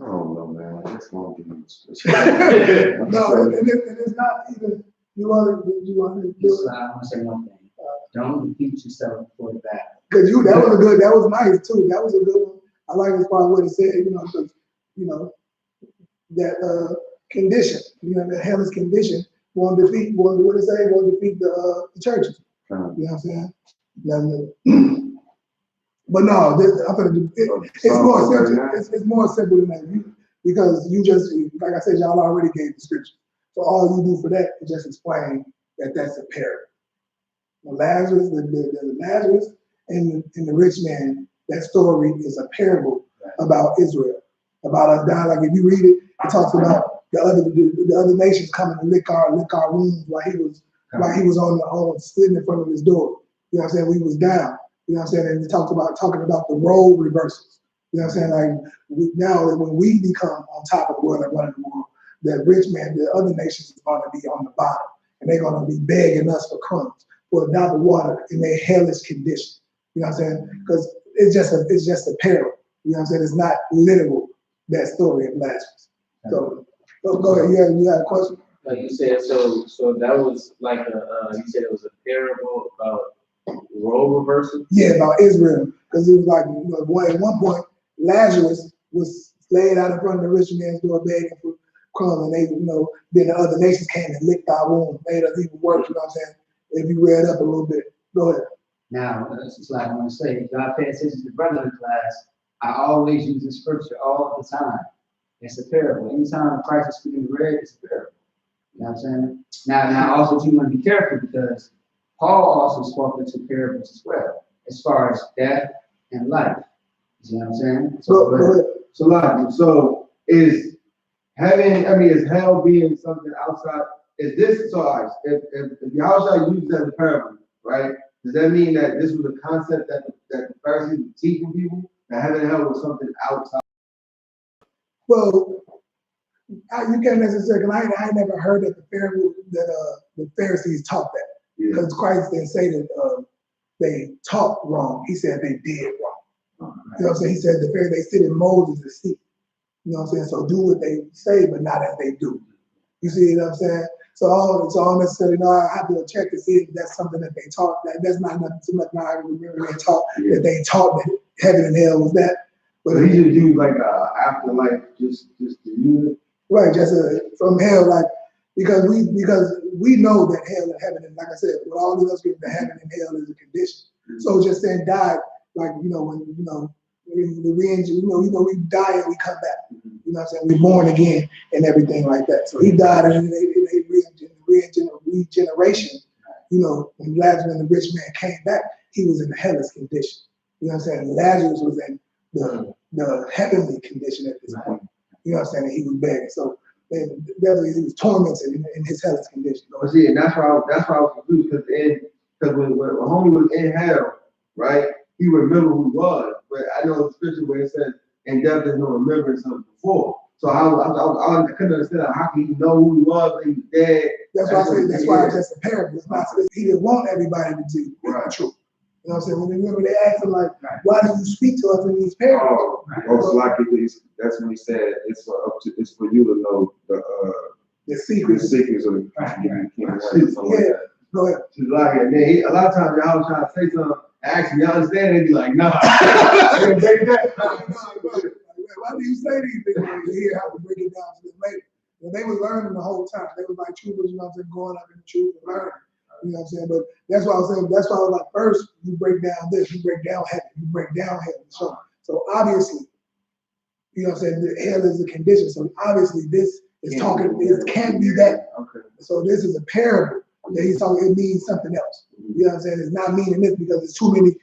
I don't know, man. That's gonna be No, and it's not even. You want to do I want to say one thing. Don't repeat yourself before the battle. Because that was nice too. That was a good one. I like this part what it said, you know, because, you know, that condition, you know, that hell is condition, won't defeat the churches. You know what I'm saying? But no, it's more simple. It's more simple than that. Because you just, like I said, y'all already gave the scripture. So all you do for that is just explain that that's a parable. Lazarus, the Lazarus and the rich man, that story is a parable about Israel, about us dying. Like if you read it, it talks about the other nations coming to lick our wounds while he was sitting in front of his door. You know what I'm saying? We was down. You know what I'm saying? And he talking about the role reversals. You know what I'm saying? Like now when we become on top of the world and running the world, the rich man, the other nations is going to be on the bottom, and they're going to be begging us for crumbs, for a drop of water in their hellish condition. You know what I'm saying? Because it's just a parable. You know what I'm saying? It's not literal, that story of Lazarus. So go ahead. You had a question? Like you said, so that was like you said it was a parable about role reversal? Yeah, about Israel. Because it was like, at one point, Lazarus was laid out in front of the rich man's door begging for crumbs, and they, then the other nations came and licked our wounds, made us even worse, you know what I'm saying? If you read up a little bit, go ahead. Now, that's just like I want to say, if y'all pay attention to the brother class, I always use this scripture all the time. It's a parable. Anytime Christ is speaking the red, it's a parable. You know what I'm saying? Now also you want to be careful because Paul also spoke into parables as well, as far as death and life. You know what I'm saying? So is heaven, is hell being something outside? Is this, so if Yahushua used as a parable, right? Does that mean that this was a concept that the Pharisees were teaching people, that heaven and hell was something outside? Well, you can't necessarily, I never heard that the Pharisees taught that. Because Christ didn't say that they taught wrong. He said they did wrong. You know what I'm saying? He said they sit in Moses' seat. You know what I'm saying? So do what they say, but not as they do. You see what I'm saying? So all necessarily, I have to check to see if that's something that they taught. That's not nothing too much. Now I remember they taught that they taught that heaven and hell was that. But he just used like afterlife, just to use it. Right, just from hell, like because we know that hell and heaven, and like I said, with all of us getting to heaven and hell is a condition. So just saying die, like when we die and we come back. You know what I'm saying? We're born again and everything like that. So he died and regeneration. When Lazarus and the rich man came back, he was in the hellish condition. You know what I'm saying? Lazarus was in the heavenly condition at this point. You know what I'm saying? And he was begging. So definitely he was tormented in his hellish condition. See, and that's why I was confused, because when homie was in hell, right, he remembered who he was. But I know the scripture where it says, "In death there's no remembrance of before." So I couldn't understand how can he know who he was when he was dead. That's why I say that's why it's just a parable. It's not, he didn't want everybody to do the truth. You know what I'm saying? Remember they asked him like, "Why do you speak to us in these parables?" That's when he said it's for you to know the secrets. The secrets of Yeah, go ahead. She's like, and then a lot of times y'all was trying to say something, actually y'all understand, they'd be like, nah. Why do you say these things? You hear how to break it down to them later. They were learning the whole time. They were like troopers, you know what I'm saying, going up in the truth and learning. You know what I'm saying? But that's why I was saying, that's why I was like, first, you break down this, you break down heaven, you break down heaven. So obviously, you know what I'm saying, the hell is a condition. So obviously this is talking, it can't be that. Okay. So this is a parable that he's talking, it means something else. You know what I'm saying? It's not meaning this because there's too many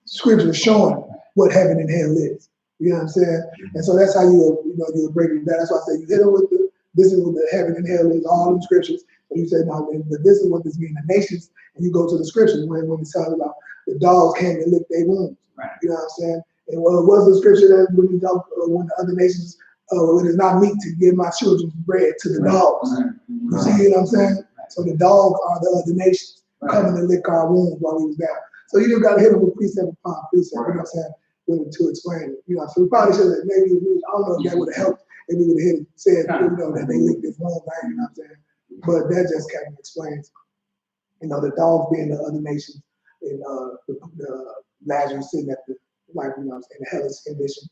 scriptures showing what heaven and hell is. You know what I'm saying? And so that's how you break it down. That's why I say you hit it with this is what the heaven and hell is, all them scriptures. And you say, no, but this is what this means, the nations, and you go to the scriptures when it's talking about the dogs came and licked their wounds. Right. You know what I'm saying? And what was the scripture that when the other nations, it is not meat to give my children bread to the dogs. Right. You see what I'm saying? Right. So the dogs are the other nations coming to lick our wounds while we was down. So you just got to hit them with precept upon precept. You know what I'm saying? To explain it. So we probably should have maybe, I don't know if that would have helped if we would have said, that they licked this wound, right? You know what I'm saying? But that just kind of explains, the dogs being the other nations and the Lazarus sitting at the, in the hellish condition,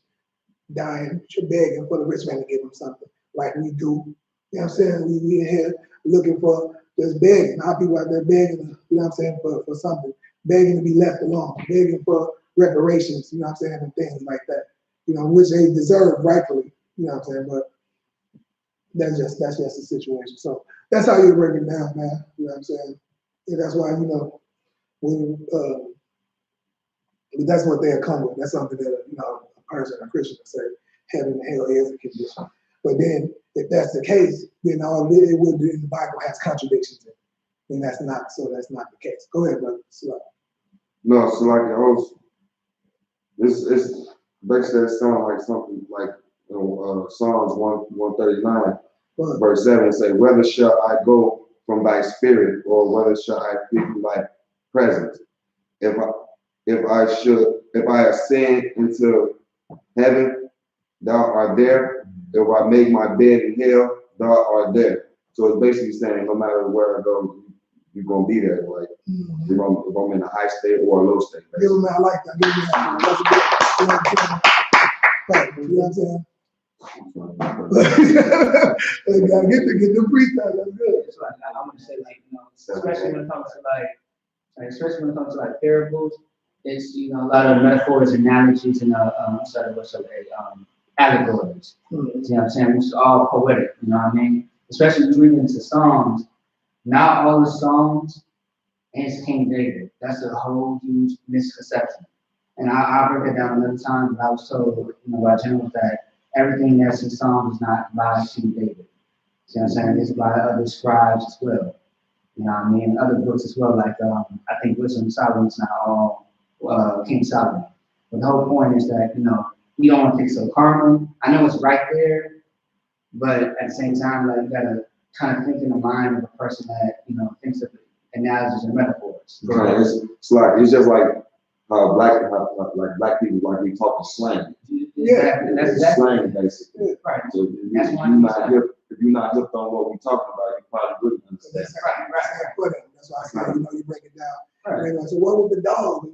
dying, begging for the rich man to give him something, like we do. You know what I'm saying? We in here looking for, just begging. Our people out there begging, for something, begging to be left alone, begging for reparations, you know what I'm saying, and things like that, which they deserve rightfully, you know what I'm saying, but that's just the situation. So that's how you break it down, man, you know what I'm saying? And that's why, when that's what they'll come with. That's something that, person, a Christian, to say heaven and hell is a condition. But then, if that's the case, then all it would be in the Bible has contradictions in it. And that's not the case. Go ahead, brother. No, so like it's basically it sounds like something like Psalms 139, verse 7 say, whether shall I go from thy spirit, or whether shall I flee from thy presence? If I ascend into heaven, thou art there. If I make my bed in hell, thou art there. So it's basically saying no matter where I go, you're gonna be there. Like if I'm in a high state or a low state. Give me, I like that. Give me that. That's good. You know what I'm saying? You gotta get the freestyle. That's good. So I want to say, like, you know, especially when it comes to like parables, it's, you know, a lot of metaphors, analogies, and allegories. You know what I'm saying? It's all poetic. You know what I mean? Especially when you read into Psalms, not all the Psalms is King David. That's a whole huge misconception. And I'll break it down another time. But I was told, you know, by generals that everything that's in Psalms is not by King David. You know what I'm saying? It's by other scribes as well. You know what I mean? Other books as well, like I think Wisdom of Solomon is not all King Solomon. But the whole point is that, you know, you don't want to think so carnal. I know it's right there, but at the same time, like, you gotta kind of think in the mind of a person that, you know, thinks of analogies and metaphors. Right. It's just like black people, like we talk slang. Yeah, that's slang basically. Right. So if you're not hooked on what we're talking about, you probably wouldn't understand. Right. That's why I said, you know, you break it down. Right. So what was the dog?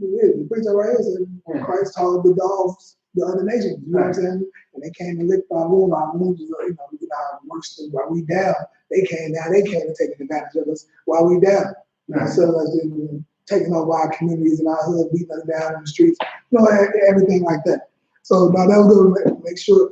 The preacher right here said Christ told the dogs the other nations. You know what I'm saying? And they came and licked our wounds. Our wounds, you know, our works while we down. They came and taking advantage of us while we down. Instead of us taking over our communities and our hood, beating us down in the streets, you know, everything like that. So now that was good to make sure.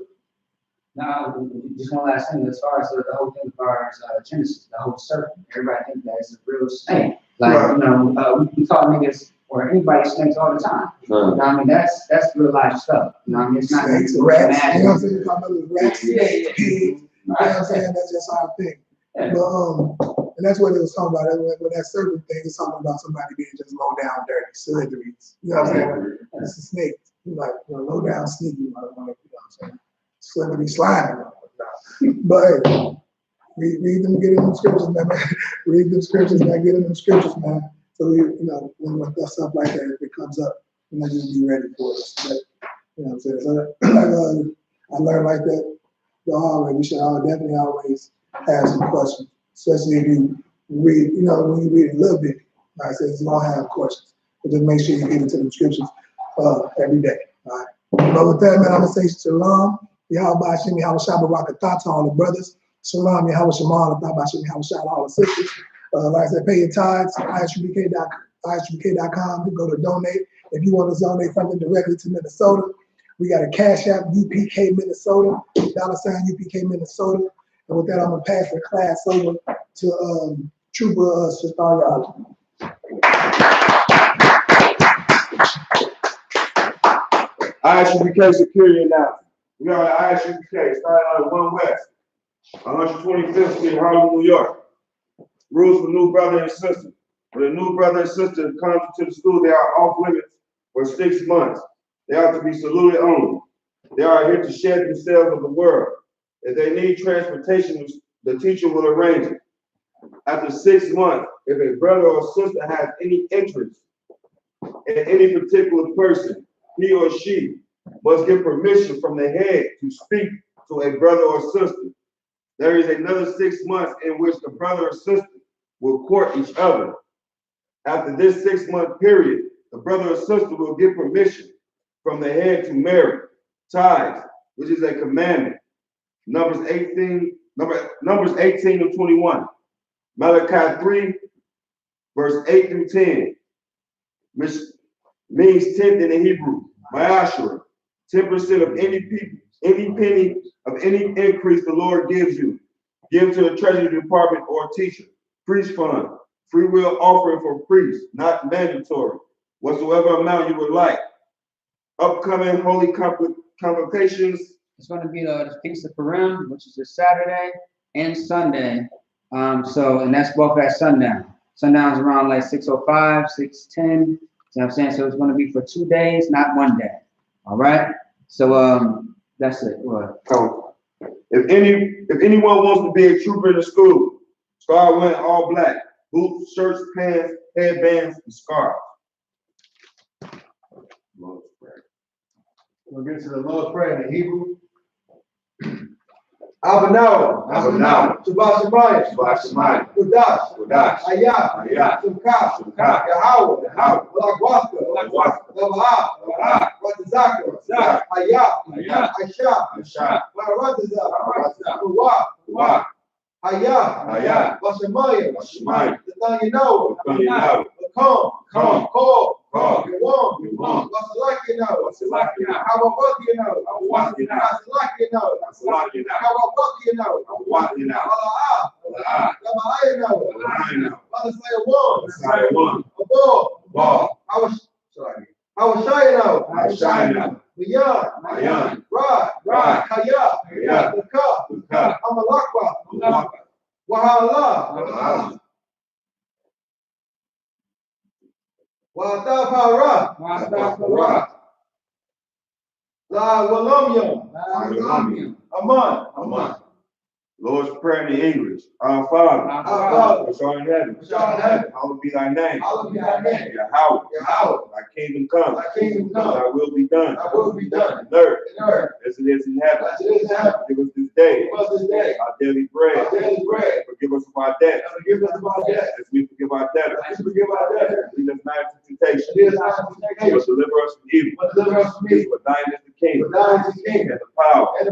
Now, just one last thing, as far as the whole thing, as far as Genesis, the whole serpent, everybody thinks that it's a real snake. Like, you know, we call niggas or anybody snakes all the time. You know what I mean? That's real life stuff. You know what I mean? It's not snakes, rats, you know what I'm saying? Talking about rats, pigs, you know what I'm saying? That's just our thing. Yeah. But and that's what it was talking about. When that serpent thing is talking about somebody being just low down, dirty, slitheries. You know what I'm saying? It's a snake. Like, you know, low down, sneaky, you know what I'm saying? Slithery, slimy. But hey, read them, get in them scriptures, man. Read them scriptures, man. Get in them scriptures, man. So you know, when stuff like that, if it comes up, you know, just be ready for it. But, you know what I'm saying? So, I learned like that the hard way. We should definitely always have some questions, especially if you read, you know, when you read a little bit. Like I said, you all have questions, but just make sure you get into the scriptures every day. All right. But with that, man, I'm gonna say shalom. YAHANNA, YAHANNA, to all the brothers. Shalom, YAHANNA, Shema, YAHANNA, all the sisters. Like I said, pay your tithes. I.S.U.P.K.com. Go to donate. If you want to donate something directly to Minnesota, we got a Cash App, U.P.K. Minnesota, $UPK Minnesota. And with that, I'm gonna pass the class over to Trooper Sister. I.S.U.P.K. security announcement. We are the I.S.U.P.K. starting on 1 West, 125th Street, Harlem, New York. Rules for new brother and sister. When a new brother and sister comes to the school, they are off limits for 6 months. They are to be saluted only. They are here to shed themselves of the world. If they need transportation, the teacher will arrange it. After 6 months, if a brother or sister has any interest in any particular person, he or she must get permission from the head to speak to a brother or sister. There is another 6 months in which the brother or sister will court each other. After this 6-month period, the brother or sister will get permission from the head to marry. Tithes, which is a commandment. Numbers 18 and 21. Malachi 3, verse 8 through 10, which means tenth in the Hebrew. Ma'ashra, 10% of any penny of any increase the Lord gives you. Give to the treasury department or teacher. Priest fund, free will offering for priests, not mandatory. Whatsoever amount you would like. Upcoming holy convocations. It's going to be the Feast of Purim, which is this Saturday and Sunday. And that's both at sundown. Sundown's around like 6:05, 6:10. You know what I'm saying? So it's going to be for 2 days, not 1 day. All right. So that's it. What? So if anyone wants to be a trooper in the school, start wearing all black, boots, shirts, pants, headbands, and scarves. Lord's Prayer. We'll get to the Lord's Prayer in Hebrew. Abanaw, Shabbat Shemayim, Kodash, Ayah, Sumka, Yahweh, Lagwaska, Lavah, Ratazaka, Ayah, Aisha, Maratazah, Kawah, Ayah, Bashamayim, Nathaniel, Come, call, you want, what's you know, how about you know, what's you know, I was shy now. Beyond, Rod, Kaya, the cup, I'm a lakwa, Wahala, Wa'atah Parah, La Walam Aman. Lord's Prayer in English. Our Father, which art in heaven, hallowed be thy name. Yahweh, thy kingdom come. Thy will be done. On earth, as it is in heaven. Give us this day our daily bread. Forgive us of our debts, as we forgive our debtors. Lead us not into temptation, but deliver us from evil. For thine is the kingdom, and the power, and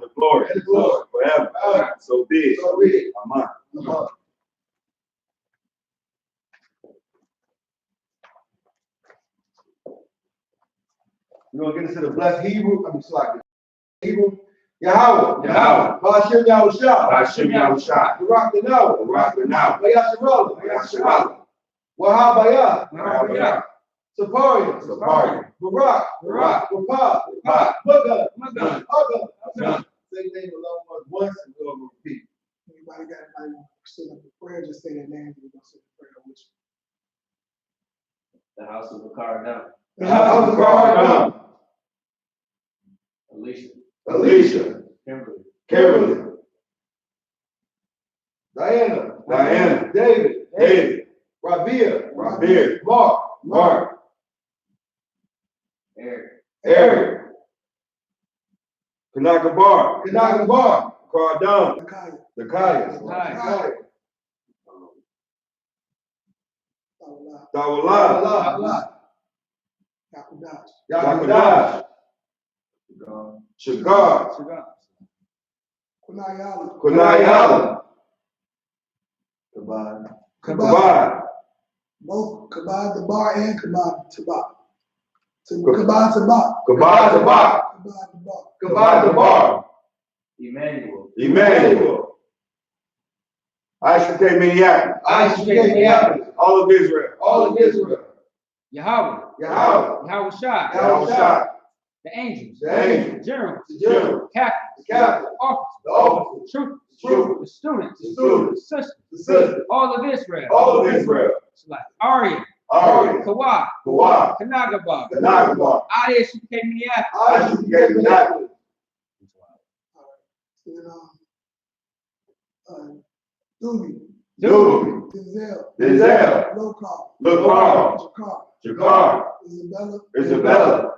the glory, forever. So be it. Amen. We're going to get into the blessed Hebrew. Hebrew. Yahweh. Ba'ashem Yahushua. Barak Danawa. Bayasharala. Wahabayah. Saparian. Barak. Wapah. Mugga. Say the name of loved ones once and we're going to repeat. Anybody got anybody set up a prayer? Just say their name and we're going to say the prayer with you. The house of the car down. The house of God. Alicia. Kimberly. Diana. David. Rabia. Mark. Eric. Kanagabar. Cardon. Zakaya. Tawala. Yakudash. Shagar. Kunayala. Kabad. Both Kabad the bar and Kabad Tabak. Kabad the bar. Emmanuel. I.S.U.P.K. Minneapolis. All of Israel. Yahweh Shah. the angels, General, captains, officers, troopers, the students, the sisters, all of Israel. It's like Arya, Kawah, Kanagabar, I.S.U.P.K. Minneapolis. Doobie, Denzel, Lokar, Jakar, Isabella,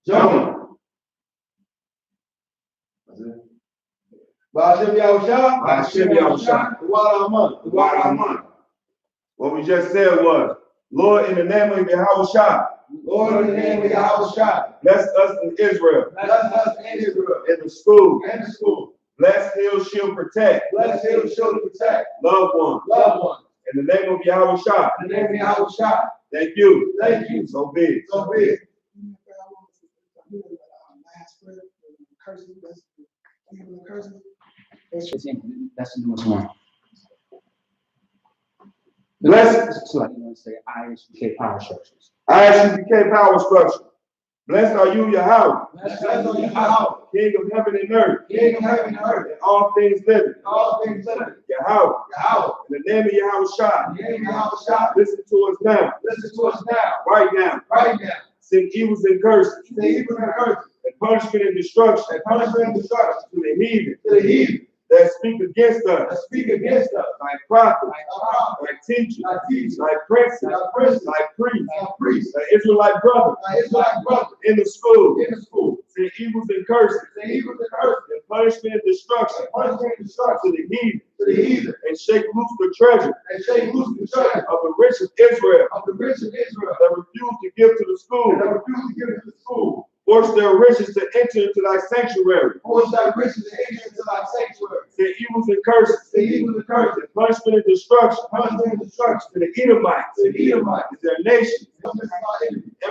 Jonah. Ba'ashem Yahushua, the water Aman. What we just said was, Lord, in the name of Yahushua, bless us in Israel, in the school, bless, heal, shield, protect, loved ones, in the name of Yahushua, thank you, so be it. That's the newest one. Bless. So like you want to say I.S.U.P.K. power structures. I.S.U.P.K. power structure. Blessed are you, Yahweh. Blessed are you, Yahweh. King of heaven and earth. King of heaven and earth. And all things living. All things living. Yahweh. Yahweh. In the name of Yahweh Shai. In the name of Yahweh Shai. Listen to us now. Listen to us now. Right now. Right now. Send evils and curses. The evil and curses. And punishment and destruction. And punishment and destruction. To the heathen. To the heathen. That speak against us. That speak against us. Like prophets. Like teachers. like teachers. Like princes. Like princes. Like priests. Like priests. Like Israelite brothers. Like Israelite brothers. In the school. In the school. Send evils and curses. The evil and curses. And punishment and destruction. And punishment and destruction. To the heathen. To the heathen. And shake loose the treasure. And shake loose the treasure. Of the rich of Israel. Of the rich of Israel. That refuse to give to the school. That refuse to give it to the school. Force their riches to enter into thy sanctuary. Force thy riches to enter into thy sanctuary. Send evils and curses. The evil and curses. And punishment and destruction. Punishment and destruction. To the Edomites. To the Edomites. And their nation.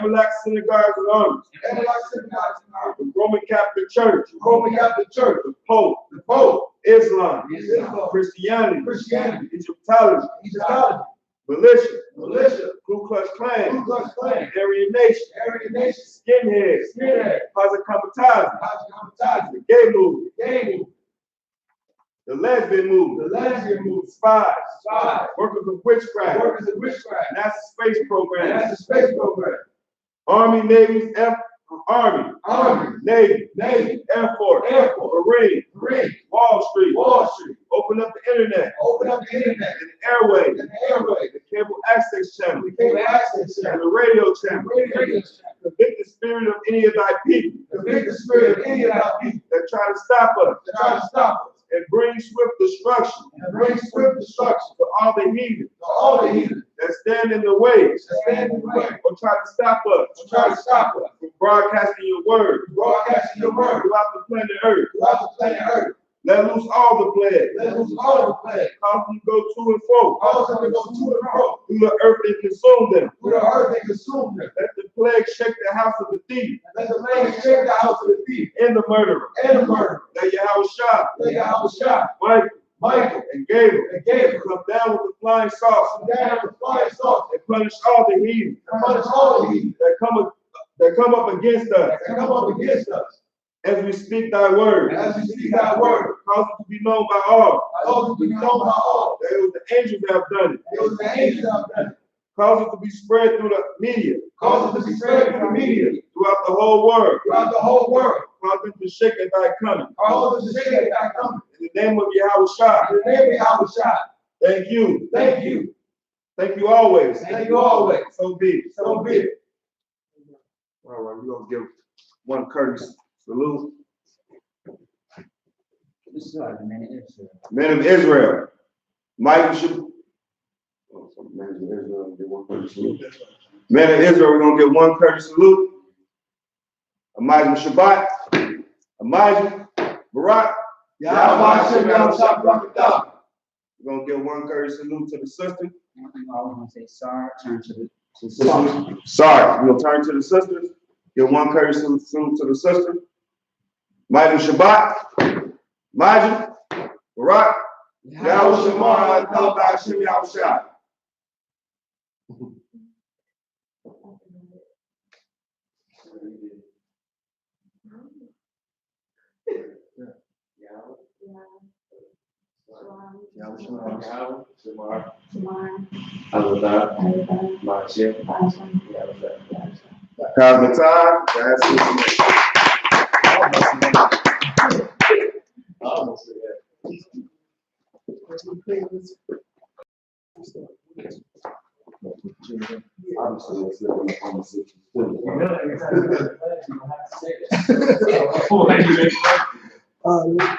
Amalek synagogues and armies. Amalek synagogues and armies. The Roman Catholic Church. The Roman Catholic Church. The Pope. The Pope. Islam. Islam. Christianity. Christianity. Egyptology. Egyptology. Militia. Militia. Ku Klux Klan. Ku Klux Klan. Aryan Nation. Aryan Nation. Skinheads. Skinhead. Posicomatizing. Posicomatizing. The gay movement. Gay movement. The lesbian movement. The lesbian movement. Spies. Spies. Workers of witchcraft. Workers of witchcraft. NASA space program. NASA space program. Army, Navy, Army, Navy, Air Force, Marine, Wall Street, open up the internet, and the airways, airway, the cable access channel, and the radio channel. Convict the spirit of any of thy people that try to stop us, and bring swift destruction to all the heathen that stand in the way or try to stop us from broadcasting your word throughout the planet Earth. Let loose all the plagues. Cause them to go to and fro through the earth and consume them. Let the plague shake the house of the thief and the murderer. Let Yahweh Shai, Michael, and Gabriel come down with the flying saucer and punish all the heathen that come up against us. As we speak thy word, cause it to be known by all. That it was the angels that have done it. Cause it to be spread through the media. Throughout the whole world. Cause them to shake at thy coming. In the name of Yahweh Shai. Thank you. Thank you always. So be it. All right, we're gonna give one courtesy salute. This is like the man of Israel. Men of Israel. Michael should. Men of Israel, get one courtesy salute. Men of Israel, we're gonna give one courtesy salute. Amazing Shabbat. Amazing Barak. We're gonna give one courtesy salute to the sister. I think I was gonna say sorry, turn to the Sisters. Sorry, we'll turn to the sisters. Give one courtesy salute to the sister. Mighty Shabbat. Majid. Barak. Yahweh Shemar. Hashem Yahweh Shai. Kazmatah, that's it. Obviously, it's living in the conversation. All right.